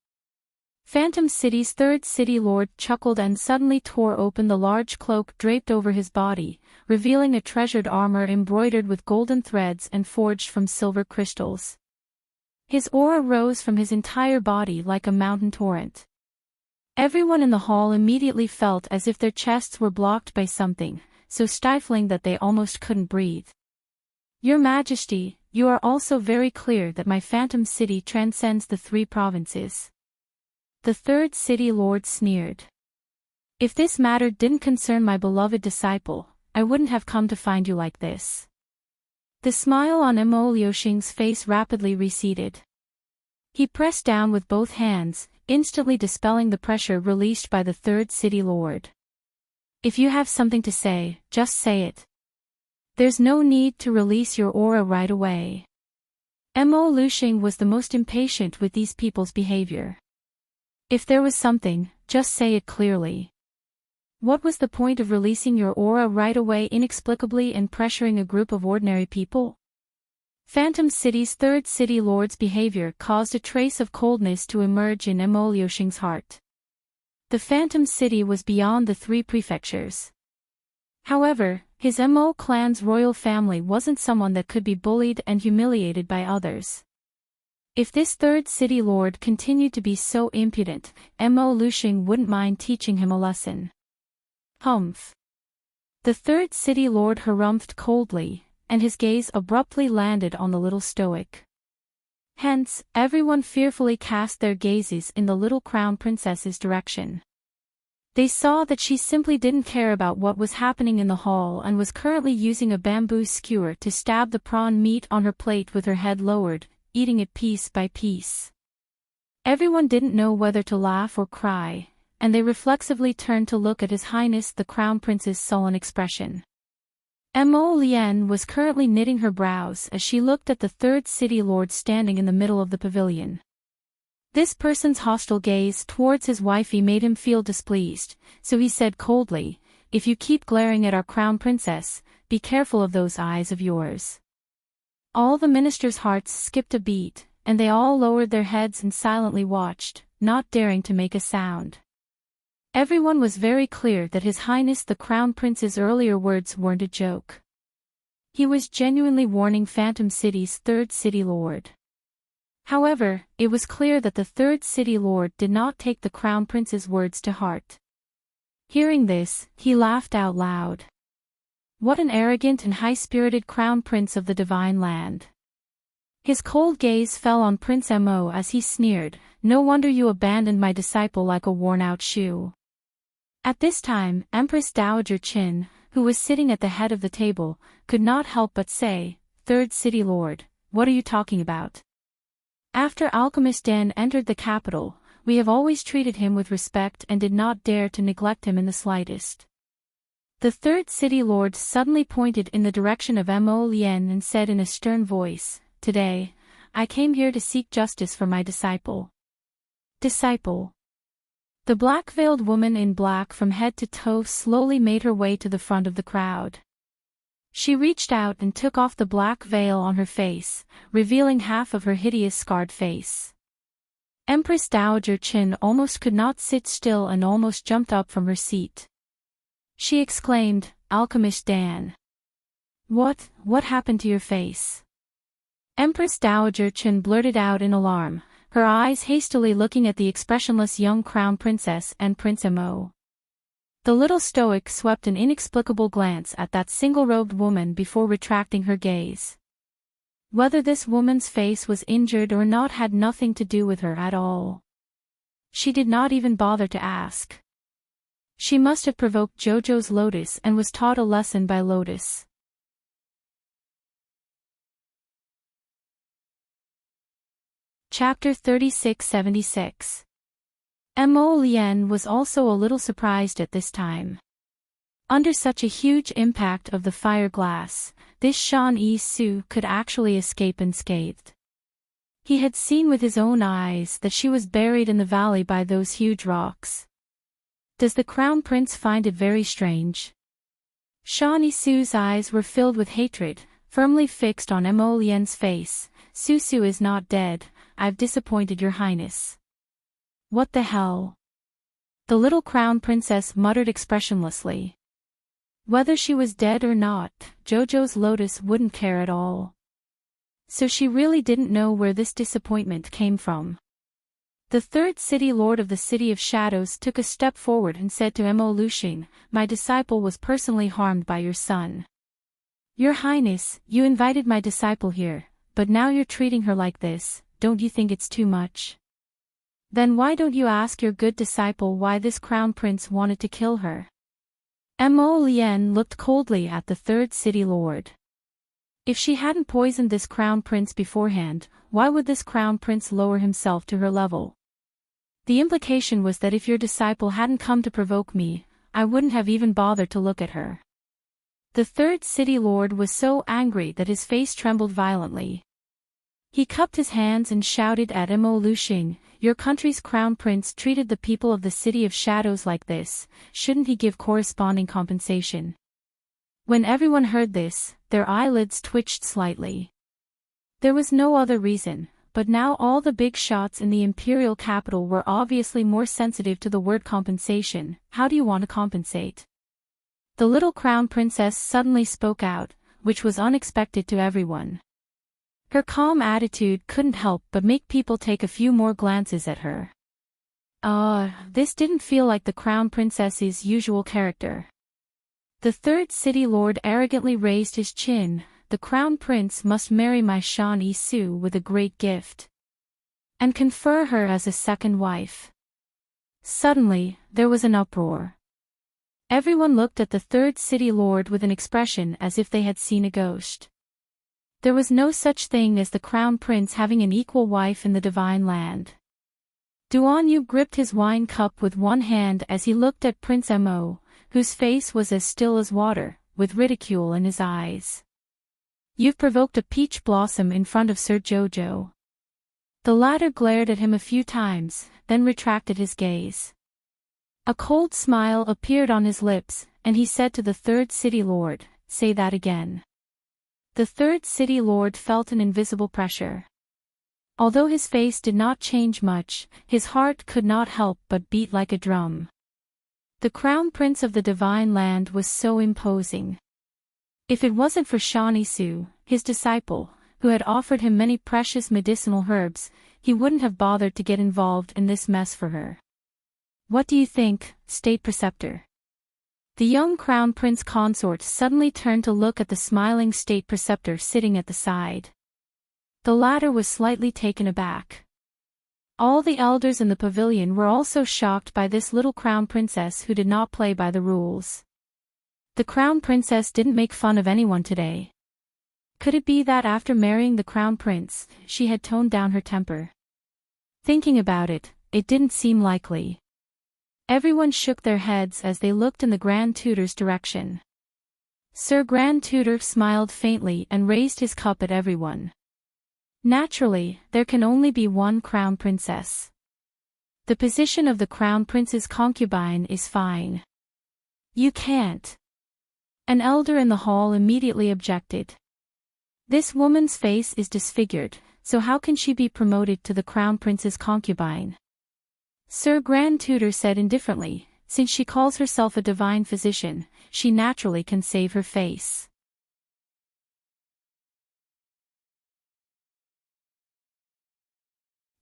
S1: Phantom City's third city lord chuckled and suddenly tore open the large cloak draped over his body, revealing a treasured armor embroidered with golden threads and forged from silver crystals. His aura rose from his entire body like a mountain torrent. Everyone in the hall immediately felt as if their chests were blocked by something, so stifling that they almost couldn't breathe. Your Majesty, you are also very clear that my Phantom City transcends the 3 provinces. The third city lord sneered. If this matter didn't concern my beloved disciple, I wouldn't have come to find you like this. The smile on Mo Luxing's face rapidly receded. He pressed down with both hands, instantly dispelling the pressure released by the third city lord. If you have something to say, just say it. There's no need to release your aura right away. Mo Luxing was the most impatient with these people's behavior. If there was something, just say it clearly. What was the point of releasing your aura right away inexplicably and pressuring a group of ordinary people? Phantom City's third city lord's behavior caused a trace of coldness to emerge in Mo Luxing's heart. The Phantom City was beyond the 3 prefectures. However, his Mo clan's royal family wasn't someone that could be bullied and humiliated by others. If this third city lord continued to be so impudent, Mo Luxing wouldn't mind teaching him a lesson. Humph. The third city lord harumphed coldly, and his gaze abruptly landed on the little stoic. Hence, everyone fearfully cast their gazes in the little crown princess's direction. They saw that she simply didn't care about what was happening in the hall and was currently using a bamboo skewer to stab the prawn meat on her plate with her head lowered, eating it piece by piece. Everyone didn't know whether to laugh or cry, and they reflexively turned to look at His Highness the Crown Prince's sullen expression. Mo Lien was currently knitting her brows as she looked at the third city lord standing in the middle of the pavilion. This person's hostile gaze towards his wifey made him feel displeased, so he said coldly, "If you keep glaring at our crown princess, be careful of those eyes of yours." All the ministers' hearts skipped a beat, and they all lowered their heads and silently watched, not daring to make a sound. Everyone was very clear that His Highness the Crown Prince's earlier words weren't a joke. He was genuinely warning Phantom City's third city lord. However, it was clear that the third city lord did not take the Crown Prince's words to heart. Hearing this, he laughed out loud. What an arrogant and high-spirited Crown Prince of the Divine Land. His cold gaze fell on Prince Mo as he sneered, "No wonder you abandoned my disciple like a worn-out shoe." At this time, Empress Dowager Qin, who was sitting at the head of the table, could not help but say, "Third City Lord, what are you talking about? After Alchemist Dan entered the capital, we have always treated him with respect and did not dare to neglect him in the slightest." The third city lord suddenly pointed in the direction of Mo Lien and said in a stern voice, "Today, I came here to seek justice for my disciple." Disciple. The black-veiled woman in black from head to toe slowly made her way to the front of the crowd. She reached out and took off the black veil on her face, revealing half of her hideous scarred face. Empress Dowager Qin almost could not sit still and almost jumped up from her seat. She exclaimed, "Alchemist Dan. What happened to your face?" Empress Dowager Qin blurted out in alarm, her eyes hastily looking at the expressionless young crown princess and Prince Mo. The little stoic swept an inexplicable glance at that single-robed woman before retracting her gaze. Whether this woman's face was injured or not had nothing to do with her at all. She did not even bother to ask. She must have provoked Jojo's Lotus and was taught a lesson by Lotus. Chapter 3676. Mo Lien was also a little surprised at this time. Under such a huge impact of the fire glass, this Shan Yi Su could actually escape unscathed. He had seen with his own eyes that she was buried in the valley by those huge rocks. Does the Crown Prince find it very strange? Shan Yi Su's eyes were filled with hatred, firmly fixed on Mo Lien's face. "Su is not dead. I've disappointed your highness." "What the hell?" the little crown princess muttered expressionlessly. Whether she was dead or not, Jojo's Lotus wouldn't care at all. So she really didn't know where this disappointment came from. The third city lord of the City of Shadows took a step forward and said to Mo Luxing, "My disciple was personally harmed by your son. Your highness, you invited my disciple here, but now you're treating her like this. Don't you think it's too much? Then why don't you ask your good disciple why this crown prince wanted to kill her?" Mo Lien looked coldly at the third city lord. If she hadn't poisoned this crown prince beforehand, why would this crown prince lower himself to her level? The implication was that if your disciple hadn't come to provoke me, I wouldn't have even bothered to look at her. The third city lord was so angry that his face trembled violently. He cupped his hands and shouted at Mo Luxing, "Your country's crown prince treated the people of the City of Shadows like this, shouldn't he give corresponding compensation?" When everyone heard this, their eyelids twitched slightly. There was no other reason, but now all the big shots in the imperial capital were obviously more sensitive to the word compensation. "How do you want to compensate?" The little crown princess suddenly spoke out, which was unexpected to everyone. Her calm attitude couldn't help but make people take a few more glances at her. This didn't feel like the crown princess's usual character. The third city lord arrogantly raised his chin. "The crown prince must marry my Shan Yi Su with a great gift, and confer her as a second wife." Suddenly, there was an uproar. Everyone looked at the third city lord with an expression as if they had seen a ghost. There was no such thing as the crown prince having an equal wife in the divine land. Duan Yu gripped his wine cup with one hand as he looked at Prince Mo, whose face was as still as water, with ridicule in his eyes. "You've provoked a peach blossom in front of Sir Jojo." The latter glared at him a few times, then retracted his gaze. A cold smile appeared on his lips, and he said to the third city lord, "Say that again." The third city lord felt an invisible pressure. Although his face did not change much, his heart could not help but beat like a drum. The crown prince of the divine land was so imposing. If it wasn't for Shan Yi Su, his disciple, who had offered him many precious medicinal herbs, he wouldn't have bothered to get involved in this mess for her. "What do you think, State Preceptor?" The young crown prince consort suddenly turned to look at the smiling state preceptor sitting at the side. The latter was slightly taken aback. All the elders in the pavilion were also shocked by this little crown princess who did not play by the rules. The crown princess didn't make fun of anyone today. Could it be that after marrying the crown prince, she had toned down her temper? Thinking about it, it didn't seem likely. Everyone shook their heads as they looked in the Grand Tutor's direction. Sir Grand Tutor smiled faintly and raised his cup at everyone. "Naturally, there can only be one crown princess. The position of the crown prince's concubine is fine. You can't." An elder in the hall immediately objected. "This woman's face is disfigured, so how can she be promoted to the Crown Prince's concubine? Sir Grand Tutor said indifferently, since she calls herself a divine physician, she naturally can save her face.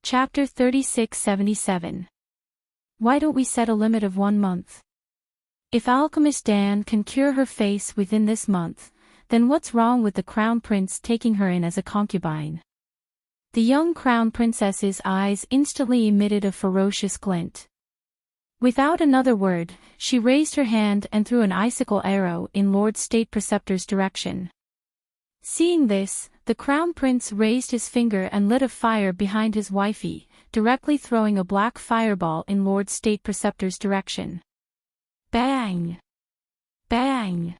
S1: Chapter 3677. Why don't we set a limit of 1 month? If Alchemist Dan can cure her face within this month, then what's wrong with the Crown Prince taking her in as a concubine? The young Crown Princess's eyes instantly emitted a ferocious glint. Without another word, she raised her hand and threw an icicle arrow in Lord State Preceptor's direction. Seeing this, the Crown Prince raised his finger and lit a fire behind his wifey, directly throwing a black fireball in Lord State Preceptor's direction. Bang! Bang!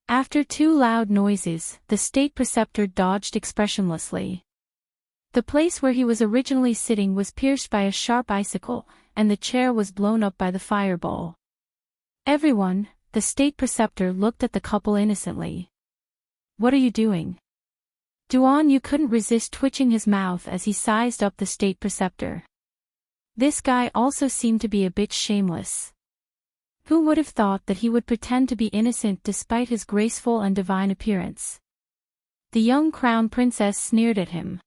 S1: After 2 loud noises, the State Preceptor dodged expressionlessly. The place where he was originally sitting was pierced by a sharp icicle, and the chair was blown up by the fireball. Everyone, the State Preceptor looked at the couple innocently. What are you doing? Duan Yu couldn't resist twitching his mouth as he sized up the State Preceptor. This guy also seemed to be a bit shameless. Who would have thought that he would pretend to be innocent despite his graceful and divine appearance? The young Crown Princess sneered at him.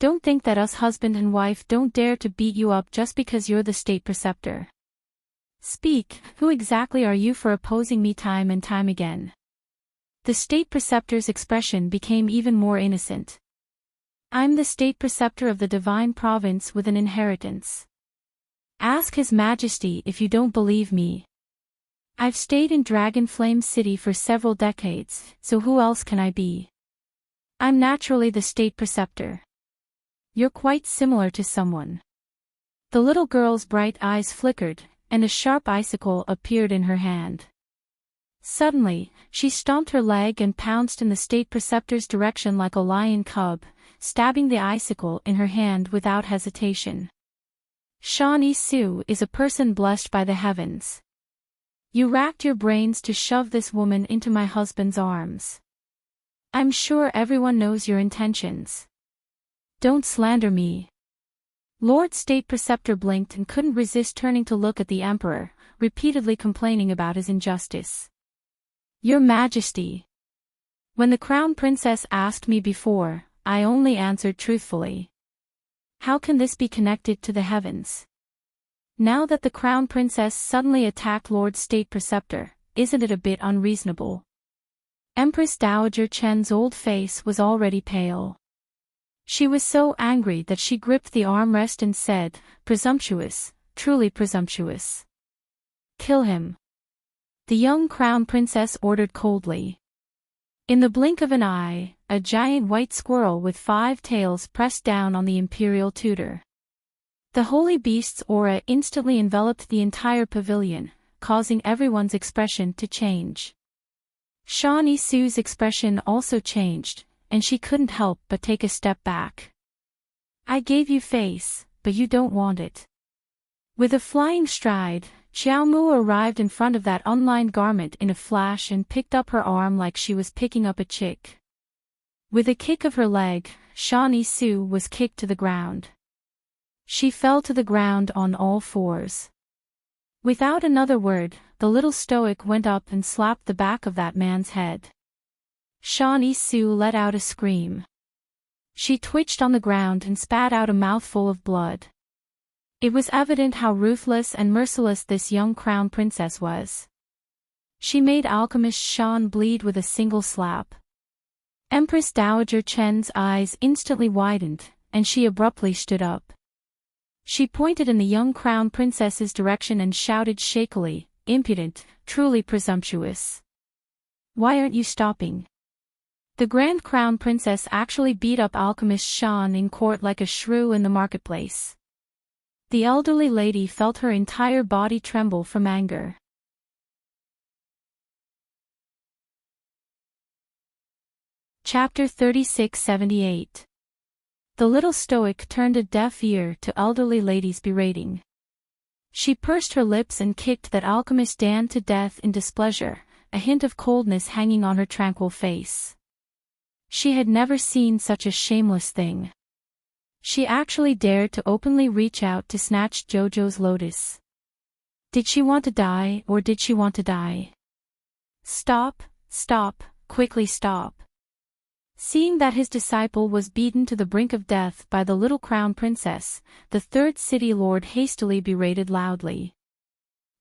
S1: Don't think that us husband and wife don't dare to beat you up just because you're the State Preceptor. Speak, who exactly are you for opposing me time and time again? The State Preceptor's expression became even more innocent. I'm the State Preceptor of the Divine Province with an inheritance. Ask His Majesty if you don't believe me. I've stayed in Dragon Flame City for several decades, so who else can I be? I'm naturally the State Preceptor. You're quite similar to someone. The little girl's bright eyes flickered, and a sharp icicle appeared in her hand. Suddenly, she stomped her leg and pounced in the State Preceptor's direction like a lion cub, stabbing the icicle in her hand without hesitation. Shawnee Su is a person blessed by the heavens. You racked your brains to shove this woman into my husband's arms. I'm sure everyone knows your intentions. Don't slander me. Lord State Preceptor blinked and couldn't resist turning to look at the Emperor, repeatedly complaining about his injustice. Your Majesty. When the Crown Princess asked me before, I only answered truthfully. How can this be connected to the heavens? Now that the Crown Princess suddenly attacked Lord State Preceptor, isn't it a bit unreasonable? Empress Dowager Chen's old face was already pale. She was so angry that she gripped the armrest and said, "Presumptuous, truly presumptuous. Kill him." The young Crown Princess ordered coldly. In the blink of an eye, a giant white squirrel with 5 tails pressed down on the Imperial Tutor. The holy beast's aura instantly enveloped the entire pavilion, causing everyone's expression to change. Shawnee Su's expression also changed, and she couldn't help but take a step back. I gave you face, but you don't want it. With a flying stride, Xiaomu arrived in front of that unlined garment in a flash and picked up her arm like she was picking up a chick. With a kick of her leg, Shawnee Su was kicked to the ground. She fell to the ground on all 4s. Without another word, the little stoic went up and slapped the back of that man's head. Shawnee Su let out a scream. She twitched on the ground and spat out a mouthful of blood. It was evident how ruthless and merciless this young Crown Princess was. She made Alchemist Shan bleed with a single slap. Empress Dowager Chen's eyes instantly widened, and she abruptly stood up. She pointed in the young Crown Princess's direction and shouted shakily, "Impudent, truly presumptuous. Why aren't you stopping?" The Grand Crown Princess actually beat up Alchemist Shan in court like a shrew in the marketplace. The elderly lady felt her entire body tremble from anger. Chapter 3678. The little stoic turned a deaf ear to elderly lady's berating. She pursed her lips and kicked that Alchemist Dan to death in displeasure, a hint of coldness hanging on her tranquil face. She had never seen such a shameless thing. She actually dared to openly reach out to snatch Jojo's lotus. Did she want to die, or did she want to die? Stop, stop, quickly stop. Seeing that his disciple was beaten to the brink of death by the little crown princess, the third city lord hastily berated loudly.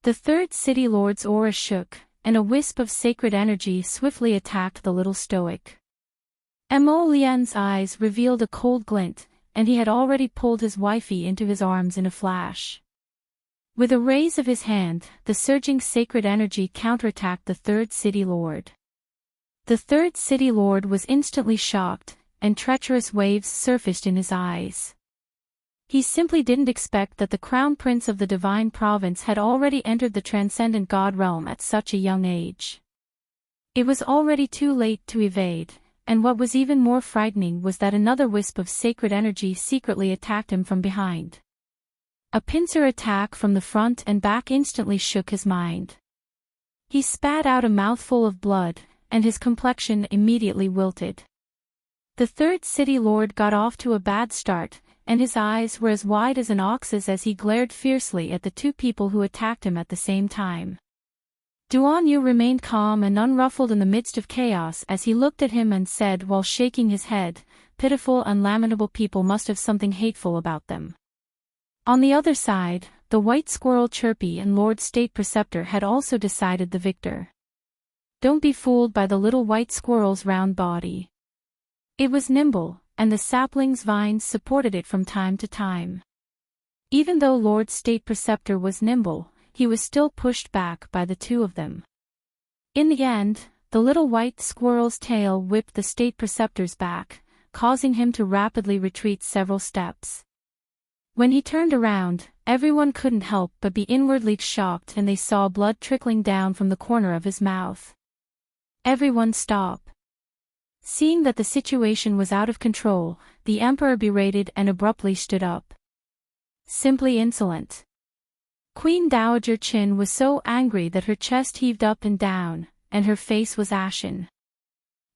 S1: The third city lord's aura shook, and a wisp of sacred energy swiftly attacked the little stoic. Mo Lian's eyes revealed a cold glint, and he had already pulled his wifey into his arms in a flash. With a raise of his hand, the surging sacred energy counterattacked the third city lord. The third city lord was instantly shocked, and treacherous waves surfaced in his eyes. He simply didn't expect that the crown prince of the divine province had already entered the transcendent god realm at such a young age. It was already too late to evade, and what was even more frightening was that another wisp of sacred energy secretly attacked him from behind. A pincer attack from the front and back instantly shook his mind. He spat out a mouthful of blood, and his complexion immediately wilted. The third city lord got off to a bad start, and his eyes were as wide as an ox's as he glared fiercely at the two people who attacked him at the same time. Duan Yu remained calm and unruffled in the midst of chaos as he looked at him and said while shaking his head, "Pitiful and lamentable people must have something hateful about them." On the other side, the white squirrel Chirpy and Lord State Preceptor had also decided the victor. Don't be fooled by the little white squirrel's round body. It was nimble, and the sapling's vines supported it from time to time. Even though Lord State Preceptor was nimble, he was still pushed back by the two of them. In the end, the little white squirrel's tail whipped the State Preceptor's back, causing him to rapidly retreat several steps. When he turned around, everyone couldn't help but be inwardly shocked, and they saw blood trickling down from the corner of his mouth. Everyone stop. Seeing that the situation was out of control, the emperor berated and abruptly stood up. Simply insolent. Queen Dowager Qin was so angry that her chest heaved up and down, and her face was ashen.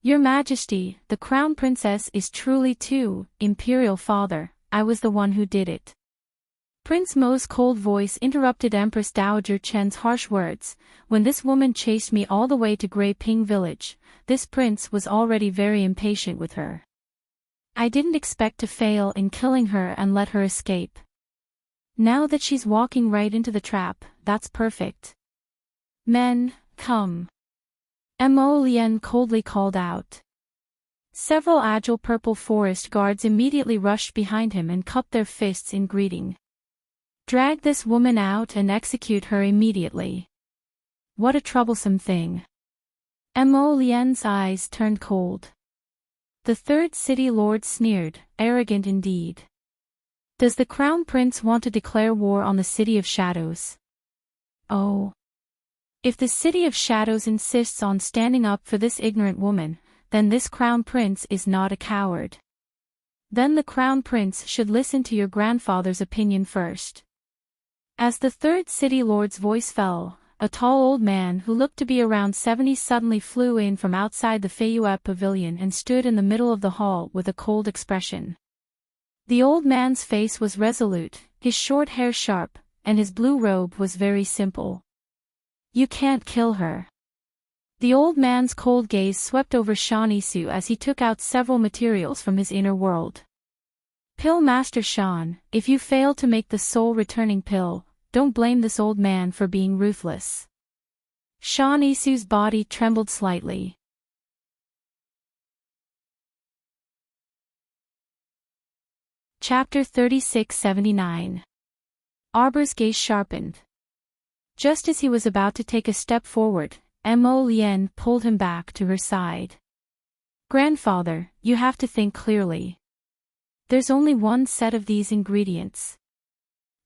S1: Your Majesty, the crown princess is truly too, Imperial Father, I was the one who did it. Prince Mo's cold voice interrupted Empress Dowager Chen's harsh words. When this woman chased me all the way to Grey Ping village, this prince was already very impatient with her. I didn't expect to fail in killing her and let her escape. Now that she's walking right into the trap, that's perfect. Men, come. Mo Lian coldly called out. Several agile purple forest guards immediately rushed behind him and cupped their fists in greeting. Drag this woman out and execute her immediately. What a troublesome thing. Mo Lian's eyes turned cold. The third city lord sneered, arrogant indeed. Does the crown prince want to declare war on the city of shadows? Oh. If the city of shadows insists on standing up for this ignorant woman, then this crown prince is not a coward. Then the crown prince should listen to your grandfather's opinion first. As the third city lord's voice fell, a tall old man who looked to be around 70 suddenly flew in from outside the Feiyue pavilion and stood in the middle of the hall with a cold expression. The old man's face was resolute, his short hair sharp, and his blue robe was very simple. You can't kill her. The old man's cold gaze swept over Shan Isu as he took out several materials from his inner world. Pill Master Shan, if you fail to make the soul-returning pill, don't blame this old man for being ruthless. Shan Isu's body trembled slightly. Chapter 3679. Arbor's gaze sharpened. Just as he was about to take a step forward, Mo Lian pulled him back to her side. Grandfather, you have to think clearly. There's only one set of these ingredients.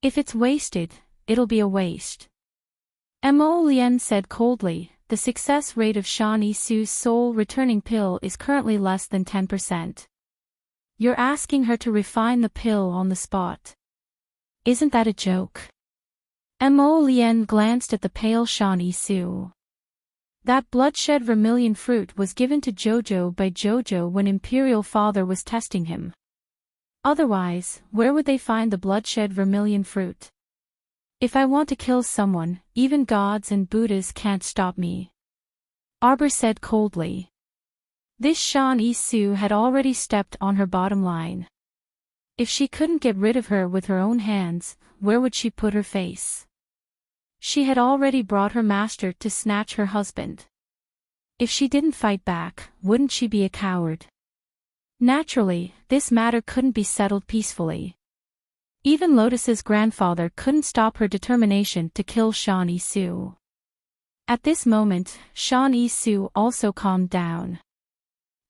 S1: If it's wasted, it'll be a waste. Mo Lian said coldly, the success rate of Shan Isu's soul-returning pill is currently less than 10%. You're asking her to refine the pill on the spot. Isn't that a joke? Mo Lian glanced at the pale Shan Isu. That bloodshed vermilion fruit was given to Jojo by Jojo when Imperial Father was testing him. Otherwise, where would they find the bloodshed vermilion fruit? If I want to kill someone, even gods and Buddhas can't stop me. Arbor said coldly. This Shan Yi-Su had already stepped on her bottom line. If she couldn't get rid of her with her own hands, where would she put her face? She had already brought her master to snatch her husband. If she didn't fight back, wouldn't she be a coward? Naturally, this matter couldn't be settled peacefully. Even Lotus's grandfather couldn't stop her determination to kill Shan Yi-Su. At this moment, Shan Yi-Su also calmed down.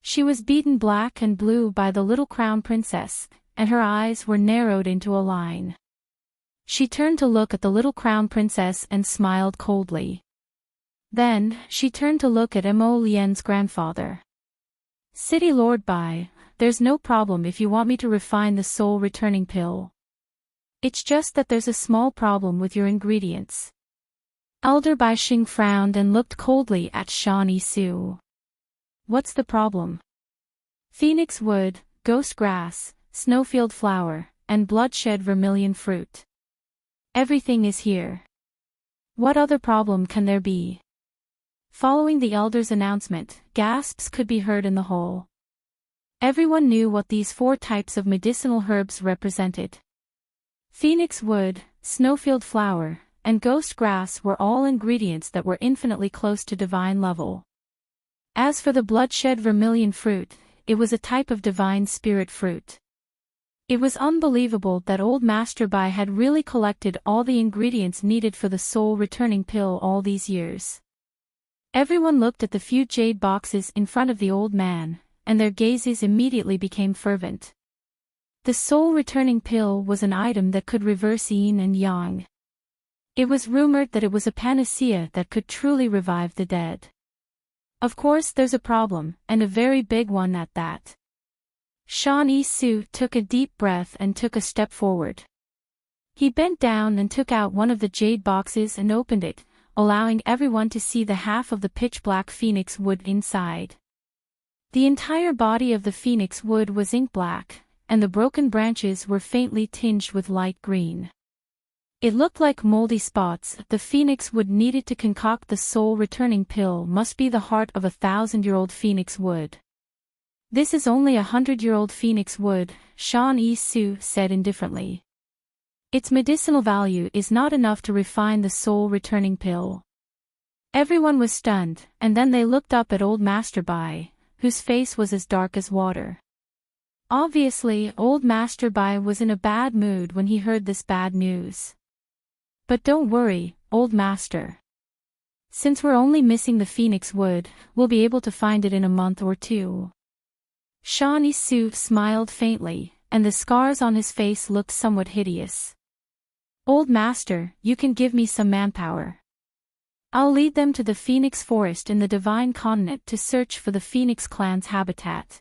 S1: She was beaten black and blue by the little crown princess, and her eyes were narrowed into a line. She turned to look at the little crown princess and smiled coldly. Then, she turned to look at Mo Lien's grandfather. City Lord Bai, there's no problem if you want me to refine the soul returning pill. It's just that there's a small problem with your ingredients. Elder Bai Xing frowned and looked coldly at Shan Yi-Su. What's the problem? Phoenix wood, ghost grass, snowfield flower, and bloodshed vermilion fruit. Everything is here. What other problem can there be? Following the elder's announcement, gasps could be heard in the hall. Everyone knew what these 4 types of medicinal herbs represented. Phoenix wood, snowfield flower, and ghost grass were all ingredients that were infinitely close to divine level. As for the bloodshed vermilion fruit, it was a type of divine spirit fruit. It was unbelievable that old Master Bai had really collected all the ingredients needed for the soul-returning pill all these years. Everyone looked at the few jade boxes in front of the old man, and their gazes immediately became fervent. The soul-returning pill was an item that could reverse yin and yang. It was rumored that it was a panacea that could truly revive the dead. Of course there's a problem, and a very big one at that. Shan Yi-Su took a deep breath and took a step forward. He bent down and took out one of the jade boxes and opened it, allowing everyone to see the half of the pitch-black phoenix wood inside. The entire body of the phoenix wood was ink black, and the broken branches were faintly tinged with light green. It looked like moldy spots. The phoenix wood needed to concoct the soul-returning pill must be the heart of a 1,000-year-old phoenix wood. This is only 100-year-old phoenix wood, Shan Yi-Su said indifferently. Its medicinal value is not enough to refine the soul-returning pill. Everyone was stunned, and then they looked up at old Master Bai, whose face was as dark as water. Obviously, old Master Bai was in a bad mood when he heard this bad news. But don't worry, old master. Since we're only missing the phoenix wood, we'll be able to find it in a month or 2. Shan Yi-Su smiled faintly, and the scars on his face looked somewhat hideous. Old master, you can give me some manpower. I'll lead them to the Phoenix Forest in the Divine Continent to search for the Phoenix clan's habitat.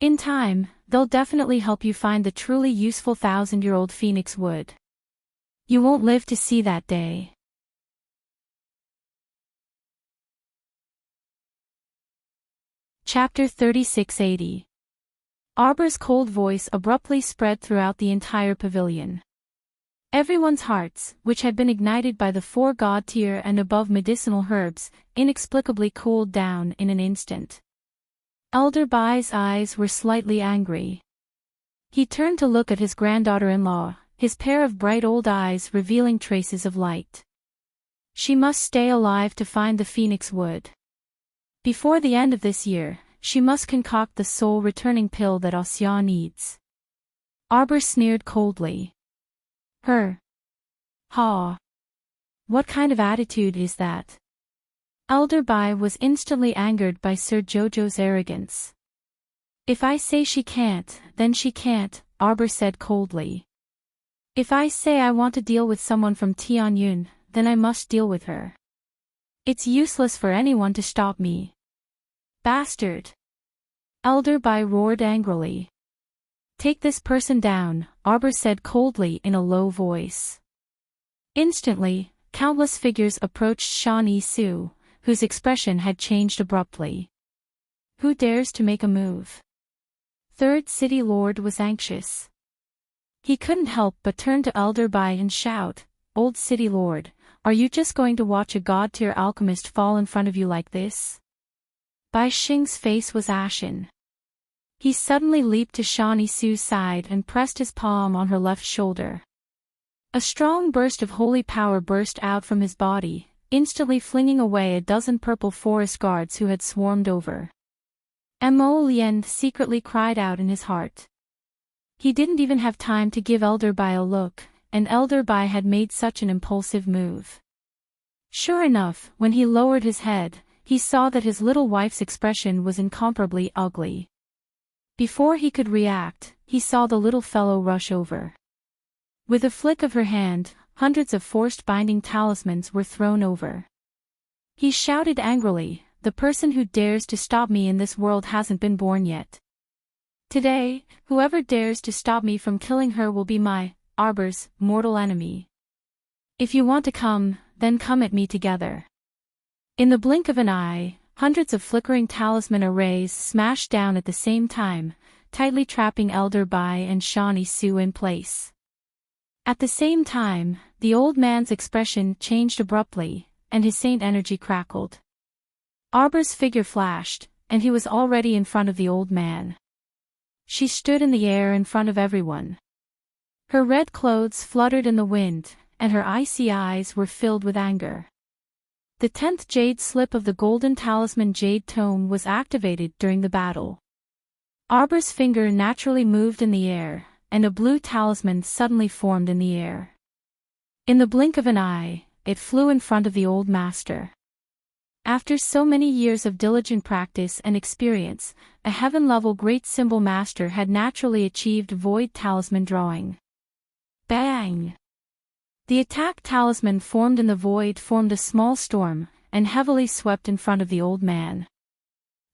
S1: In time, they'll definitely help you find the truly useful 1,000-year-old phoenix wood. You won't live to see that day. Chapter 3680. Arbor's cold voice abruptly spread throughout the entire pavilion. Everyone's hearts, which had been ignited by the 4 god tier and above medicinal herbs, inexplicably cooled down in an instant. Elder Bai's eyes were slightly angry. He turned to look at his granddaughter-in-law, his pair of bright old eyes revealing traces of light. She must stay alive to find the phoenix wood. Before the end of this year, she must concoct the soul-returning pill that Asya needs. Arbor sneered coldly. Her. Ha. What kind of attitude is that? Elder Bai was instantly angered by Sir Jojo's arrogance. If I say she can't, then she can't, Arbor said coldly. If I say I want to deal with someone from Tianyun, then I must deal with her. It's useless for anyone to stop me. Bastard! Elder Bai roared angrily. Take this person down, Arbor said coldly in a low voice. Instantly, countless figures approached Shan Yi-Su, whose expression had changed abruptly. Who dares to make a move? Third City Lord was anxious. He couldn't help but turn to Elder Bai and shout, "Old City Lord, are you just going to watch a god-tier alchemist fall in front of you like this?" Bai Xing's face was ashen. He suddenly leaped to Shani Su's side and pressed his palm on her left shoulder. A strong burst of holy power burst out from his body, instantly flinging away a dozen purple forest guards who had swarmed over. Mo Lien secretly cried out in his heart. He didn't even have time to give Elder Bai a look, and Elder Bai had made such an impulsive move. Sure enough, when he lowered his head, he saw that his little wife's expression was incomparably ugly. Before he could react, he saw the little fellow rush over. With a flick of her hand, hundreds of forced binding talismans were thrown over. He shouted angrily, "The person who dares to stop me in this world hasn't been born yet. Today, whoever dares to stop me from killing her will be my, Arbor's, mortal enemy. If you want to come, then come at me together." In the blink of an eye, hundreds of flickering talisman arrays smashed down at the same time, tightly trapping Elder Bai and Shani Su in place. At the same time, the old man's expression changed abruptly, and his saint energy crackled. Arbor's figure flashed, and he was already in front of the old man. She stood in the air in front of everyone. Her red clothes fluttered in the wind, and her icy eyes were filled with anger. The 10th jade slip of the golden talisman Jade Tome was activated during the battle. Arbor's finger naturally moved in the air, and a blue talisman suddenly formed in the air. In the blink of an eye, it flew in front of the old master. After so many years of diligent practice and experience, a heaven-level Great Symbol Master had naturally achieved void talisman drawing. Bang! The attack talisman formed in the void formed a small storm, and heavily swept in front of the old man.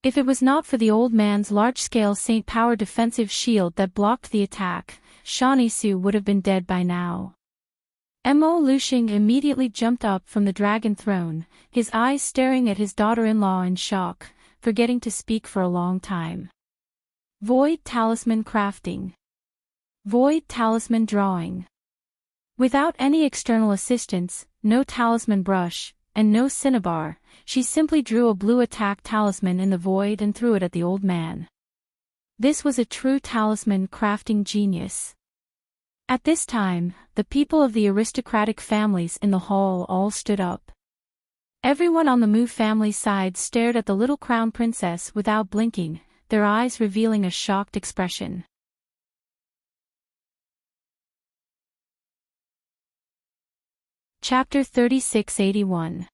S1: If it was not for the old man's large-scale Saint Power defensive shield that blocked the attack, Shani Su would have been dead by now. Mo Luxing immediately jumped up from the dragon throne, his eyes staring at his daughter-in-law in shock, forgetting to speak for a long time. Void talisman crafting. Void talisman drawing. Without any external assistance, no talisman brush, and no cinnabar, she simply drew a blue attack talisman in the void and threw it at the old man. This was a true talisman crafting genius. At this time, the people of the aristocratic families in the hall all stood up. Everyone on the Mu family side stared at the little crown princess without blinking, their eyes revealing a shocked expression. Chapter 3681.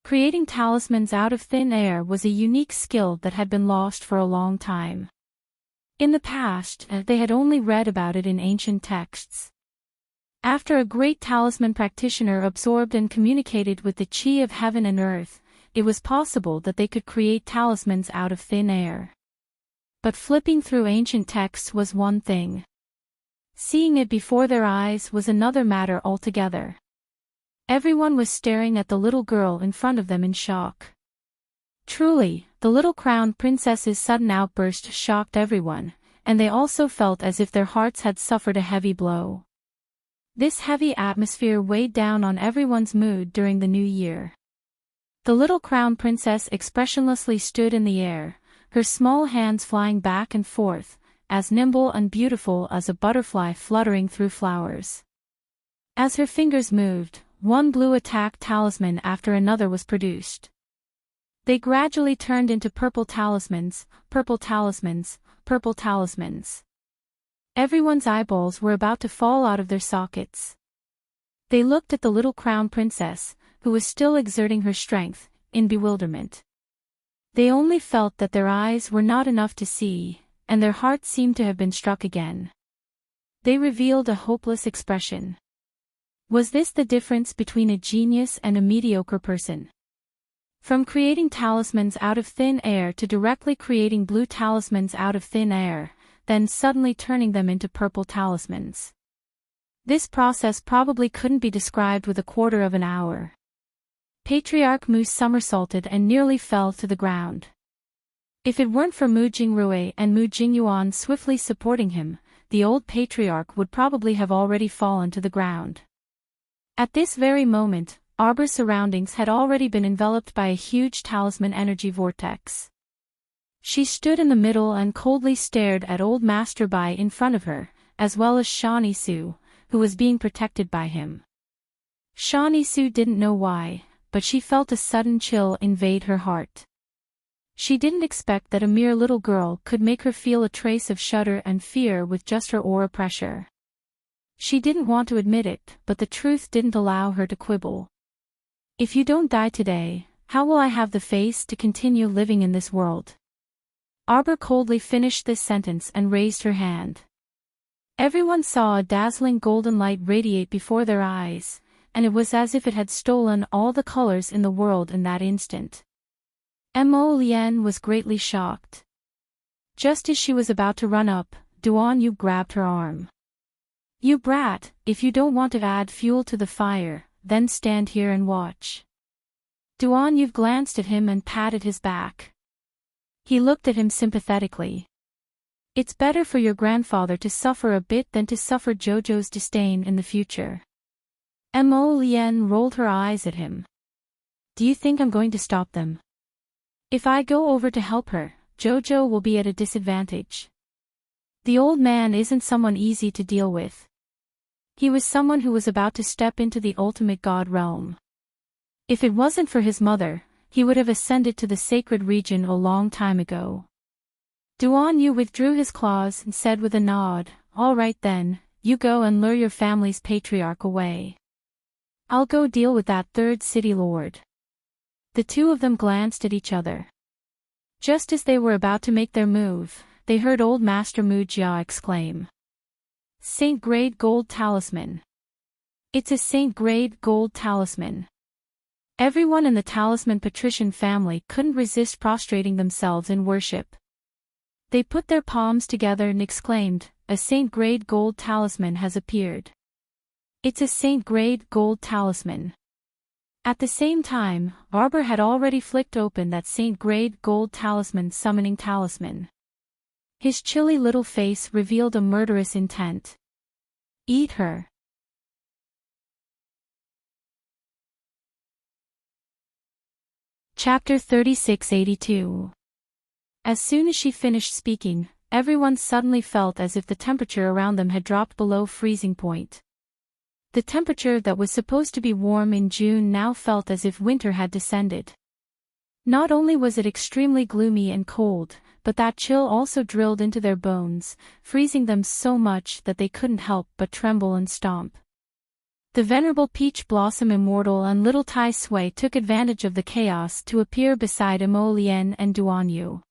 S1: Creating talismans out of thin air was a unique skill that had been lost for a long time. In the past, they had only read about it in ancient texts. After a great talisman practitioner absorbed and communicated with the chi of heaven and earth, it was possible that they could create talismans out of thin air. But flipping through ancient texts was one thing. Seeing it before their eyes was another matter altogether. Everyone was staring at the little girl in front of them in shock. Truly, the little crown princess's sudden outburst shocked everyone, and they also felt as if their hearts had suffered a heavy blow. This heavy atmosphere weighed down on everyone's mood during the new year. The little crown princess expressionlessly stood in the air, her small hands flying back and forth, as nimble and beautiful as a butterfly fluttering through flowers. As her fingers moved, one blue attack talisman after another was produced. They gradually turned into purple talismans, purple talismans, purple talismans. Everyone's eyeballs were about to fall out of their sockets. They looked at the little crown princess, who was still exerting her strength, in bewilderment. They only felt that their eyes were not enough to see, and their hearts seemed to have been struck again. They revealed a hopeless expression. Was this the difference between a genius and a mediocre person? From creating talismans out of thin air to directly creating blue talismans out of thin air, then suddenly turning them into purple talismans. This process probably couldn't be described with a quarter of an hour. Patriarch Mu somersaulted and nearly fell to the ground. If it weren't for Mu Jingrui and Mu Jingyuan swiftly supporting him, the old patriarch would probably have already fallen to the ground. At this very moment, Arbor's surroundings had already been enveloped by a huge talisman energy vortex. She stood in the middle and coldly stared at old Master Bai in front of her, as well as Shawnee Su, who was being protected by him. Shawnee Su didn't know why, but she felt a sudden chill invade her heart. She didn't expect that a mere little girl could make her feel a trace of shudder and fear with just her aura pressure. She didn't want to admit it, but the truth didn't allow her to quibble. If you don't die today, how will I have the face to continue living in this world? Arbor coldly finished this sentence and raised her hand. Everyone saw a dazzling golden light radiate before their eyes, and it was as if it had stolen all the colors in the world in that instant. Mo Lian was greatly shocked. Just as she was about to run up, Duan Yu grabbed her arm. You brat, if you don't want to add fuel to the fire, then stand here and watch. Duan Yu glanced at him and patted his back. He looked at him sympathetically. It's better for your grandfather to suffer a bit than to suffer Jojo's disdain in the future. Mo Lian rolled her eyes at him. Do you think I'm going to stop them? If I go over to help her, Jojo will be at a disadvantage. The old man isn't someone easy to deal with. He was someone who was about to step into the ultimate god realm. If it wasn't for his mother, he would have ascended to the sacred region a long time ago. Duan Yu withdrew his claws and said with a nod, All right then, you go and lure your family's patriarch away. I'll go deal with that third city lord. The two of them glanced at each other. Just as they were about to make their move, they heard old Master Mu Jia exclaim. Saint Grade Gold Talisman. It's a Saint Grade Gold Talisman. Everyone in the Talisman patrician family couldn't resist prostrating themselves in worship. They put their palms together and exclaimed, A Saint Grade Gold Talisman has appeared. It's a Saint Grade Gold Talisman. At the same time, Arbor had already flicked open that Saint Grade Gold Talisman summoning talisman. His chilly little face revealed a murderous intent. Eat her. Chapter 3682. As soon as she finished speaking, everyone suddenly felt as if the temperature around them had dropped below freezing point. The temperature that was supposed to be warm in June now felt as if winter had descended. Not only was it extremely gloomy and cold, but that chill also drilled into their bones, freezing them so much that they couldn't help but tremble and stomp. The venerable Peach Blossom Immortal and Little Tai Sui took advantage of the chaos to appear beside Mo Lian and Duan Yu.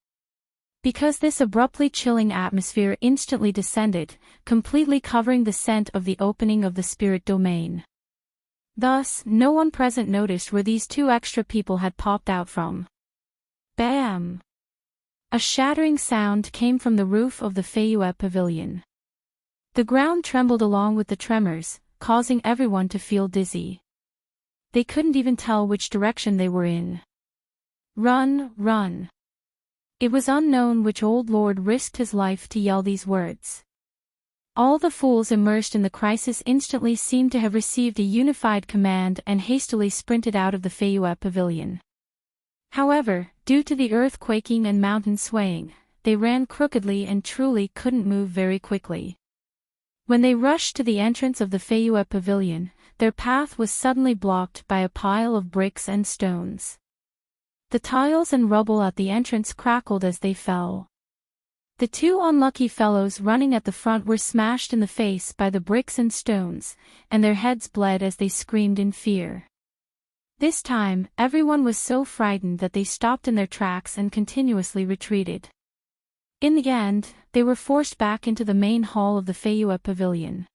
S1: Because this abruptly chilling atmosphere instantly descended, completely covering the scent of the opening of the spirit domain. Thus, no one present noticed where these two extra people had popped out from. Bam! A shattering sound came from the roof of the Feiyue Pavilion. The ground trembled along with the tremors, causing everyone to feel dizzy. They couldn't even tell which direction they were in. Run, run. It was unknown which old lord risked his life to yell these words. All the fools immersed in the crisis instantly seemed to have received a unified command and hastily sprinted out of the Feiyue Pavilion. However, due to the earth quaking and mountain swaying, they ran crookedly and truly couldn't move very quickly. When they rushed to the entrance of the Feiyue Pavilion, their path was suddenly blocked by a pile of bricks and stones. The tiles and rubble at the entrance crackled as they fell. The two unlucky fellows running at the front were smashed in the face by the bricks and stones, and their heads bled as they screamed in fear. This time, everyone was so frightened that they stopped in their tracks and continuously retreated. In the end, they were forced back into the main hall of the Feiyue Pavilion.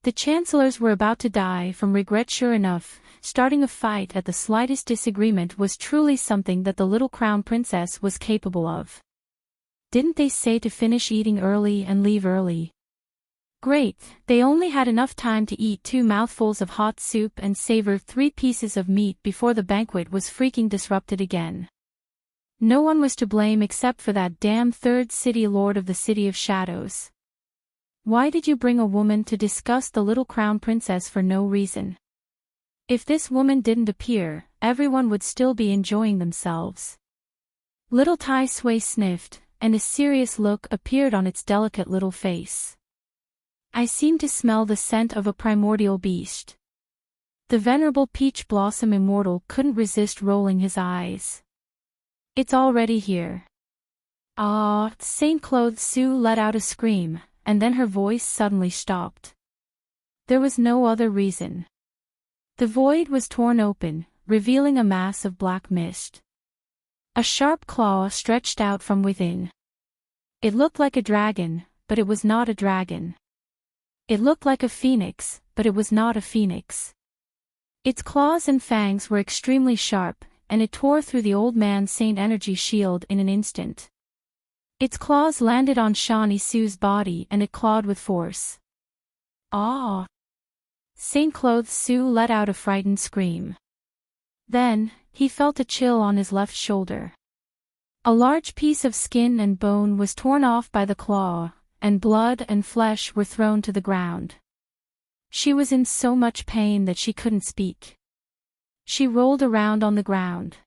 S1: The chancellors were about to die from regret. Sure enough, starting a fight at the slightest disagreement was truly something that the little crown princess was capable of. Didn't they say to finish eating early and leave early? Great, they only had enough time to eat 2 mouthfuls of hot soup and savor 3 pieces of meat before the banquet was freaking disrupted again. No one was to blame except for that damn third city lord of the City of Shadows. Why did you bring a woman to discuss the little crown princess for no reason? If this woman didn't appear, everyone would still be enjoying themselves. Little Tai Sui sniffed, and a serious look appeared on its delicate little face. I seem to smell the scent of a primordial beast. The venerable Peach Blossom Immortal couldn't resist rolling his eyes. It's already here. Ah, Saint Clothes Sue let out a scream, and then her voice suddenly stopped. There was no other reason. The void was torn open, revealing a mass of black mist. A sharp claw stretched out from within. It looked like a dragon, but it was not a dragon. It looked like a phoenix, but it was not a phoenix. Its claws and fangs were extremely sharp, and it tore through the old man's Saint Energy shield in an instant. Its claws landed on Shawnee Sue's body and it clawed with force. Ah! Saint Clothes Sue let out a frightened scream. Then, he felt a chill on his left shoulder. A large piece of skin and bone was torn off by the claw, and blood and flesh were thrown to the ground. She was in so much pain that she couldn't speak. She rolled around on the ground.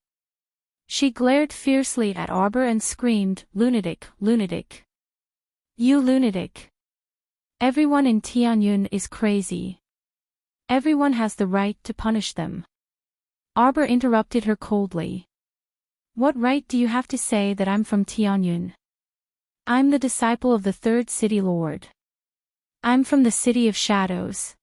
S1: She glared fiercely at Arbor and screamed, "Lunatic, lunatic. You lunatic. Everyone in Tianyun is crazy. Everyone has the right to punish them." Arbor interrupted her coldly. "What right do you have to say that I'm from Tianyun? I'm the disciple of the third city lord. I'm from the City of Shadows."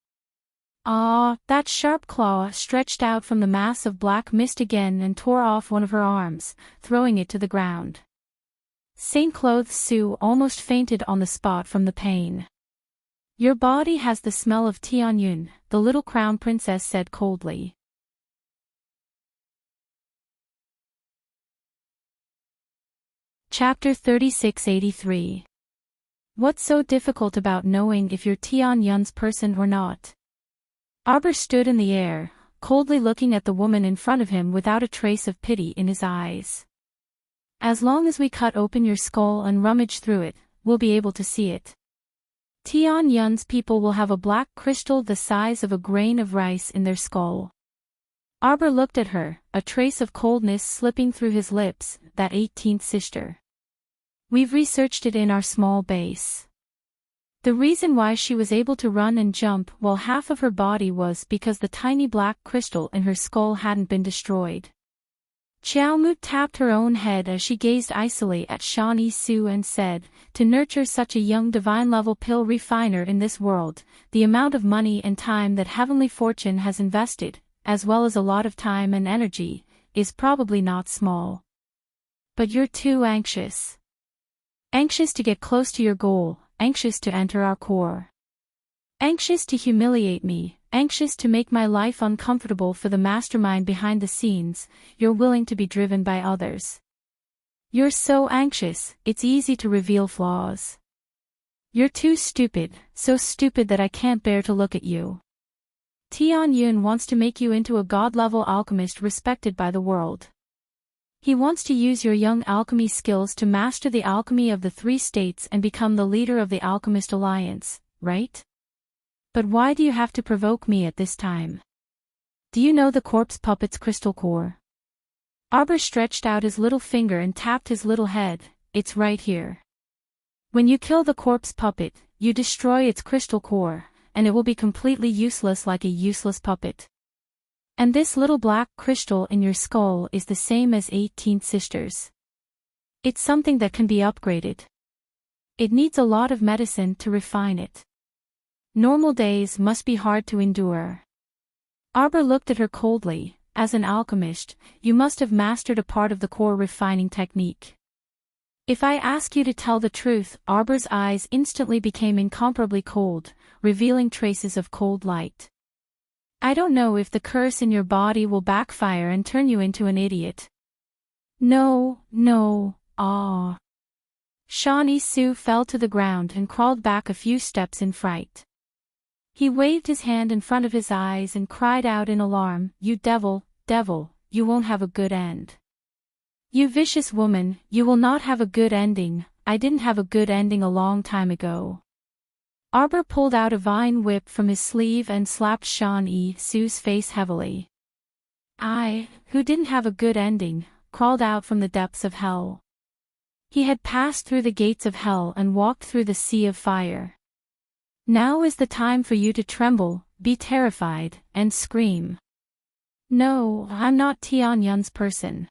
S1: Ah, that sharp claw stretched out from the mass of black mist again and tore off one of her arms, throwing it to the ground. Saint Clothes Sue almost fainted on the spot from the pain. "Your body has the smell of Tianyun," the little crown princess said coldly. Chapter 3683. What's so difficult about knowing if you're Tianyun's person or not? Arbor stood in the air, coldly looking at the woman in front of him without a trace of pity in his eyes. "As long as we cut open your skull and rummage through it, we'll be able to see it. Tianyun's people will have a black crystal the size of a grain of rice in their skull." Arbor looked at her, a trace of coldness slipping through his lips, "That 18th sister. We've researched it in our small base. The reason why she was able to run and jump while half of her body was because the tiny black crystal in her skull hadn't been destroyed." Xiaomu tapped her own head as she gazed icily at Shawnee Sue and said, "To nurture such a young divine-level pill refiner in this world, the amount of money and time that Heavenly Fortune has invested, as well as a lot of time and energy, is probably not small. But you're too anxious. Anxious to get close to your goal, anxious to enter our core. Anxious to humiliate me, anxious to make my life uncomfortable for the mastermind behind the scenes. You're willing to be driven by others. You're so anxious, it's easy to reveal flaws. You're too stupid, so stupid that I can't bear to look at you. Tianyun wants to make you into a god-level alchemist respected by the world. He wants to use your young alchemy skills to master the alchemy of the 3 states and become the leader of the Alchemist Alliance, right? But why do you have to provoke me at this time? Do you know the corpse puppet's crystal core?" Arbor stretched out his little finger and tapped his little head. "It's right here. When you kill the corpse puppet, you destroy its crystal core, and it will be completely useless like a useless puppet. And this little black crystal in your skull is the same as 18th Sisters. It's something that can be upgraded. It needs a lot of medicine to refine it. Normal days must be hard to endure." Arbor looked at her coldly. "As an alchemist, you must have mastered a part of the core refining technique. If I ask you to tell the truth," Arbor's eyes instantly became incomparably cold, revealing traces of cold light. "I don't know if the curse in your body will backfire and turn you into an idiot." No, ah. Shawnee Su fell to the ground and crawled back a few steps in fright. He waved his hand in front of his eyes and cried out in alarm, "You devil, devil, you won't have a good end. You vicious woman, you will not have a good ending. I didn't have a good ending a long time ago." Arbor pulled out a vine whip from his sleeve and slapped Shawnee Su's face heavily. "I, who didn't have a good ending," crawled out from the depths of hell. He had passed through the gates of hell and walked through the sea of fire. Now is the time for you to tremble, be terrified, and scream. No, I'm not Tianyun's person.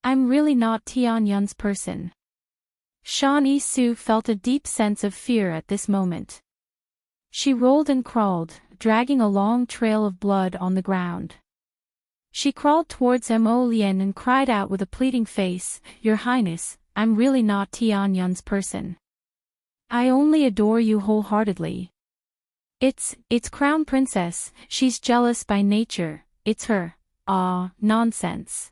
S1: I'm really not Tianyun's person. Shawnee Su felt a deep sense of fear at this moment. She rolled and crawled, dragging a long trail of blood on the ground. She crawled towards Mo Lien and cried out with a pleading face, "Your Highness, I'm really not Tianyun's person. I only adore you wholeheartedly. It's Crown Princess, she's jealous by nature, it's her." "Ah, nonsense."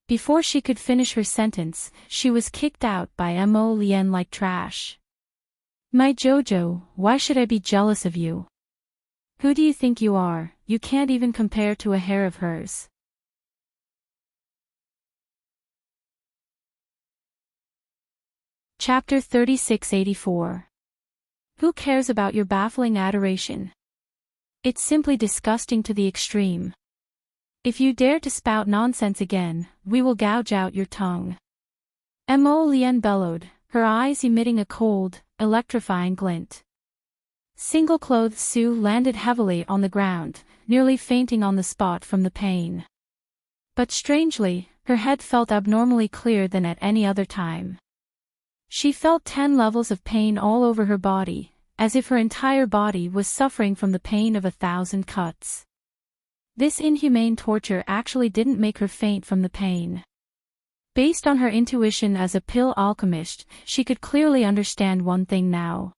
S1: Before she could finish her sentence, she was kicked out by Mo Lien like trash. "My Jojo, why should I be jealous of you? Who do you think you are? You can't even compare to a hair of hers." Chapter 3684. Who cares about your baffling adoration? It's simply disgusting to the extreme. If you dare to spout nonsense again, we will gouge out your tongue. Mo Lien bellowed, her eyes emitting a cold, electrifying glint. Single-clothed Su landed heavily on the ground, nearly fainting on the spot from the pain. But strangely, her head felt abnormally clear than at any other time. She felt 10 levels of pain all over her body, as if her entire body was suffering from the pain of 1,000 cuts. This inhumane torture actually didn't make her faint from the pain. Based on her intuition as a pill alchemist, she could clearly understand one thing now.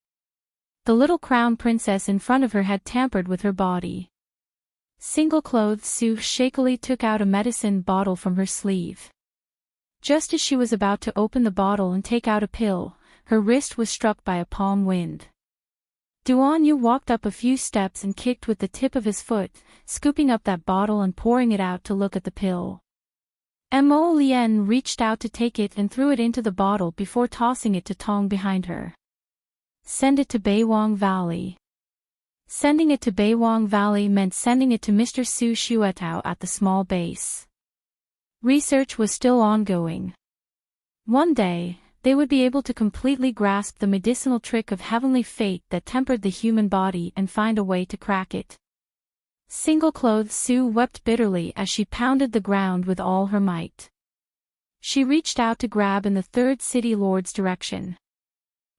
S1: The little crown princess in front of her had tampered with her body. Single-clothed Su shakily took out a medicine bottle from her sleeve. Just as she was about to open the bottle and take out a pill, her wrist was struck by a palm wind. Duan Yu walked up a few steps and kicked with the tip of his foot, scooping up that bottle and pouring it out to look at the pill. Mo Lien reached out to take it and threw it into the bottle before tossing it to Tong behind her. Send it to Beiwang Valley. Sending it to Beiwang Valley meant sending it to Mr. Su Shuetao at the small base. Research was still ongoing. One day, they would be able to completely grasp the medicinal trick of heavenly fate that tempered the human body and find a way to crack it. Single-clothed Su wept bitterly as she pounded the ground with all her might. She reached out to grab in the third city lord's direction.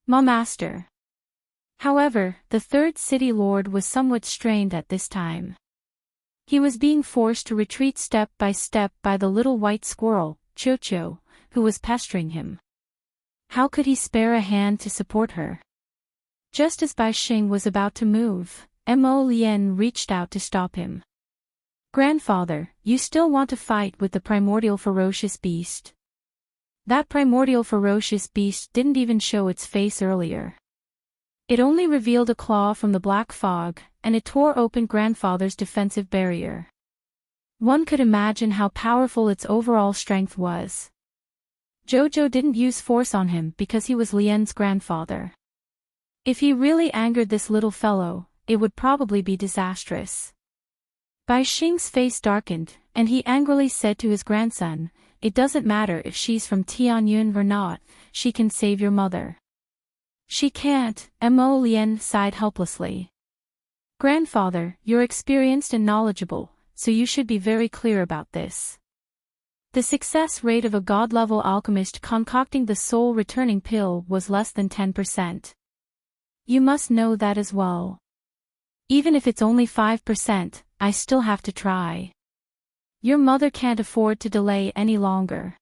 S1: "Ma master." However, the third city lord was somewhat strained at this time. He was being forced to retreat step by the little white squirrel, Cho-Cho, who was pestering him. How could he spare a hand to support her? Just as Bai Xing was about to move, Mo Lien reached out to stop him. "Grandfather, you still want to fight with the primordial ferocious beast?" That primordial ferocious beast didn't even show its face earlier. It only revealed a claw from the black fog, and it tore open grandfather's defensive barrier. One could imagine how powerful its overall strength was. Jojo didn't use force on him because he was Lien's grandfather. If he really angered this little fellow, it would probably be disastrous. Bai Xing's face darkened, and he angrily said to his grandson, "It doesn't matter if she's from Tianyun or not, she can save your mother." "She can't," Mo Lien sighed helplessly. "Grandfather, you're experienced and knowledgeable, so you should be very clear about this. The success rate of a god-level alchemist concocting the soul-returning pill was less than 10%. You must know that as well. Even if it's only 5%, I still have to try. Your mother can't afford to delay any longer."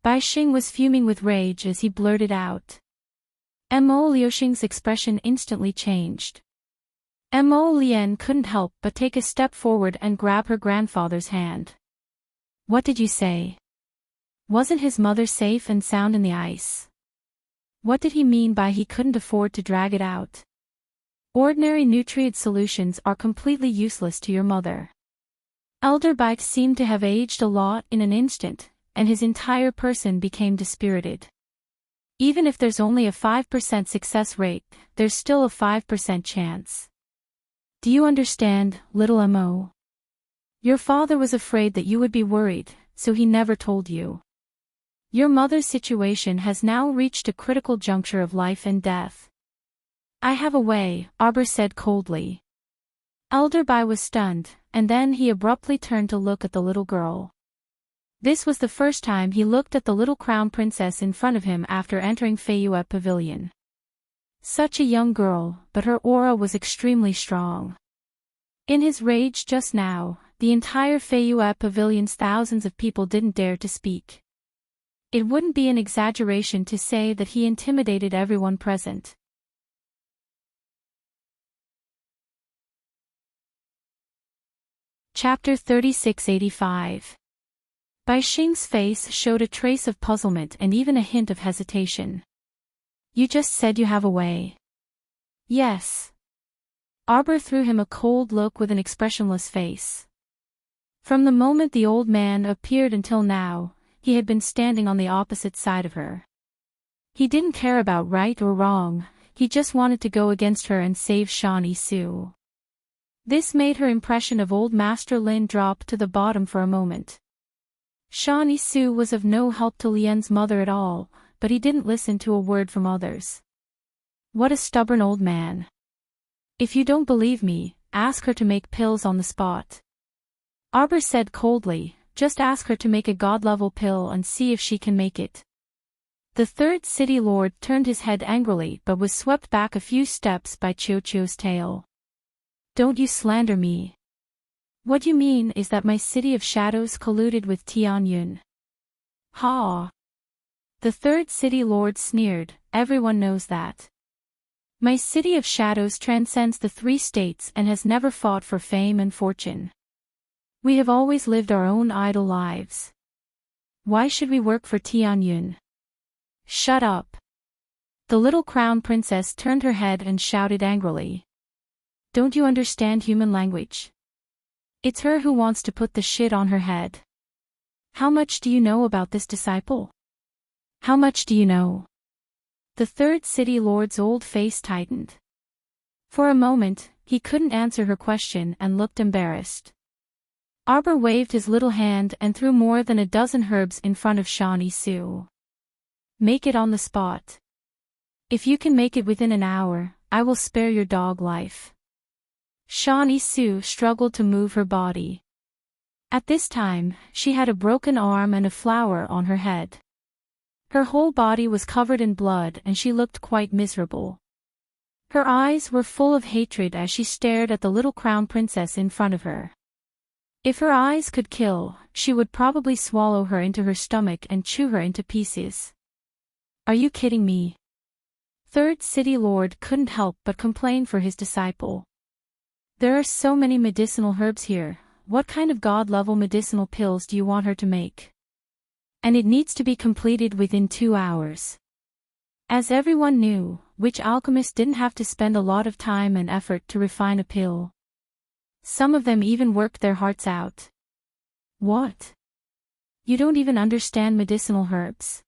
S1: Bai Xing was fuming with rage as he blurted out. Mo Liuxing's expression instantly changed. Mo Lien couldn't help but take a step forward and grab her grandfather's hand. "What did you say? Wasn't his mother safe and sound in the ice?" What did he mean by he couldn't afford to drag it out? Ordinary nutrient solutions are completely useless to your mother. Elderbike seemed to have aged a lot in an instant, and his entire person became dispirited. Even if there's only a 5% success rate, there's still a 5% chance. Do you understand, little Mo? Your father was afraid that you would be worried, so he never told you. Your mother's situation has now reached a critical juncture of life and death. I have a way, Arbor said coldly. Elderby was stunned, and then he abruptly turned to look at the little girl. This was the first time he looked at the little crown princess in front of him after entering Feyue Pavilion. Such a young girl, but her aura was extremely strong. In his rage just now, the entire Feyue Pavilion's thousands of people didn't dare to speak. It wouldn't be an exaggeration to say that he intimidated everyone present. Chapter 3685. Bai Xing's face showed a trace of puzzlement and even a hint of hesitation. You just said you have a way. Yes. Arbor threw him a cold look with an expressionless face. From the moment the old man appeared until now, he had been standing on the opposite side of her. He didn't care about right or wrong, he just wanted to go against her and save Shawnee Su. This made her impression of old Master Lin drop to the bottom for a moment. Shawnee Su was of no help to Lien's mother at all, but he didn't listen to a word from others. What a stubborn old man. If you don't believe me, ask her to make pills on the spot. Arbor said coldly, just ask her to make a god-level pill and see if she can make it. The third city lord turned his head angrily but was swept back a few steps by Chio's tail. Don't you slander me. What you mean is that my city of shadows colluded with Tianyun. Ha! The third city lord sneered, everyone knows that. My city of shadows transcends the 3 states and has never fought for fame and fortune. We have always lived our own idle lives. Why should we work for Tianyun? Shut up. The little crown princess turned her head and shouted angrily. Don't you understand human language? It's her who wants to put the shit on her head. How much do you know about this disciple? How much do you know? The third city lord's old face tightened. For a moment, he couldn't answer her question and looked embarrassed. Arbor waved his little hand and threw more than a dozen herbs in front of Shawnee Su. Make it on the spot. If you can make it within an hour, I will spare your dog life. Shawnee Su struggled to move her body. At this time, she had a broken arm and a flower on her head. Her whole body was covered in blood and she looked quite miserable. Her eyes were full of hatred as she stared at the little crown princess in front of her. If her eyes could kill, she would probably swallow her into her stomach and chew her into pieces. Are you kidding me? Third city lord couldn't help but complain for his disciple. There are so many medicinal herbs here, what kind of god-level medicinal pills do you want her to make? And it needs to be completed within 2 hours. As everyone knew, witch alchemists didn't have to spend a lot of time and effort to refine a pill. Some of them even worked their hearts out. What? You don't even understand medicinal herbs?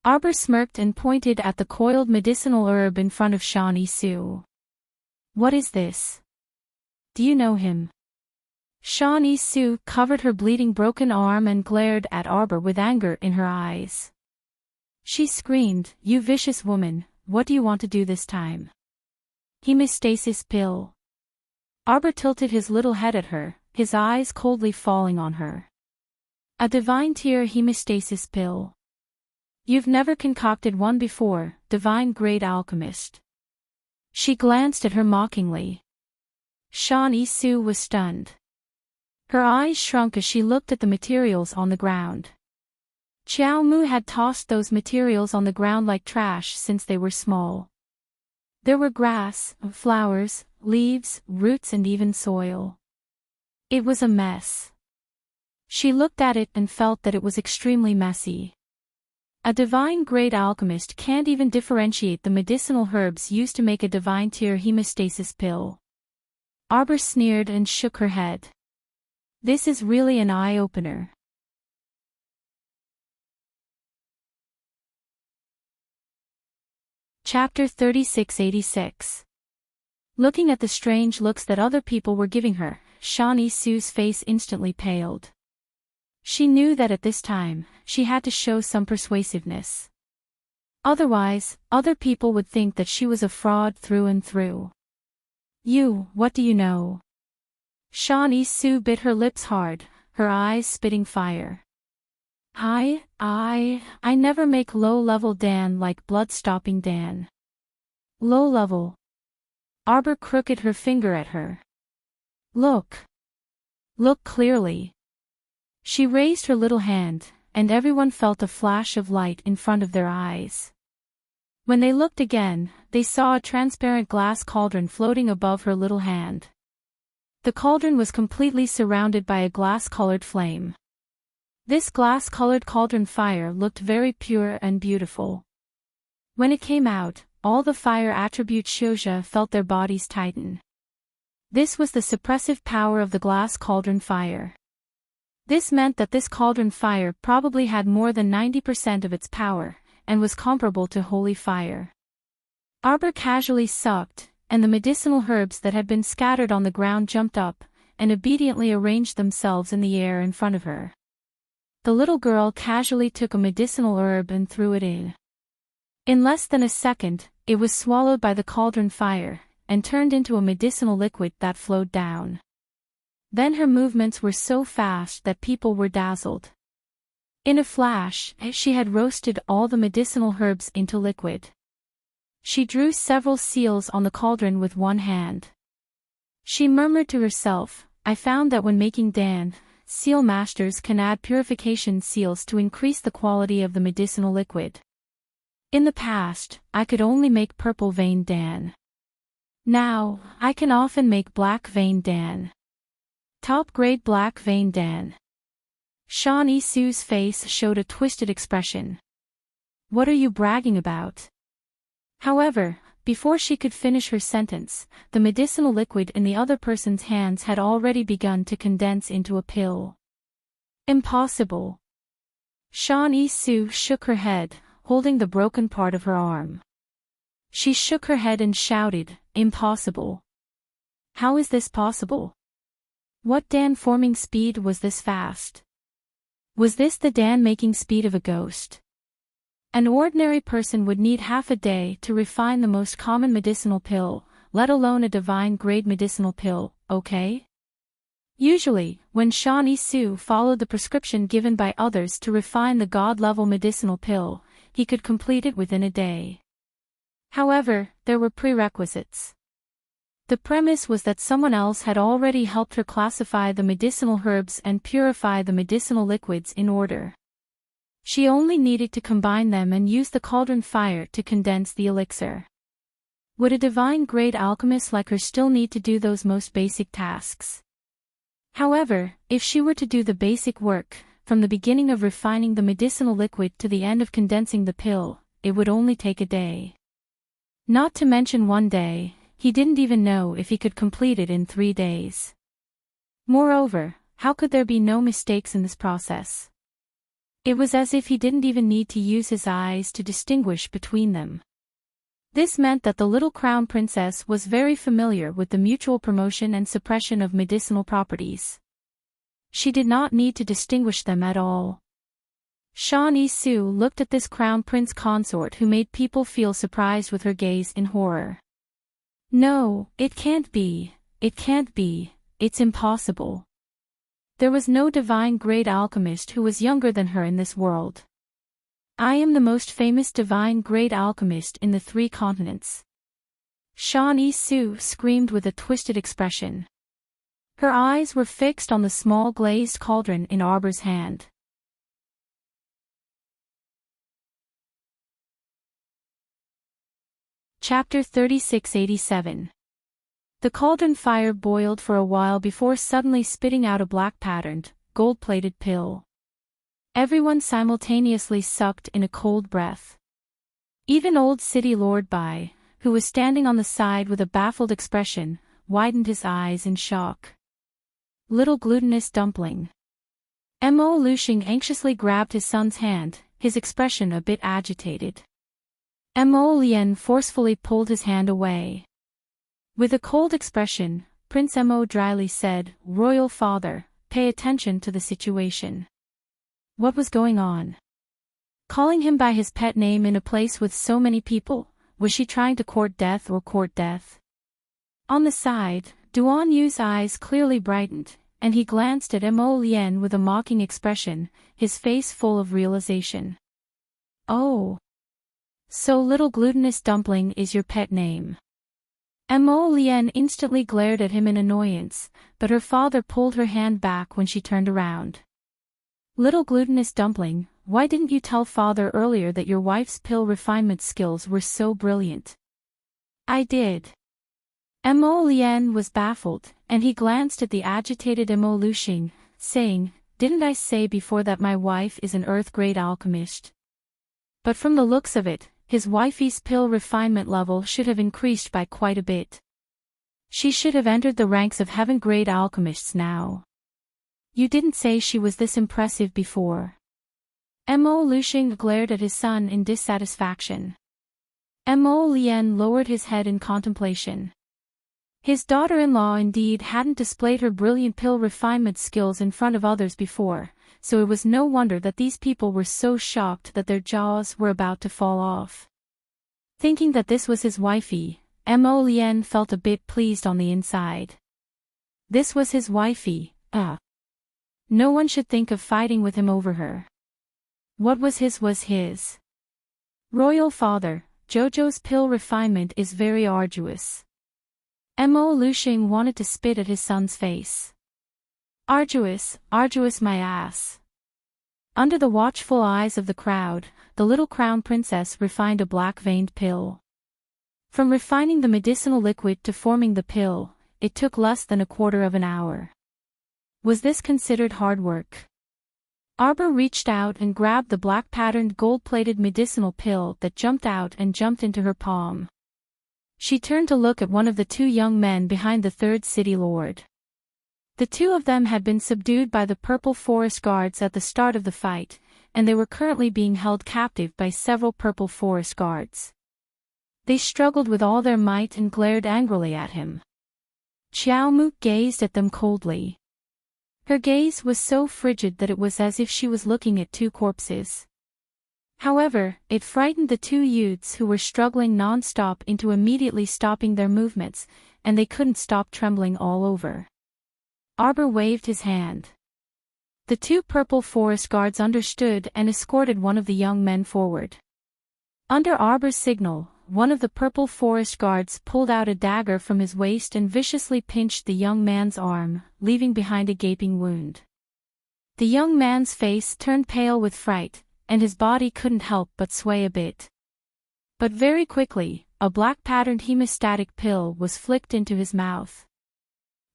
S1: Arbor smirked and pointed at the coiled medicinal herb in front of Shawnee Su. What is this? Do you know him? Shawnee Su covered her bleeding broken arm and glared at Arbor with anger in her eyes. She screamed, you vicious woman, what do you want to do this time? Hemostasis pill. Arbor tilted his little head at her, his eyes coldly falling on her. A divine tier hemostasis pill. You've never concocted one before, divine grade alchemist. She glanced at her mockingly. Shawnee Su was stunned. Her eyes shrunk as she looked at the materials on the ground. Qiao Mu had tossed those materials on the ground like trash since they were small. There were grass, flowers, leaves, roots and even soil. It was a mess. She looked at it and felt that it was extremely messy. A divine-grade alchemist can't even differentiate the medicinal herbs used to make a divine-tier hemostasis pill. Arbor sneered and shook her head. This is really an eye-opener. Chapter 3686. Looking at the strange looks that other people were giving her, Shawnee Sue's face instantly paled. She knew that at this time, she had to show some persuasiveness. Otherwise, other people would think that she was a fraud through and through. What do you know? Shawnee Sue bit her lips hard, her eyes spitting fire. I never make low-level Dan like blood-stopping Dan. Low-level. Arbor crooked her finger at her. Look. Look clearly. She raised her little hand, and everyone felt a flash of light in front of their eyes. When they looked again, they saw a transparent glass cauldron floating above her little hand. The cauldron was completely surrounded by a glass-colored flame. This glass-colored cauldron fire looked very pure and beautiful. When it came out, all the fire attribute Shouja felt their bodies tighten. This was the suppressive power of the glass cauldron fire. This meant that this cauldron fire probably had more than 90% of its power, and was comparable to holy fire. Arbor casually sucked, and the medicinal herbs that had been scattered on the ground jumped up, and obediently arranged themselves in the air in front of her. The little girl casually took a medicinal herb and threw it in. In less than a second, it was swallowed by the cauldron fire, and turned into a medicinal liquid that flowed down. Then her movements were so fast that people were dazzled. In a flash, she had roasted all the medicinal herbs into liquid. She drew several seals on the cauldron with one hand. She murmured to herself, I found that when making Dan, seal masters can add purification seals to increase the quality of the medicinal liquid. In the past, I could only make purple vein Dan. Now, I can often make black vein Dan. Top-grade black vein Dan. Shawnee Sue's face showed a twisted expression. What are you bragging about? However, before she could finish her sentence, the medicinal liquid in the other person's hands had already begun to condense into a pill. Impossible. Shawnee Sue shook her head, holding the broken part of her arm. She shook her head and shouted, Impossible. How is this possible? What Dan-forming speed was this fast? Was this the Dan-making speed of a ghost? An ordinary person would need half a day to refine the most common medicinal pill, let alone a divine-grade medicinal pill, okay? Usually, when Shawnee Sue followed the prescription given by others to refine the god-level medicinal pill, he could complete it within a day. However, there were prerequisites. The premise was that someone else had already helped her classify the medicinal herbs and purify the medicinal liquids in order. She only needed to combine them and use the cauldron fire to condense the elixir. Would a divine-grade alchemist like her still need to do those most basic tasks? However, if she were to do the basic work, from the beginning of refining the medicinal liquid to the end of condensing the pill, it would only take a day. Not to mention one day, he didn't even know if he could complete it in 3 days. Moreover, how could there be no mistakes in this process? It was as if he didn't even need to use his eyes to distinguish between them. This meant that the little crown princess was very familiar with the mutual promotion and suppression of medicinal properties. She did not need to distinguish them at all. Shawnee Sue looked at this crown prince consort who made people feel surprised with her gaze in horror. No, it can't be, it's impossible. There was no divine-grade alchemist who was younger than her in this world. I am the most famous divine-grade alchemist in the 3 continents. Shawnee Sue screamed with a twisted expression. Her eyes were fixed on the small glazed cauldron in Arbor's hand. Chapter 3687. The cauldron fire boiled for a while before suddenly spitting out a black-patterned, gold-plated pill. Everyone simultaneously sucked in a cold breath. Even old City Lord Bai, who was standing on the side with a baffled expression, widened his eyes in shock. Little glutinous dumpling. Mo Lushing anxiously grabbed his son's hand, his expression a bit agitated. Mo Lien forcefully pulled his hand away. With a cold expression, Prince Mo dryly said, "Royal father, pay attention to the situation." What was going on? Calling him by his pet name in a place with so many people, was she trying to court death or court death? On the side, Duan Yu's eyes clearly brightened, and he glanced at Mo Lien with a mocking expression, his face full of realization. "Oh. So little glutinous dumpling is your pet name." Mo Lien instantly glared at him in annoyance, but her father pulled her hand back when she turned around. "Little glutinous dumpling, why didn't you tell father earlier that your wife's pill refinement skills were so brilliant?" "I did." Mo Lien was baffled, and he glanced at the agitated Mo Lushing, saying, "Didn't I say before that my wife is an earth-grade alchemist?" But from the looks of it, his wifey's pill refinement level should have increased by quite a bit. She should have entered the ranks of heaven-grade alchemists now. "You didn't say she was this impressive before." Mo Lushing glared at his son in dissatisfaction. Mo Lien lowered his head in contemplation. His daughter-in-law indeed hadn't displayed her brilliant pill refinement skills in front of others before, so it was no wonder that these people were so shocked that their jaws were about to fall off. Thinking that this was his wifey, Mo Lien felt a bit pleased on the inside. This was his wifey, no one should think of fighting with him over her. What was his. "Royal father, Jojo's pill refinement is very arduous." Mo Lushing wanted to spit at his son's face. Arduous my ass." Under the watchful eyes of the crowd, the little crown princess refined a black-veined pill. From refining the medicinal liquid to forming the pill, it took less than a quarter of an hour. Was this considered hard work? Arbor reached out and grabbed the black-patterned gold-plated medicinal pill that jumped out and jumped into her palm. She turned to look at one of the two young men behind the third city lord. The two of them had been subdued by the purple forest guards at the start of the fight, and they were currently being held captive by several purple forest guards. They struggled with all their might and glared angrily at him. Xiao Mu gazed at them coldly. Her gaze was so frigid that it was as if she was looking at two corpses. However, it frightened the two youths who were struggling non-stop into immediately stopping their movements, and they couldn't stop trembling all over. Arbor waved his hand. The two purple forest guards understood and escorted one of the young men forward. Under Arbor's signal, one of the purple forest guards pulled out a dagger from his waist and viciously pinched the young man's arm, leaving behind a gaping wound. The young man's face turned pale with fright, and his body couldn't help but sway a bit. But very quickly, a black-patterned hemostatic pill was flicked into his mouth.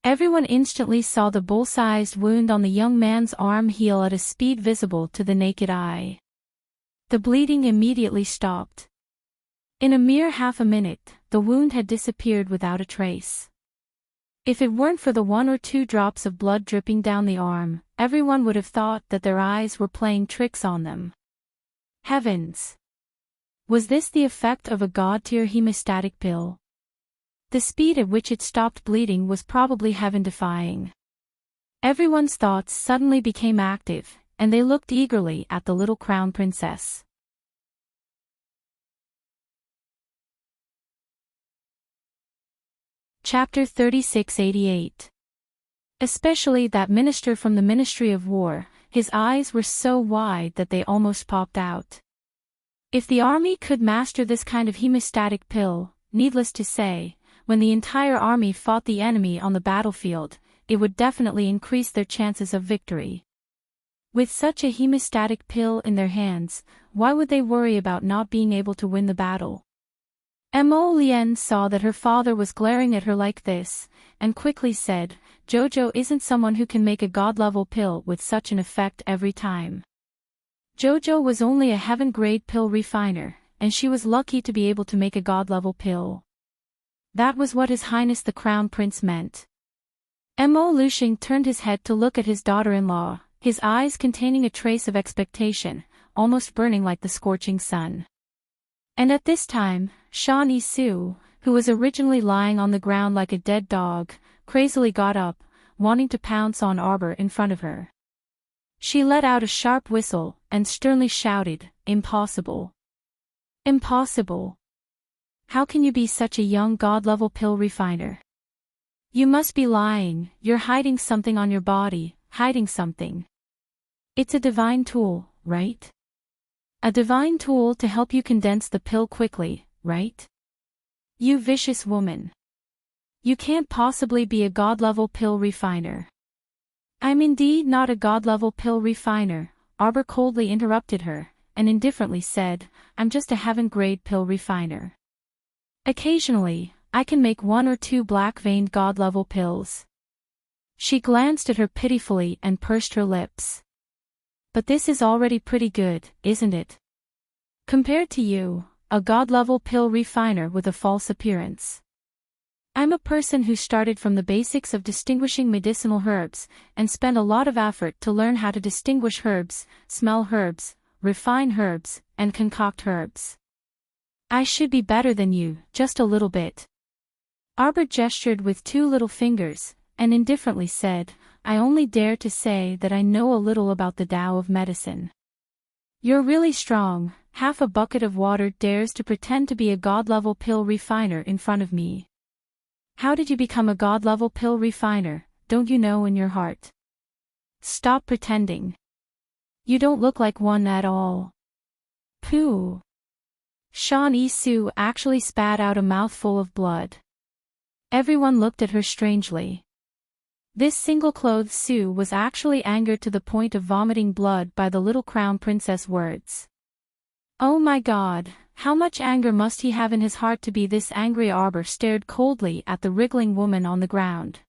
S1: Everyone instantly saw the bull-sized wound on the young man's arm heal at a speed visible to the naked eye. The bleeding immediately stopped. In a mere half a minute, the wound had disappeared without a trace. If it weren't for the 1 or 2 drops of blood dripping down the arm, everyone would have thought that their eyes were playing tricks on them. Heavens! Was this the effect of a god-tier hemostatic pill? The speed at which it stopped bleeding was probably heaven-defying. Everyone's thoughts suddenly became active, and they looked eagerly at the little crown princess. Chapter 3688. Especially that minister from the Ministry of War, his eyes were so wide that they almost popped out. If the army could master this kind of hemostatic pill, needless to say, when the entire army fought the enemy on the battlefield, it would definitely increase their chances of victory. With such a hemostatic pill in their hands, why would they worry about not being able to win the battle? Mo Lien saw that her father was glaring at her like this, and quickly said, "Jojo isn't someone who can make a god-level pill with such an effect every time. Jojo was only a heaven-grade pill refiner, and she was lucky to be able to make a god-level pill. That was what His Highness the Crown Prince meant. Mo Lushing turned his head to look at his daughter-in-law, his eyes containing a trace of expectation, almost burning like the scorching sun. And at this time, Shan Yi-su, who was originally lying on the ground like a dead dog, crazily got up, wanting to pounce on Arbor in front of her. She let out a sharp whistle, and sternly shouted, "Impossible! Impossible! How can you be such a young god-level pill refiner? You must be lying, you're hiding something on your body, hiding something. It's a divine tool, right? A divine tool to help you condense the pill quickly, right? You vicious woman. You can't possibly be a god-level pill refiner." "I'm indeed not a god-level pill refiner," Arbor coldly interrupted her, and indifferently said, "I'm just a heaven-grade pill refiner. Occasionally, I can make 1 or 2 black-veined god-level pills." She glanced at her pitifully and pursed her lips. "But this is already pretty good, isn't it? Compared to you, a god-level pill refiner with a false appearance. I'm a person who started from the basics of distinguishing medicinal herbs, and spent a lot of effort to learn how to distinguish herbs, smell herbs, refine herbs, and concoct herbs. I should be better than you, just a little bit." Arbor gestured with 2 little fingers, and indifferently said, "I only dare to say that I know a little about the Tao of medicine." "You're really strong. Half a bucket of water dares to pretend to be a god-level pill refiner in front of me. How did you become a god-level pill refiner, don't you know in your heart? Stop pretending. You don't look like one at all." "Pooh." Shan Yi-su actually spat out a mouthful of blood. Everyone looked at her strangely. This single-clothed Su was actually angered to the point of vomiting blood by the little crown princess words. Oh my god, how much anger must he have in his heart to be this angry? Arbor stared coldly at the wriggling woman on the ground.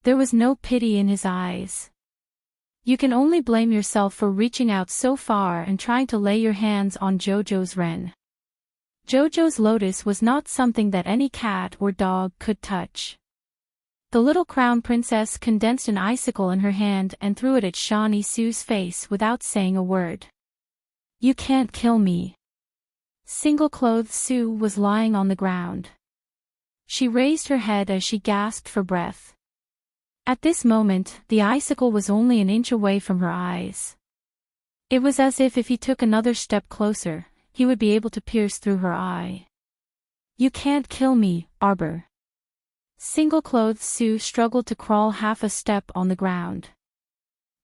S1: There was no pity in his eyes. You can only blame yourself for reaching out so far and trying to lay your hands on Jojo's wren. Jojo's lotus was not something that any cat or dog could touch. The little crown princess condensed an icicle in her hand and threw it at Shan Yi-su's face without saying a word. You can't kill me. Single-clothed Su was lying on the ground. She raised her head as she gasped for breath. At this moment, the icicle was only an inch away from her eyes. It was as if he took another step closer, he would be able to pierce through her eye. You can't kill me, Arbor. Single-clothed Su struggled to crawl half a step on the ground.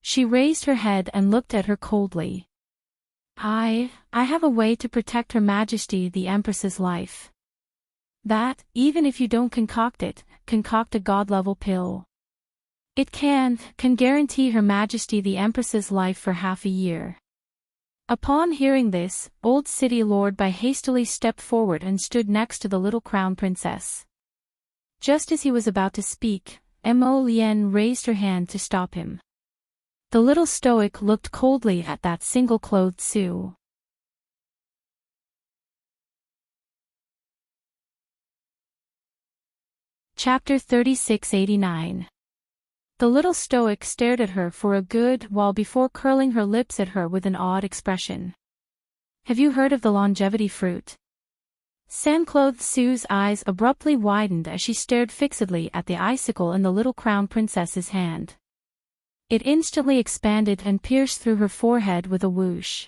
S1: She raised her head and looked at her coldly. I have a way to protect Her Majesty the Empress's life. That, even if you don't concoct a god-level pill. It can guarantee Her Majesty the Empress's life for half a year. Upon hearing this, Old City Lord Bai hastily stepped forward and stood next to the little crown princess. Just as he was about to speak, Mo Lien raised her hand to stop him. The little stoic looked coldly at that single-clothed Su. Chapter 3689. The little stoic stared at her for a good while before curling her lips at her with an odd expression. Have you heard of the longevity fruit? Sand-clothed Su's eyes abruptly widened as she stared fixedly at the icicle in the little crown princess's hand. It instantly expanded and pierced through her forehead with a whoosh.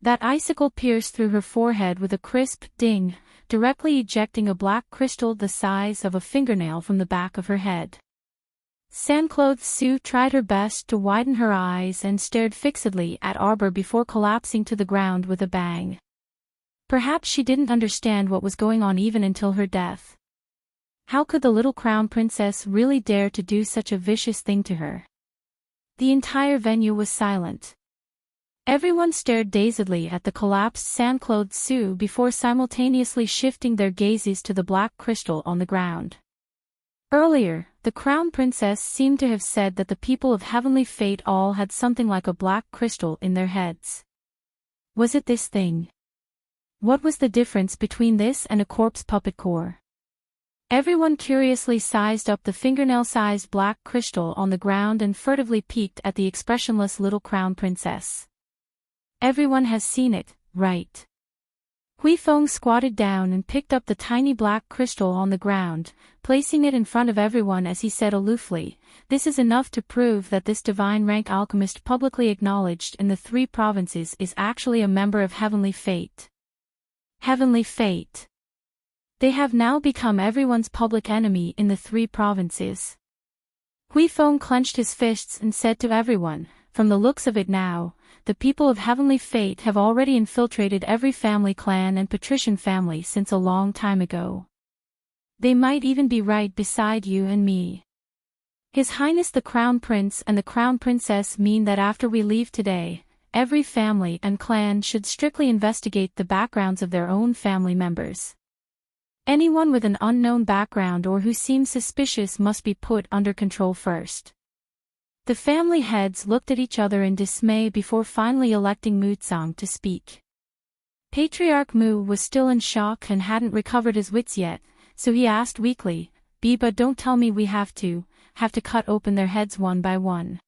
S1: That icicle pierced through her forehead with a crisp ding, directly ejecting a black crystal the size of a fingernail from the back of her head. Sand-clothed Su tried her best to widen her eyes and stared fixedly at Arbor before collapsing to the ground with a bang. Perhaps she didn't understand what was going on even until her death. How could the little crown princess really dare to do such a vicious thing to her? The entire venue was silent. Everyone stared dazedly at the collapsed sand-clothed Su before simultaneously shifting their gazes to the black crystal on the ground. Earlier, the Crown Princess seemed to have said that the people of Heavenly Fate all had something like a black crystal in their heads. Was it this thing? What was the difference between this and a corpse puppet core? Everyone curiously sized up the fingernail-sized black crystal on the ground and furtively peeked at the expressionless little Crown Princess. Everyone has seen it, right? Hui Feng squatted down and picked up the tiny black crystal on the ground, placing it in front of everyone as he said aloofly, "This is enough to prove that this divine rank alchemist publicly acknowledged in the 3 provinces is actually a member of Heavenly Fate." Heavenly Fate. They have now become everyone's public enemy in the 3 provinces. Hui Feng clenched his fists and said to everyone, "From the looks of it now, the people of Heavenly Fate have already infiltrated every family clan and patrician family since a long time ago. They might even be right beside you and me. His Highness the Crown Prince and the Crown Princess mean that after we leave today, every family and clan should strictly investigate the backgrounds of their own family members. Anyone with an unknown background or who seems suspicious must be put under control first." The family heads looked at each other in dismay before finally electing Mutsang to speak. Patriarch Mu was still in shock and hadn't recovered his wits yet, so he asked weakly, "Biba, don't tell me we have to cut open their heads one by one."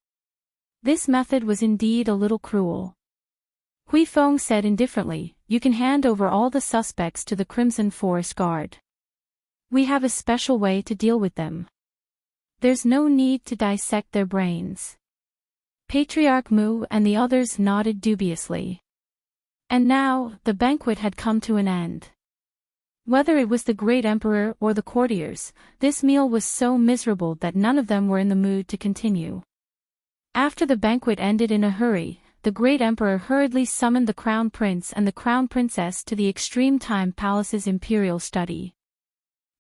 S1: This method was indeed a little cruel. Hui Feng said indifferently, "You can hand over all the suspects to the Crimson Forest Guard. We have a special way to deal with them. There's no need to dissect their brains." Patriarch Mu and the others nodded dubiously. And now, the banquet had come to an end. Whether it was the great emperor or the courtiers, this meal was so miserable that none of them were in the mood to continue. After the banquet ended in a hurry, the great emperor hurriedly summoned the Crown Prince and the Crown Princess to the Extreme Time Palace's imperial study.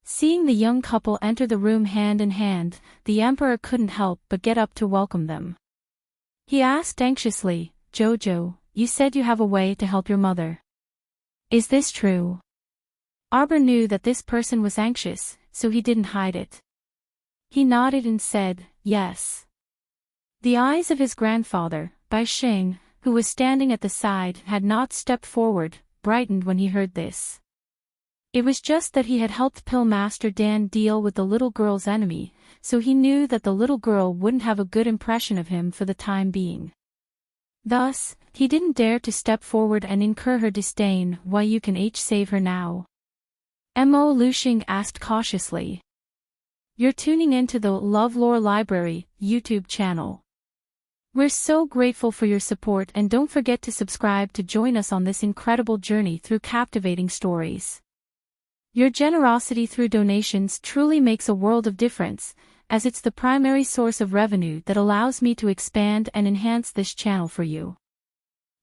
S1: Seeing the young couple enter the room hand in hand, the emperor couldn't help but get up to welcome them. He asked anxiously, "Jojo, you said you have a way to help your mother. Is this true?" Arbor knew that this person was anxious, so he didn't hide it. He nodded and said, "Yes." The eyes of his grandfather, Bai Xing, who was standing at the side had not stepped forward, brightened when he heard this. It was just that he had helped Pill Master Dan deal with the little girl's enemy, so he knew that the little girl wouldn't have a good impression of him for the time being. Thus, he didn't dare to step forward and incur her disdain. "Why, you can save her now?" Mo Luxing asked cautiously. "You're tuning into the LoveLore Library YouTube channel. We're so grateful for your support, and don't forget to subscribe to join us on this incredible journey through captivating stories. Your generosity through donations truly makes a world of difference, as it's the primary source of revenue that allows me to expand and enhance this channel for you.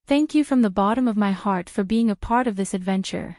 S1: Thank you from the bottom of my heart for being a part of this adventure."